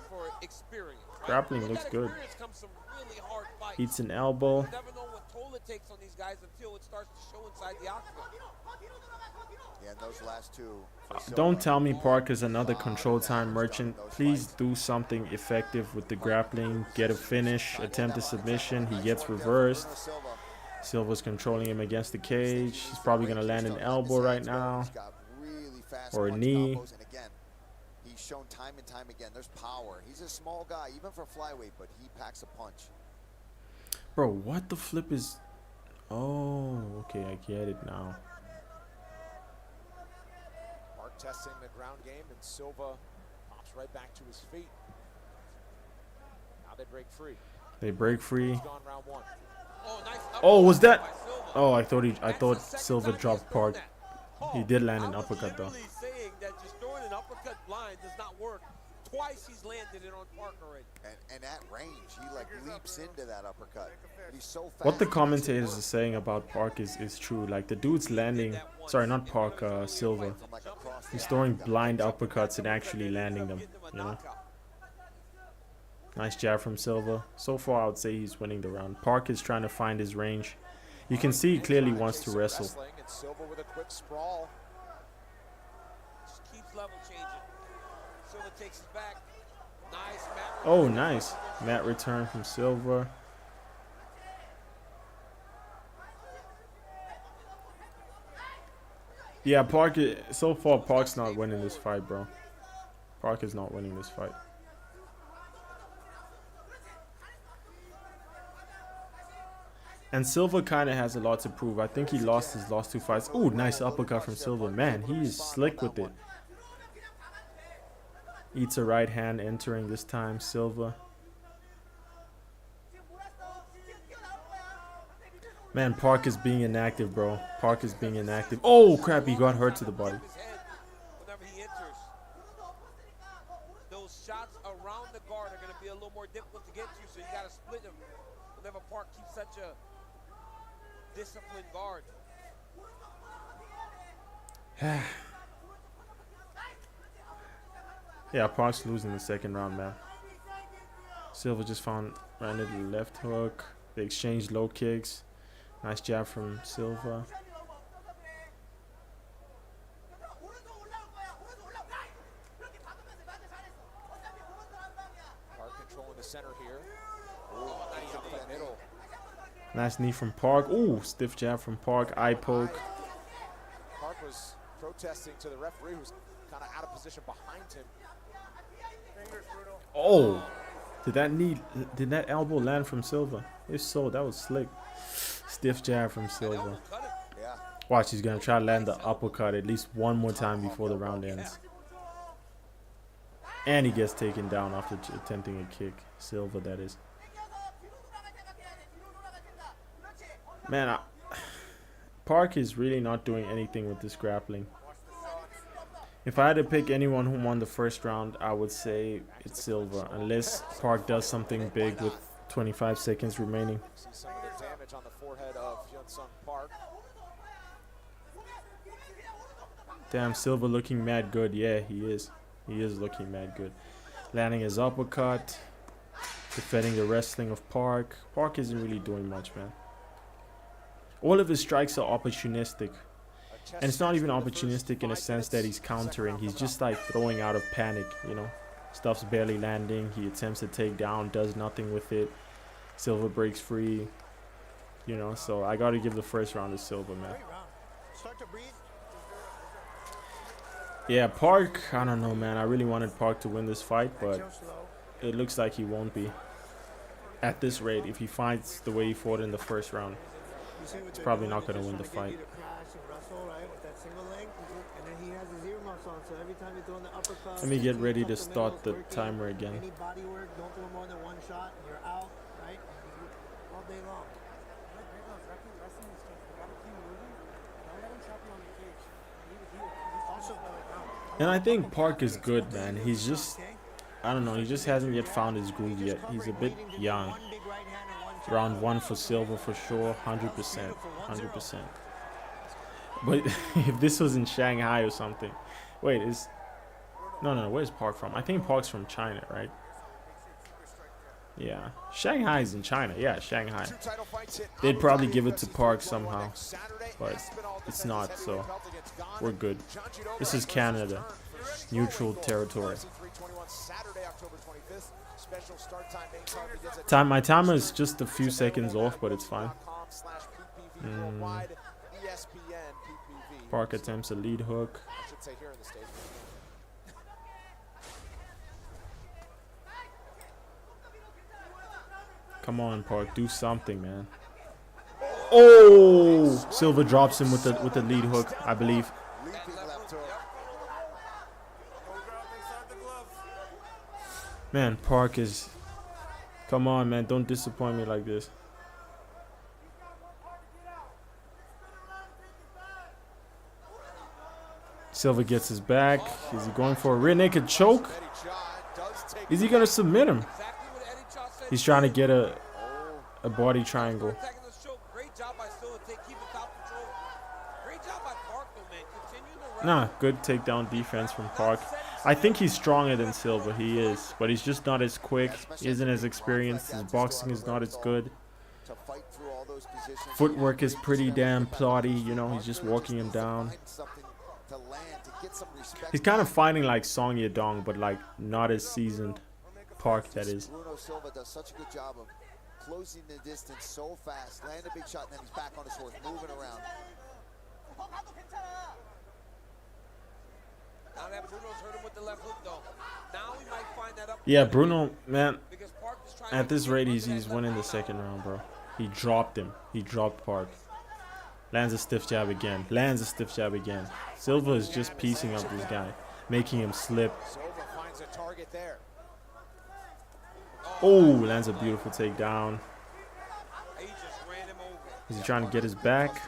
Grappling looks good. Eats an elbow. You never know what toll it takes on these guys until it starts to show inside the octagon. Yeah, and those last two. Don't tell me Park is another control time merchant. Please do something effective with the grappling. Get a finish. Attempt a submission. He gets reversed. Silva's controlling him against the cage. He's probably going to land an elbow right now. Or a knee. And again, he's shown time and time again, there's power. He's a small guy, even for flyweight, but he packs a punch. Bro, what the flip is... Oh, okay, I get it now. Park testing the ground game, and Silva pops right back to his feet. Now they break free. They break free. He's gone round one. Oh, was that... Oh, I thought Silva dropped Park. He did land an uppercut though. Saying that just throwing an uppercut blind does not work. Twice he's landed it on Park already. And at range, he like leaps into that uppercut. He's so fast. What the commentators are saying about Park is true. Like the dude's landing... Sorry, not Park, Silva. He's throwing blind uppercuts and actually landing them, you know? Nice jab from Silva. So far, I would say he's winning the round. Park is trying to find his range. You can see he clearly wants to wrestle. And Silva with a quick sprawl. Just keeps level changing. Silva takes it back. Nice mat. Oh, nice. Mat return from Silva. Yeah, Park, so far, Park's not winning this fight, bro. Park is not winning this fight. And Silva kind of has a lot to prove. I think he lost his last two fights. Ooh, nice uppercut from Silva. Man, he is slick with it. Eats a right hand entering this time, Silva. Man, Park is being inactive, bro. Park is being inactive. Oh, crap, he got hurt to the body. Whenever he enters, those shots around the guard are going to be a little more difficult to get to, so you got to split them. Whenever Park keeps such a disciplined guard. Yeah, Park's losing the second round, man. Silva just ran into the left hook. They exchanged low kicks. Nice jab from Silva. Park controlling the center here. Oh, nice up the middle. Nice knee from Park. Ooh, stiff jab from Park. Eye poke. Park was protesting to the referee, who's kind of out of position behind him. Oh, Did that elbow land from Silva? If so, that was slick. Stiff jab from Silva. Yeah. Watch, he's gonna try to land the uppercut at least one more time before the round ends. And he gets taken down after attempting a kick. Silva, that is. Man, Park is really not doing anything with this grappling. If I had to pick anyone who won the first round, I would say it's Silva, unless Park does something big with 25 seconds remaining. See some of the damage on the forehead of Hyun-Sung Park. Damn, Silva looking mad good. Yeah, he is. He is looking mad good. Landing his uppercut. Defending the wrestling of Park. Park isn't really doing much, man. All of his strikes are opportunistic. And it's not even opportunistic in a sense that he's countering. He's just like throwing out of panic, you know. Stuff's barely landing. He attempts to take down, does nothing with it. Silva breaks free. You know, so I got to give the first round to Silva, man. Yeah, Park, I don't know, man. I really wanted Park to win this fight, but it looks like he won't be. At this rate, if he fights the way he fought in the first round, he's probably not going to win the fight. Let me get ready to start the timer again. Any body work, don't throw more than one shot, and you're out, right? All day long. And I think Park is good, man. He's just, I don't know, he just hasn't yet found his groove yet. He's a bit young. Round 1 for Silva for sure, 100%, 100%. But if this was in Shanghai or something, wait, no, where's Park from? I think Park's from China, right? Yeah, Shanghai is in China. Yeah, Shanghai. They'd probably give it to Park somehow, but it's not, so we're good. This is Canada, neutral territory. My timer is just a few seconds off, but it's fine. Park attempts a lead hook. Come on, Park, do something, man. Oh, Silva drops him with the lead hook, I believe. Man, Park is... Come on, man, don't disappoint me like this. Silva gets his back. Is he going for a rear naked choke? Is he going to submit him? He's trying to get a body triangle. Nah, good takedown defense from Park. I think he's stronger than Silva. He is, but he's just not as quick. He isn't as experienced. His boxing is not as good. Footwork is pretty damn plotty. You know, he's just walking him down. He's kind of fighting like Song Yadong, but like not as seasoned. Park, that is. Bruno Silva does such a good job of closing the distance so fast, land a big shot, and then he's back on his horse, moving around. Now that Bruno's hurt him with the left hook, though. Now we might find that up. Yeah, Bruno, man, at this rate, he's winning the second round, bro. He dropped him. He dropped Park. Lands a stiff jab again. Lands a stiff jab again. Silva is just piecing up this guy, making him slip. Silva finds a target there. Oh, lands a beautiful takedown. Is he trying to get his back?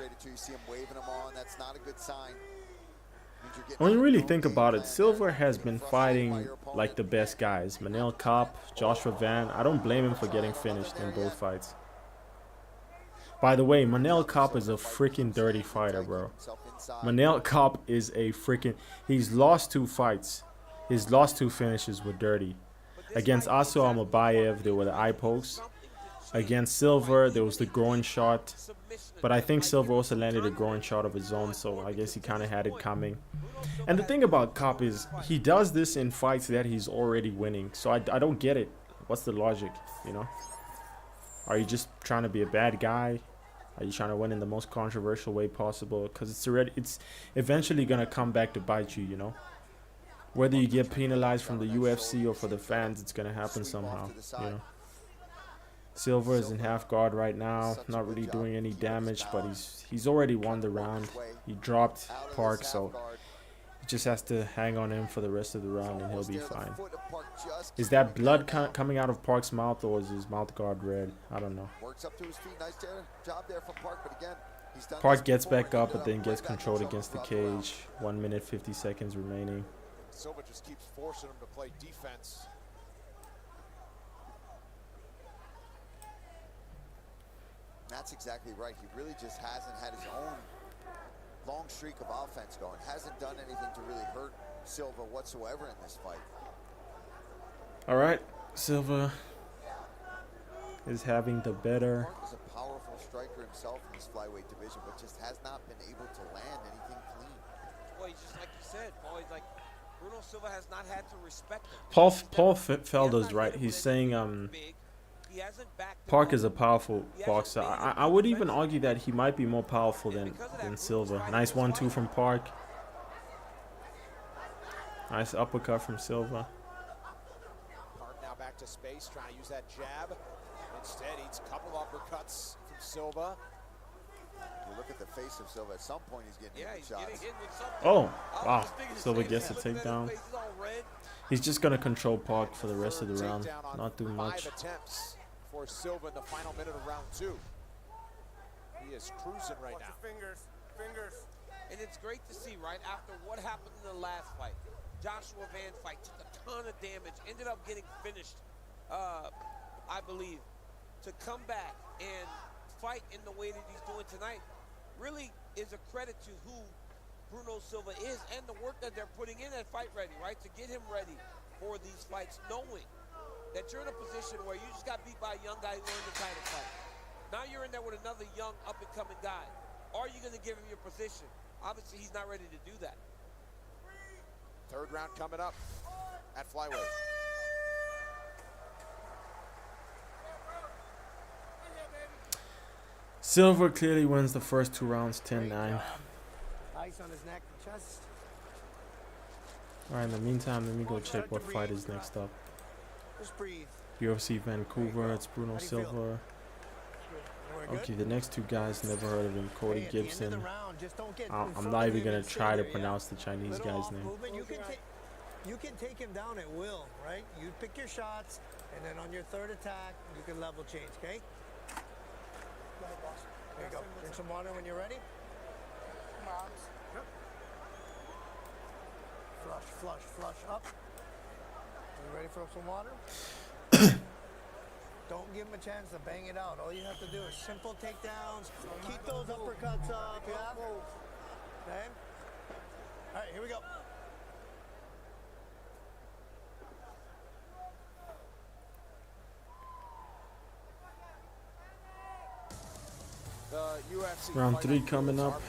When you really think about it, Silva has been fighting like the best guys. Manel Kape, Joshua Van. I don't blame him for getting finished in both fights. By the way, Manel Kape is a freaking dirty fighter, bro. Manel Kape is a freaking... He's lost 2 fights. His last 2 finishes were dirty. Against Aso Amabayev, there were the eye pokes. Against Silva, there was the groin shot. But I think Silva also landed a groin shot of his own, so I guess he kind of had it coming. And the thing about Kape is, he does this in fights that he's already winning. So I don't get it. What's the logic, you know? Are you just trying to be a bad guy? Are you trying to win in the most controversial way possible? Because it's eventually going to come back to bite you, you know? Whether you get penalized from the UFC or for the fans, it's gonna happen somehow. You know. Silva is in half guard right now, not really doing any damage, but he's already won the round. He dropped Park, so he just has to hang on him for the rest of the round, and he'll be fine. Is that blood coming out of Park's mouth, or is his mouth guard red? I don't know. Park gets back up, but then gets controlled against the cage. 1 minute 50 seconds remaining. Silva just keeps forcing him to play defense. That's exactly right. He really just hasn't had his own long streak of offense going. Hasn't done anything to really hurt Silva whatsoever in this fight. All right, Silva is having the better. Park is a powerful striker himself in this flyweight division, but just has not been able to land anything clean. Well, he's just like you said, Paul. He's like Bruno Silva has not had to respect him. Paul Felder's right. He's saying Park is a powerful boxer. I would even argue that he might be more powerful than Silva. Nice 1-2 from Park. Nice uppercut from Silva. Park now back to space, trying to use that jab. Instead, eats a couple uppercuts from Silva. You look at the face of Silva. At some point, he's getting hit with shots. Oh, wow. Silva gets a takedown. He's just going to control Park for the rest of the round. Not do much. 5 attempts for Silva in the final minute of round 2. He is cruising right now. Fingers. And it's great to see, right, after what happened in the last fight. Joshua Van fight took a ton of damage, ended up getting finished, I believe. To come back and fight in the way that he's doing tonight really is a credit to who Bruno Silva is and the work that they're putting in at Fight Ready, right? To get him ready for these fights, knowing that you're in a position where you just got beat by a young guy who earned the title fight. Now you're in there with another young up-and-coming guy. Are you going to give him your position? Obviously, he's not ready to do that. Third round coming up at flyweight. Silva clearly wins the first 2 rounds, 10-9. Ice on his neck and chest. Alright, in the meantime, let me go check what fight is next up. Just breathe. UFC Vancouver, it's Bruno Silva. Okay, the next 2 guys, never heard of him. Cody Gibson. I'm not even going to try to pronounce the Chinese guy's name. You can take him down at will, right? You pick your shots, and then on your third attack, you can level change, okay? There you go. Drink some water when you're ready. Yep. Flush up. You ready for some water? Don't give him a chance to bang it out. All you have to do is simple takedowns. Keep those uppercuts up, yeah? Okay? All right, here we go. The UFC Round 3 coming up.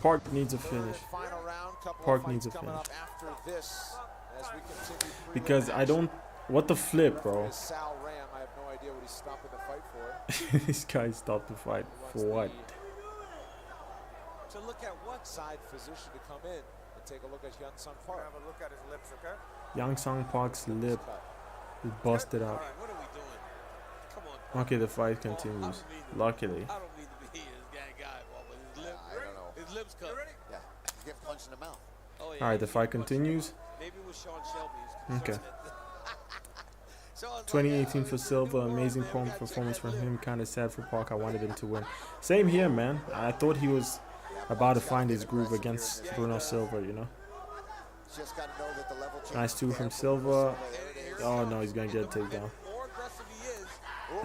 Park needs a finish. Park needs a finish. Because I don't... What the flip, bro? Sal Ram, I have no idea what he's stopping the fight for. This guy stopped the fight. For what? To look at what side physician to come in and take a look at Hyun Sung Park. Have a look at his lips, okay? Yang Sung Park's lip is busted out. What are we doing? Come on. Okay, the fight continues. Luckily. I don't mean to be his guy, but his lips, I don't know. his lips cut. Yeah, he's getting punched in the mouth. Oh, yeah, Alright, the fight continues. Maybe it was Sean Shelby. Okay. 2018 for Silva, amazing performance from him. Kind of sad for Park. I wanted him to win. Same here, man. I thought he was about to find his groove against Bruno Silva, you know. Nice 2 from Silva. Oh no, he's gonna get a takedown.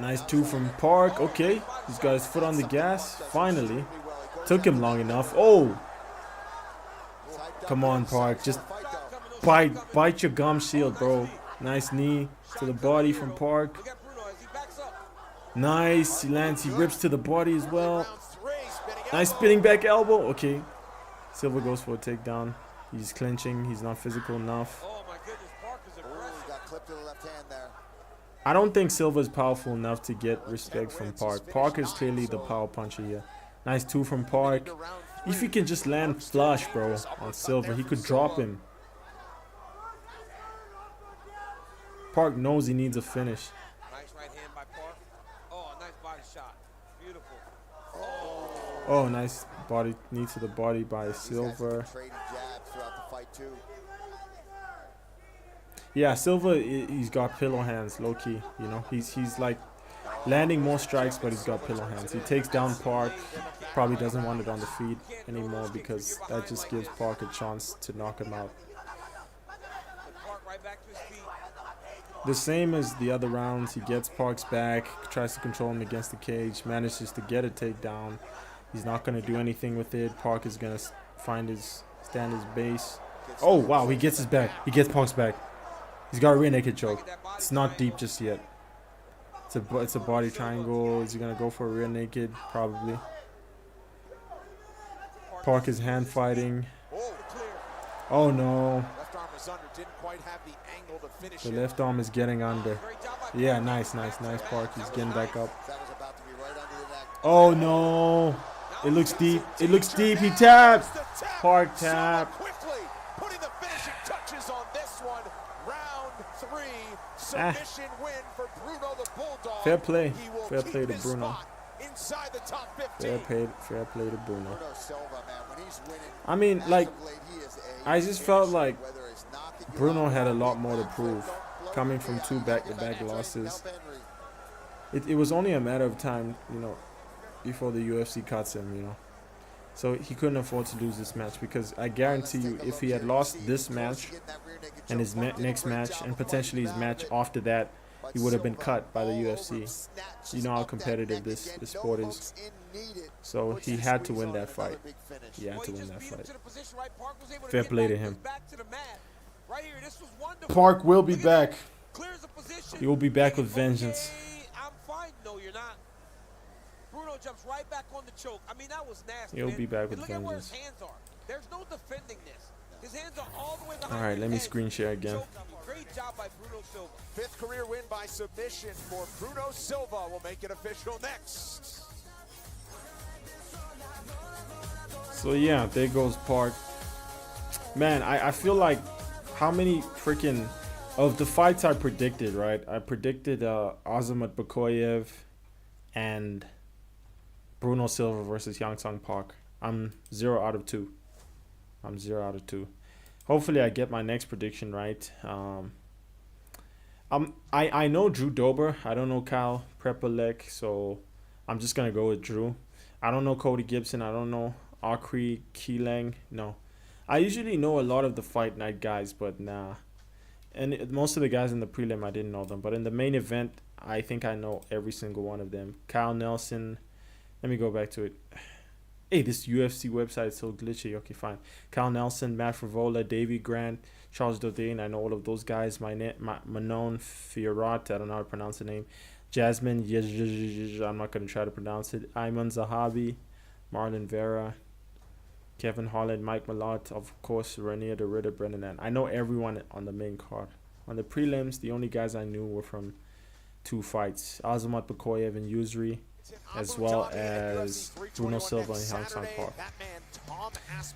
Nice 2 from Park. Okay, he's got his foot on the gas. Finally, took him long enough. Oh, come on, Park. Just bite your gum shield, bro. Nice knee to the body from Park. Nice. He lands. He rips to the body as well. Nice spinning back elbow. Okay. Silva goes for a takedown. He's clinching. He's not physical enough. I don't think Silva is powerful enough to get respect from Park. Park is clearly the power puncher here. Nice 2 from Park. If he can just land flush, bro, on Silva, he could drop him. Park knows he needs a finish. Nice right hand by Park. Oh, nice body shot. Beautiful. Oh, nice body, knee to the body by Silva. Trading jabs throughout the fight too. Yeah, Silva, he's got pillow hands, low key. You know, he's like landing more strikes, but he's got pillow hands. He takes down Park. Probably doesn't want it on the feet anymore because that just gives Park a chance to knock him out. The same as the other rounds, he gets Park's back, tries to control him against the cage, manages to get a takedown. He's not going to do anything with it. Park is going to stand his base. Oh, wow, he gets his back. He gets Park's back. He's got a rear naked choke. It's not deep just yet. It's a body triangle. Is he going to go for a rear naked? Probably. Park is hand fighting. Oh, no. The left arm is getting under. Yeah, nice. Park. He's getting back up. Oh, no. It looks deep. He tapped. Park tap. Putting the finishing touches on this one. Round 3. Submission win for Bruno the Bulldog. Fair play to Bruno. Inside the top 15. Fair play to Bruno. I mean, like, I just felt like Bruno had a lot more to prove, coming from 2 back-to-back losses. It was only a matter of time, you know, before the UFC cuts him, you know. So he couldn't afford to lose this match, because I guarantee you, if he had lost this match and his next match and potentially his match after that, he would have been cut by the UFC. You know how competitive this sport is. So he had to win that fight. Fair play to him. Park will be back. He will be back with vengeance. I'm fine. No, you're not. Bruno jumps right back on the choke. I mean, that was nasty. He'll be back with look at where his vengeance. hands are. There's no defending this. His hands are all the way behind. All right, let me screen share again. Great job by Bruno Silva. 5th career win by submission for Bruno Silva. We'll make it official next. So yeah, there goes Park. Man, I feel like how many freaking of the fights I predicted, right? I predicted Azamat Bakoyev and Bruno Silva versus Yang Sung Park. I'm 0 out of 2. Hopefully I get my next prediction right. I know Drew Dober. I don't know Kyle Prepolek, so I'm just gonna go with Drew. I don't know Cody Gibson. I don't know Akri Keelang. No, I usually know a lot of the fight night guys, but nah. And most of the guys in the prelim, I didn't know them. But in the main event, I think I know every single one of them. Kyle Nelson. Let me go back to it. Hey, this UFC website is so glitchy. Okay, fine. Kyle Nelson, Matt Frivola, Davey Grant, Charles Dodane. I know all of those guys. Manon Fiorat. I don't know how to pronounce the name. Jasmine. I'm not going to try to pronounce it. Ayman Zahabi. Marlon Vera. Kevin Holland. Mike Malott. Of course, Reinier de Ridder, Brendan Ann. I know everyone on the main card. On the prelims, the only guys I knew were from 2 fights. Azamat Bakoyev and Yusri, as well as Bruno Silva and Yang Sung Park.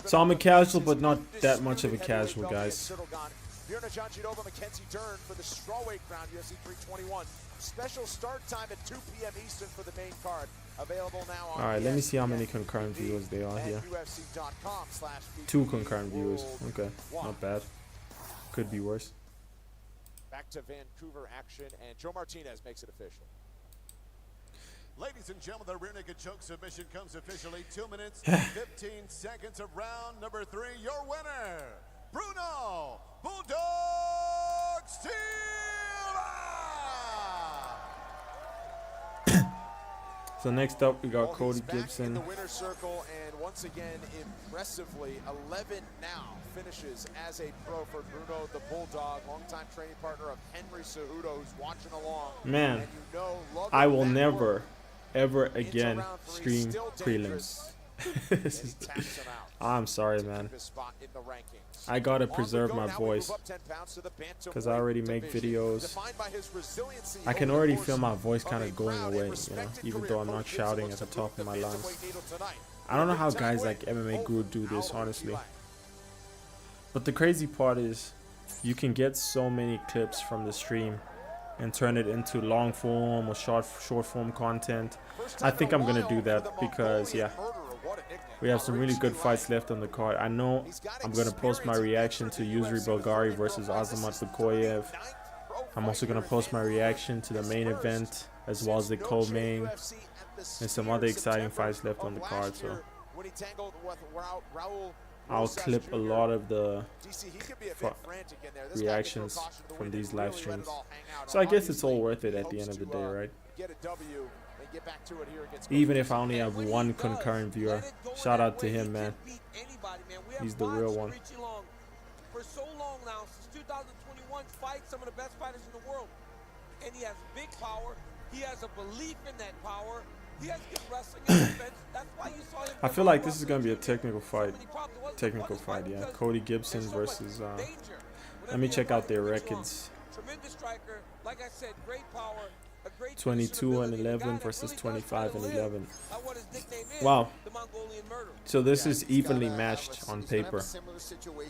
So I'm a casual, but not that much of a casual, guys. Mackenzie Dern for the strawweight crown, UFC 321. Special start time at 2 p.m. Eastern for the main card. Available now on Alright, let me see how many concurrent viewers there are here. 2 concurrent viewers. Okay, not bad. Could be worse. Back to Vancouver action, and Joe Martinez makes it official. Ladies and gentlemen, the rear naked choke submission comes officially. 2 minutes, 15 seconds of round number 3. Your winner, Bruno Bulldog Silva! So next up, we got Cody Back Gibson. in the winner's circle, and once again, impressively, 11 now finishes as a pro for Bruno the Bulldog, longtime training partner of Henry Cejudo, who's watching along. Man, and you know, I will never, ever again stream prelims. I'm sorry, man. I gotta preserve my voice because I already make videos. I can already feel my voice kind of going away, you know, even though I'm not shouting at the top of my lungs. I don't know how guys like MMA Guru do this, honestly. But the crazy part is you can get so many clips from the stream and turn it into long form or short form content. I think I'm gonna do that because yeah, we have some really good fights left on the card. I know I'm gonna post my reaction to Yusri Belgari versus Azamat Lukoyev. I'm also gonna post my reaction to the main event as well as the co-main and some other exciting fights left on the card. So I'll clip a lot of the reactions from these live streams. So I guess it's all worth it at the end of the day, right? Even if I only have one concurrent viewer. Shout out to him, man. He's the real one. For so long now, since 2021, fight some of the best fighters in the world. And he has big power. He has a belief in that power. He has good wrestling and defense. That's why you saw him. I feel like this is going to be a technical fight. Yeah. Cody Gibson versus... let me check out their records. Tremendous striker. Like I said, great power. 22-11 versus 25-11. Wow. So this is evenly matched on paper,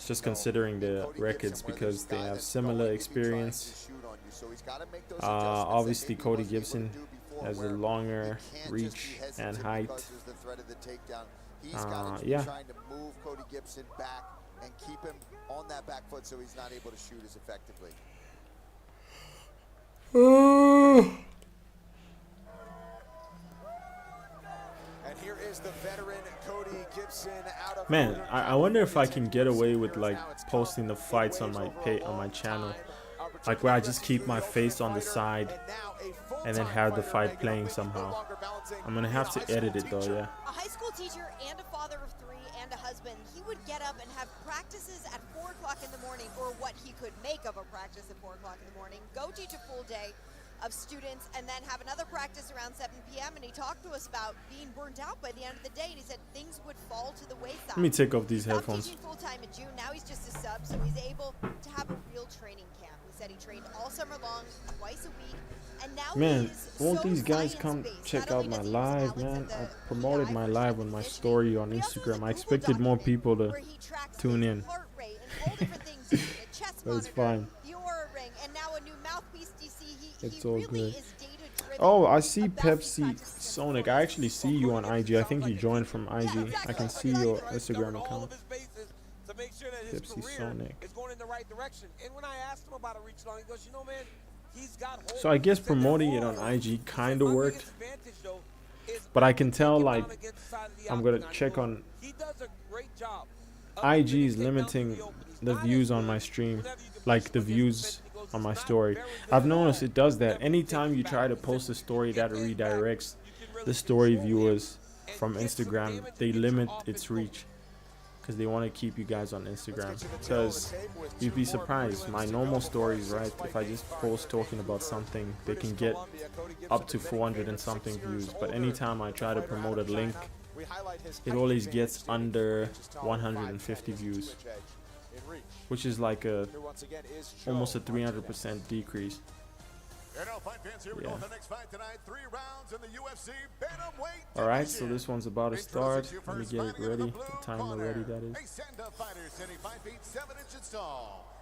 just considering the records, because they have similar experience. Obviously Cody Gibson has a longer reach and height. Yeah. Trying to move Cody Gibson back and keep him on that back foot so he's not able to shoot as effectively. Man, I wonder if I can get away with like posting the fights on my channel, like where I just keep my face on the side and then have the fight playing somehow. I'm gonna have to edit it though, yeah. A high school teacher and a father of 3 and a husband, he would get up and have practices at 4 o'clock in the morning, or what he could make of a practice at 4 o'clock in the morning, go teach a full day of students, and then have another practice around 7 p.m. And he talked to us about being burnt out by the end of the day, and he said things would fall to the wayside. Let me take off these headphones. He stopped teaching full-time in June. Now he's just a sub, so he's able to have a real training camp. He said he trained all summer long, twice a week, and now man, won't these guys come check out my live, man? I promoted my live on my story on Instagram. I expected more people to tune in, but it's fine. It's all good. Oh, I see Pepsi Sonic. I actually see you on IG. I think you joined from IG. I can see your Instagram account. Pepsi Sonic. So I guess promoting it on IG kind of worked. But I can tell, like, I'm going to check on... IG is limiting the views on my stream. Like, the views on my story. I've noticed it does that. Anytime you try to post a story that redirects the story viewers from Instagram, they limit its reach because they want to keep you guys on Instagram. Because you'd be surprised, my normal stories, right, if I just post talking about something, they can get up to 400 and something views. But anytime I try to promote a link, it always gets under 150 views, which is like almost a 300% decrease. Yeah. Alright, so this one's about to start. Let me get it ready. The timer ready, that is.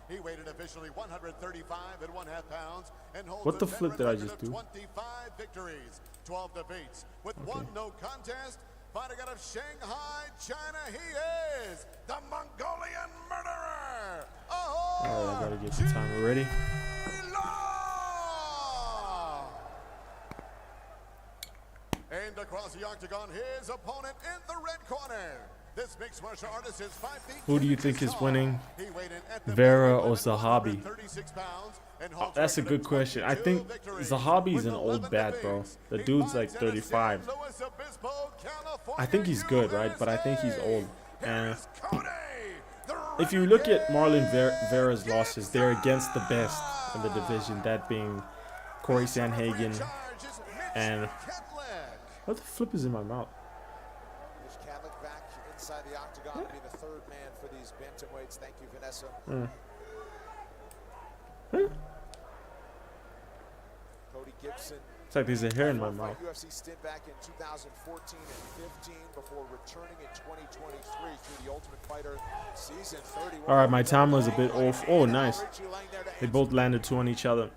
He weighed an officially 135.5 pounds and holds what the flip did I just do? 25 victories, 12 defeats, with one no contest. Fighting out of Shanghai, China, he is the Mongolian Murderer. Alright, I gotta get the timer ready. And across the octagon, his opponent in the red corner. This mixed martial artist is 5 feet. Who do you think is winning, Vera or Zahabi? Oh, that's a good question. I think Zahabi is an old bat, bro. The dude's like 35. I think he's good, right? But I think he's old. And if you look at Marlon Vera's losses, they're against the best in the division, that being Corey Sandhagen and... What the flip is in my mouth? Back inside the octagon to be the third man for these bantamweights. Thank you, Vanessa. Cody Gibson It's like there's a hair in my mouth. UFC stint back in 2014 and 15 before returning in 2023 through the Ultimate Fighter season 31. All right, my time was a bit off. Oh, nice. They both landed 2 on each other.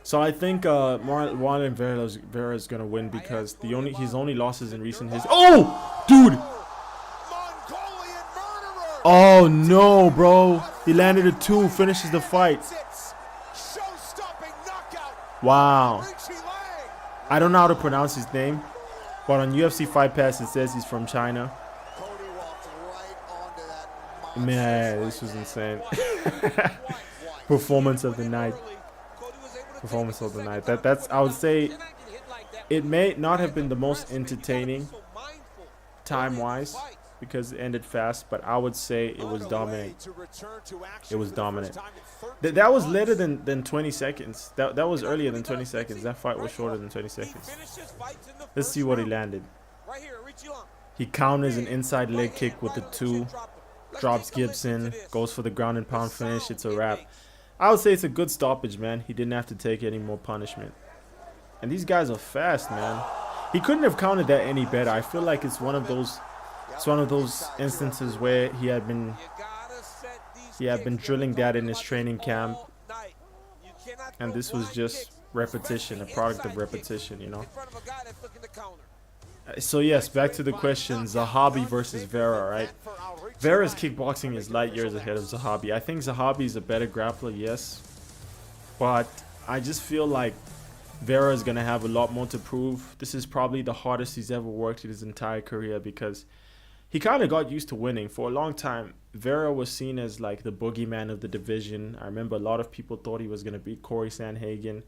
So I think Marlon Vera is gonna win because his only losses in recent history. Oh, dude! Oh no, bro! He landed a 2, finishes the fight. Wow. I don't know how to pronounce his name, but on UFC Fight Pass it says he's from China. Man, this was insane. Performance of the night. Performance of the night. That's I would say it may not have been the most entertaining time-wise because it ended fast, but I would say it was dominant. It was dominant. That was later than 20 seconds. That was earlier than 20 seconds. That fight was shorter than 20 seconds. Let's see what he landed. He counters an inside leg kick with the 2, drops Gibson, goes for the ground and pound finish. It's a wrap. I would say it's a good stoppage, man. He didn't have to take any more punishment. And these guys are fast, man. He couldn't have counted that any better. I feel like it's one of those instances where he had been drilling that in his training camp, and this was just repetition, a product of repetition, you know. So yes, back to the question: Zahabi versus Vera, right? Vera's kickboxing is light years ahead of Zahabi. I think Zahabi is a better grappler, yes, but I just feel like Vera is gonna have a lot more to prove. This is probably the hardest he's ever worked in his entire career because he kind of got used to winning. For a long time, Vera was seen as like the boogeyman of the division. I remember a lot of people thought he was going to beat Corey Sandhagen.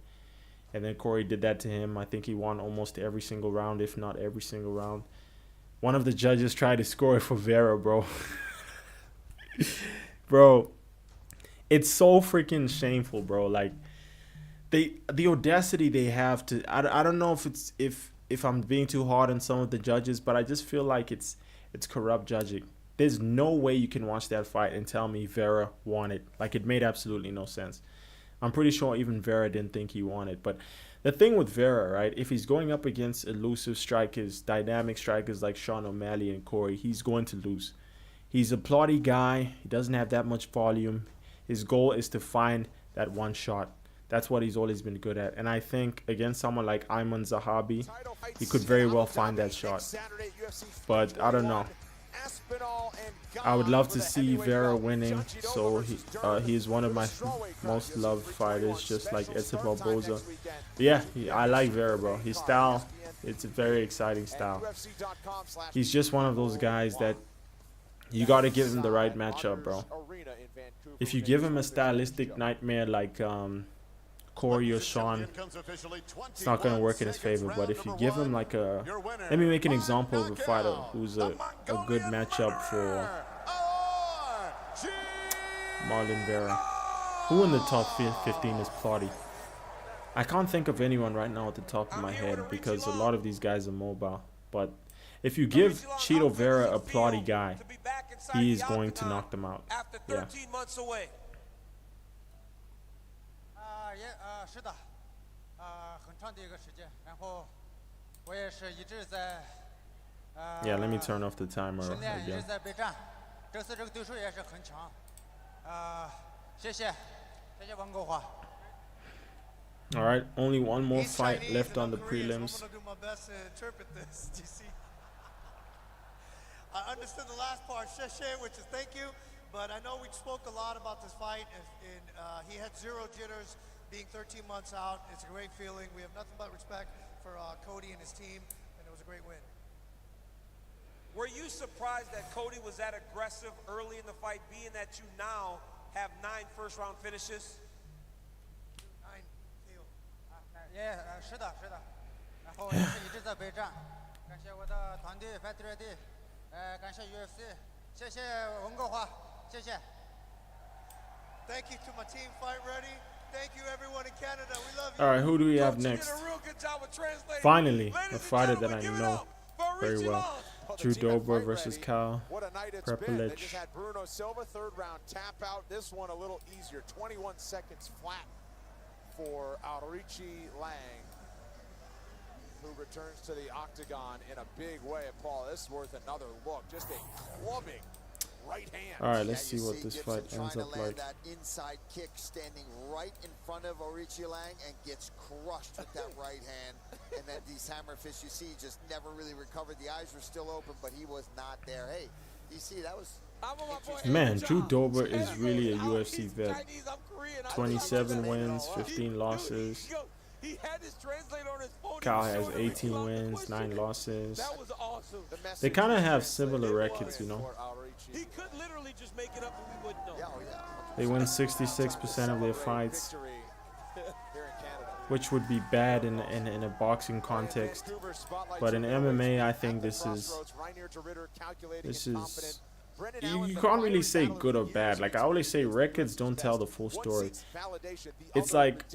And then Corey did that to him. I think he won almost every single round, if not every single round. One of the judges tried to score it for Vera, bro. Bro, it's so freaking shameful, bro. Like, the audacity they have to... I don't know if I'm being too hard on some of the judges, but I just feel like it's corrupt judging. There's no way you can watch that fight and tell me Vera won it. Like, it made absolutely no sense. I'm pretty sure even Vera didn't think he won it. But the thing with Vera, right, if he's going up against elusive strikers, dynamic strikers like Sean O'Malley and Corey, he's going to lose. He's a plotty guy. He doesn't have that much volume. His goal is to find that one shot. That's what he's always been good at. And I think against someone like Ayman Zahabi, he could very well find that shot. But I don't know. I would love to see Vera winning. So he is one of my most loved fighters, just like Edson Barboza. But yeah, I like Vera, bro. His style, it's a very exciting style. He's just one of those guys that you got to give him the right matchup, bro. If you give him a stylistic nightmare like Corey or Sean, it's not going to work in his favor. But if you give him like a... Let me make an example of a fighter who's a good matchup for Marlon Vera. Who in the top 15 is plotty? I can't think of anyone right now at the top of my head because a lot of these guys are mobile. But if you give Chito Vera a plotty guy, he is going to knock them out. Yeah. Yeah, let me turn off the timer again. All right, only one more fight left on the prelims. I understood the last part, sheshe, which is thank you, but I know we spoke a lot about this fight, and he had zero jitters, being 13 months out. It's a great feeling. We have nothing but respect for Cody and his team, and it was a great win. Were you surprised that Cody was that aggressive early in the fight, being that you now have 9 first-round finishes? 9 KO. Yeah, 是的，是的。然后也是一直在备战，感谢我的团队 Fight Ready，感谢 UFC，谢谢温哥华，谢谢。Thank you to my team, Fight Ready. Thank you, everyone in Canada. We love you. All right, who do we have next? Finally, a fighter that I know very well. Drew Dober versus Kyle Prepelic. Just had Bruno Silva, 3rd round tap out. This one a little easier, 21 seconds flat for Aoriqi Lang. who returns to the octagon in a big way. And Paul, this is worth another look. Just a clubbing right hand. All right, let's see what this fight ends up like. That inside kick standing right in front of Aoriqileng and gets crushed with that right hand. And then these hammerfists you see just never really recovered. The eyes were still open, but he was not there. Hey, DC, that was... Man, Drew Dober is really a UFC vet. 27 wins, 15 losses. Kyle has 18 wins, 9 losses. They kind of have similar records, you know. He could literally just make it up and we wouldn't know. They win 66% of their fights, which would be bad in a boxing context. But in MMA, I think this is you can't really say good or bad. Like I always say, records don't tell the full story. It's like,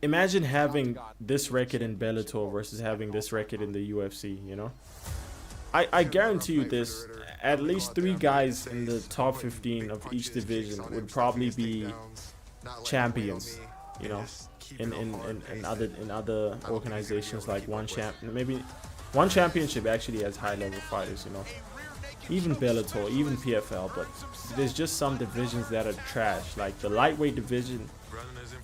imagine having this record in Bellator versus having this record in the UFC, you know? I guarantee you this, at least 3 guys in the top 15 of each division would probably be champions, you know, in other organizations, like maybe one championship actually has high level fighters, you know. Even Bellator, even PFL, but there's just some divisions that are trash. Like the lightweight division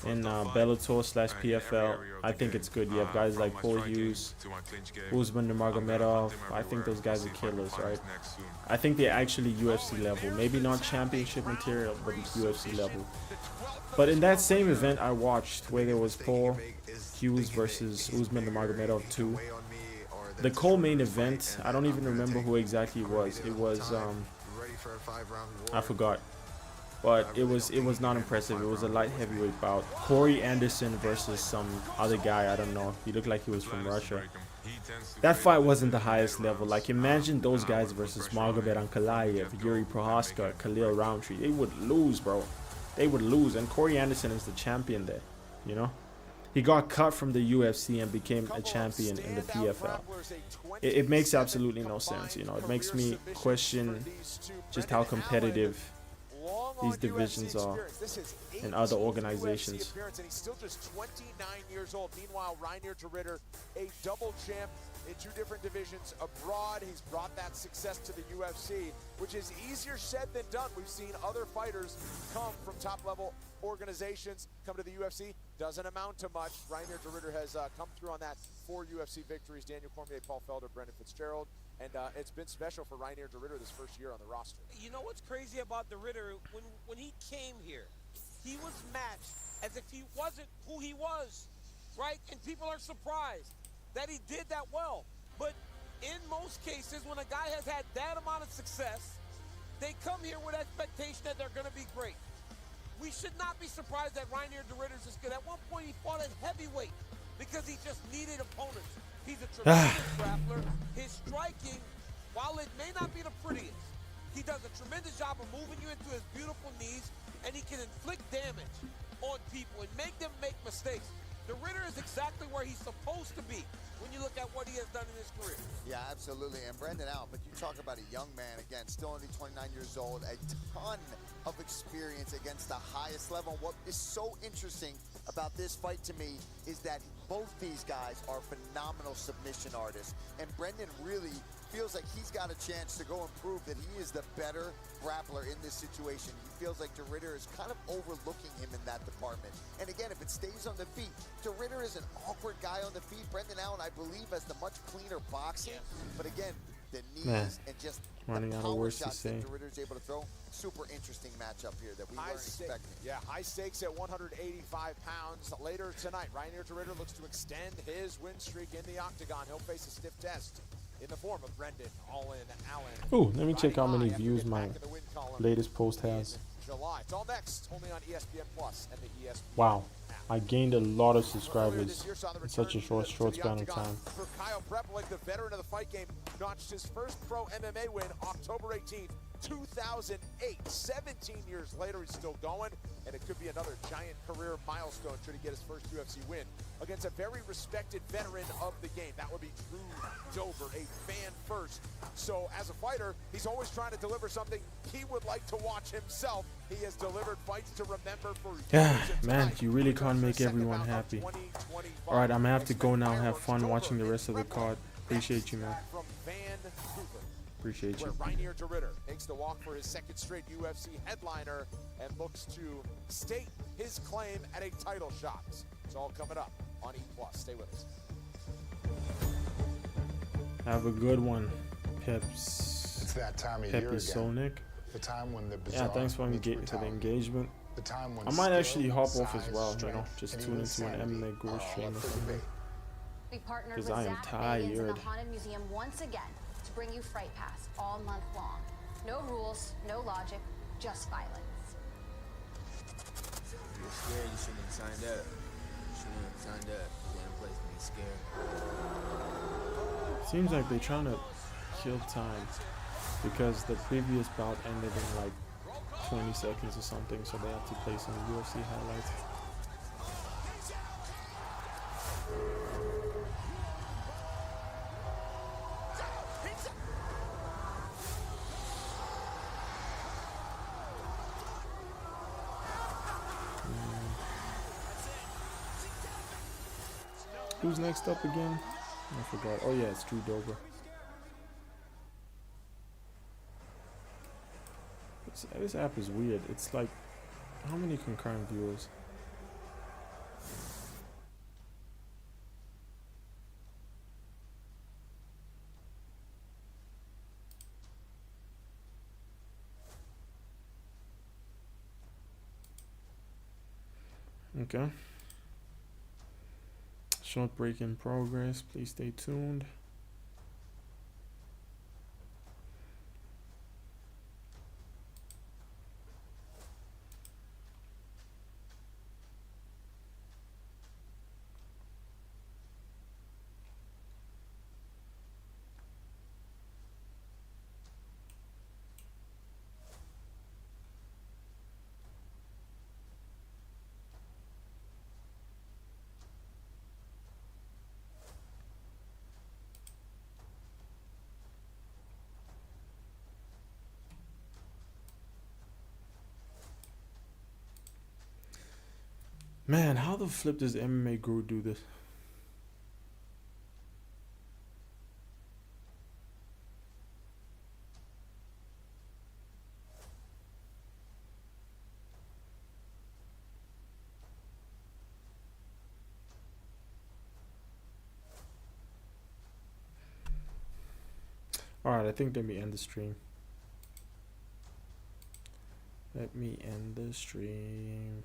in Bellator/PFL, I think it's good. You have guys like Paul Hughes, Usman Nurmagomedov. I think those guys are killers, right? I think they're actually UFC level. Maybe not championship material, but UFC level. But in that same event I watched, where there was Paul Hughes versus Usman Nurmagomedov 2, the co-main event, I don't even remember who exactly it was. It was I forgot, but it was not impressive. It was a light heavyweight bout. Corey Anderson versus some other guy, I don't know. He looked like he was from Russia. That fight wasn't the highest level. Like imagine those guys versus Magomed Ankalaev, Yuri Prohaska, Khalil Roundtree. They would lose, bro. They would lose. And Corey Anderson is the champion there, you know. He got cut from the UFC and became a champion in the PFL. It makes absolutely no sense, you know. It makes me question just how competitive these divisions are in other organizations. And he's still just 29 years old. Meanwhile, Reinier de Ridder, a double champ in 2 different divisions abroad. He's brought that success to the UFC, which is easier said than done. We've seen other fighters come from top-level organizations come to the UFC. Doesn't amount to much. Reinier de Ridder has come through on that. 4 UFC victories: Daniel Cormier, Paul Felder, Brendan Fitzgerald. And it's been special for Reinier de Ridder this first year on the roster. You know what's crazy about de Ridder? When he came here, he was matched as if he wasn't who he was, right? And people are surprised that he did that well. But in most cases, when a guy has had that amount of success, they come here with expectation that they're going to be great. We should not be surprised that Reinier de Ridder's is good. At one point, he fought at heavyweight because he just needed opponents. He's a tremendous grappler. His striking, while it may not be the prettiest, he does a tremendous job of moving you into his beautiful knees, and he can inflict damage on people and make them make mistakes. De Ridder is exactly where he's supposed to be when you look at what he has done in his career. Yeah, absolutely. And Brendan out, but you talk about a young man, again, still only 29 years old, a ton of experience against the highest level. What is so interesting about this fight to me is that both these guys are phenomenal submission artists, and Brendan really feels like he's got a chance to go and prove that he is the better grappler in this situation. He feels like de Ridder is kind of overlooking him in that department. And again, if it stays on the feet, de Ridder is an awkward guy on the feet. Brendan Allen, I believe, has the much cleaner boxing, but again, the knees and just running out of words to say. De Ridder's able to throw. Super interesting matchup here that we weren't expecting. Yeah, high stakes at 185 pounds. Later tonight, Reinier de Ridder looks to extend his win streak in the octagon. He'll face a stiff test in the form of Brendan Allen. Ooh, let me check how many views my latest post has. July. It's all next, only on ESPN Plus and the ESPN. Wow, I gained a lot of subscribers in such a short span of time. For Kyle Prepelic, the veteran of the fight game, notched his first pro MMA win October 18th, 2008. 17 years later, he's still going, and it could be another giant career milestone should he get his first UFC win against a very respected veteran of the game. That would be Drew Dover, a fan first. So as a fighter, he's always trying to deliver something he would like to watch himself. He has delivered fights to remember for Yeah, man, you really can't make everyone happy. Alright, I'm gonna have to go now. Have fun watching the rest of the card. Appreciate you, man. From Vancouver, Appreciate where you. Reinier de Ridder makes the walk for his second straight UFC headliner and looks to state his claim at a title shot. It's all coming up on E+. Stay with us. Have a good one, Peps. It's that time of Peppy year again. Sonic. The time when the bizarre Yeah, thanks for meets the brutality. engagement. The time when I might skill, actually hop off as size, well, you know, strength, just and tune even into an sanity MMA Guru are all stream up or for something. debate. We partnered Because with I am Zach Bagans and the tired. Haunted Museum once again to bring you Fright Pass all month long. No rules, no logic, just violence. You're scared, you shouldn't have signed up. You shouldn't have signed up. You're in a place to be scared. Seems like they're trying to kill time because the previous bout ended in like 20 seconds or something, so they have to play some UFC highlights. Who's next up again? I forgot. Oh yeah, it's Drew Dober. This app is weird. It's like, how many concurrent viewers? Okay. Short break in progress. Please stay tuned. Man, how the flip does MMA Guru do this? Alright, I think let me end the stream. Let me end the stream.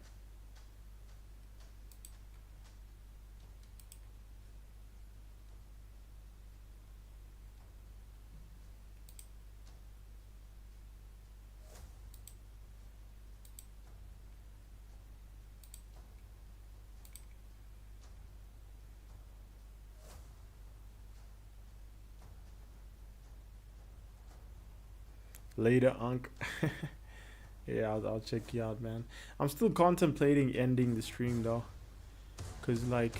Later, Unc. Yeah, I'll check you out, man. I'm still contemplating ending the stream though, cause like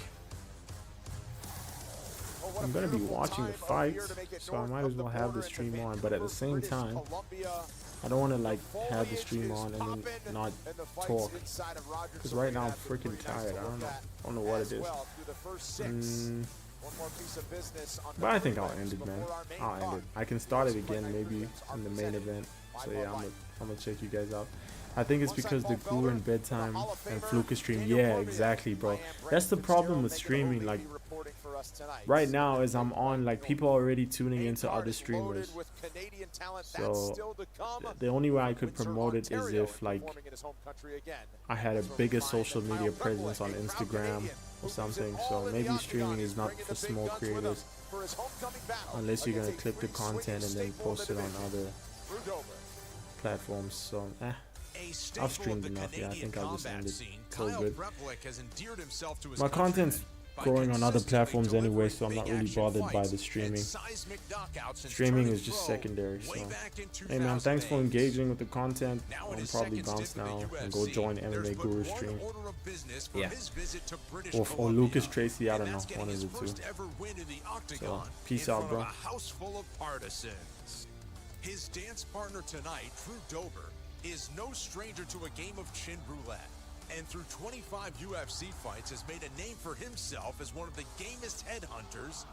I'm gonna be watching the fights, so I might as well have the stream on. But at the same time, I don't want to like have the stream on and then not talk, cause right now I'm freaking tired. I don't know what it is. But I think I'll end it, man. I'll end it. I can start it again maybe in the main event. So yeah, I'm gonna check you guys out. I think it's because the Guru and Bedtime and Fluke stream. Yeah, exactly, bro. That's the problem with streaming. Like right now, as I'm on, like people are already tuning into other streamers. So the only way I could promote it is if like I had a bigger social media presence on Instagram or something. So maybe streaming is not for small creators, unless you're gonna clip the content and then post it on other platforms. So I've streamed enough. Yeah, I think I'll just end it. So good. My content's growing on other platforms anyway, so I'm not really bothered by the streaming. Streaming is just secondary. So, hey man, thanks for engaging with the content. I'm probably bounce now and go join MMA Guru stream. Yeah. Or Lucas Tracy, I don't know, one of the two. So, peace out, bro. His dance partner tonight, Drew Dober, is no stranger to a game of chin roulette, and through 25 UFC fights has made a name for himself as one of the gamest headhunters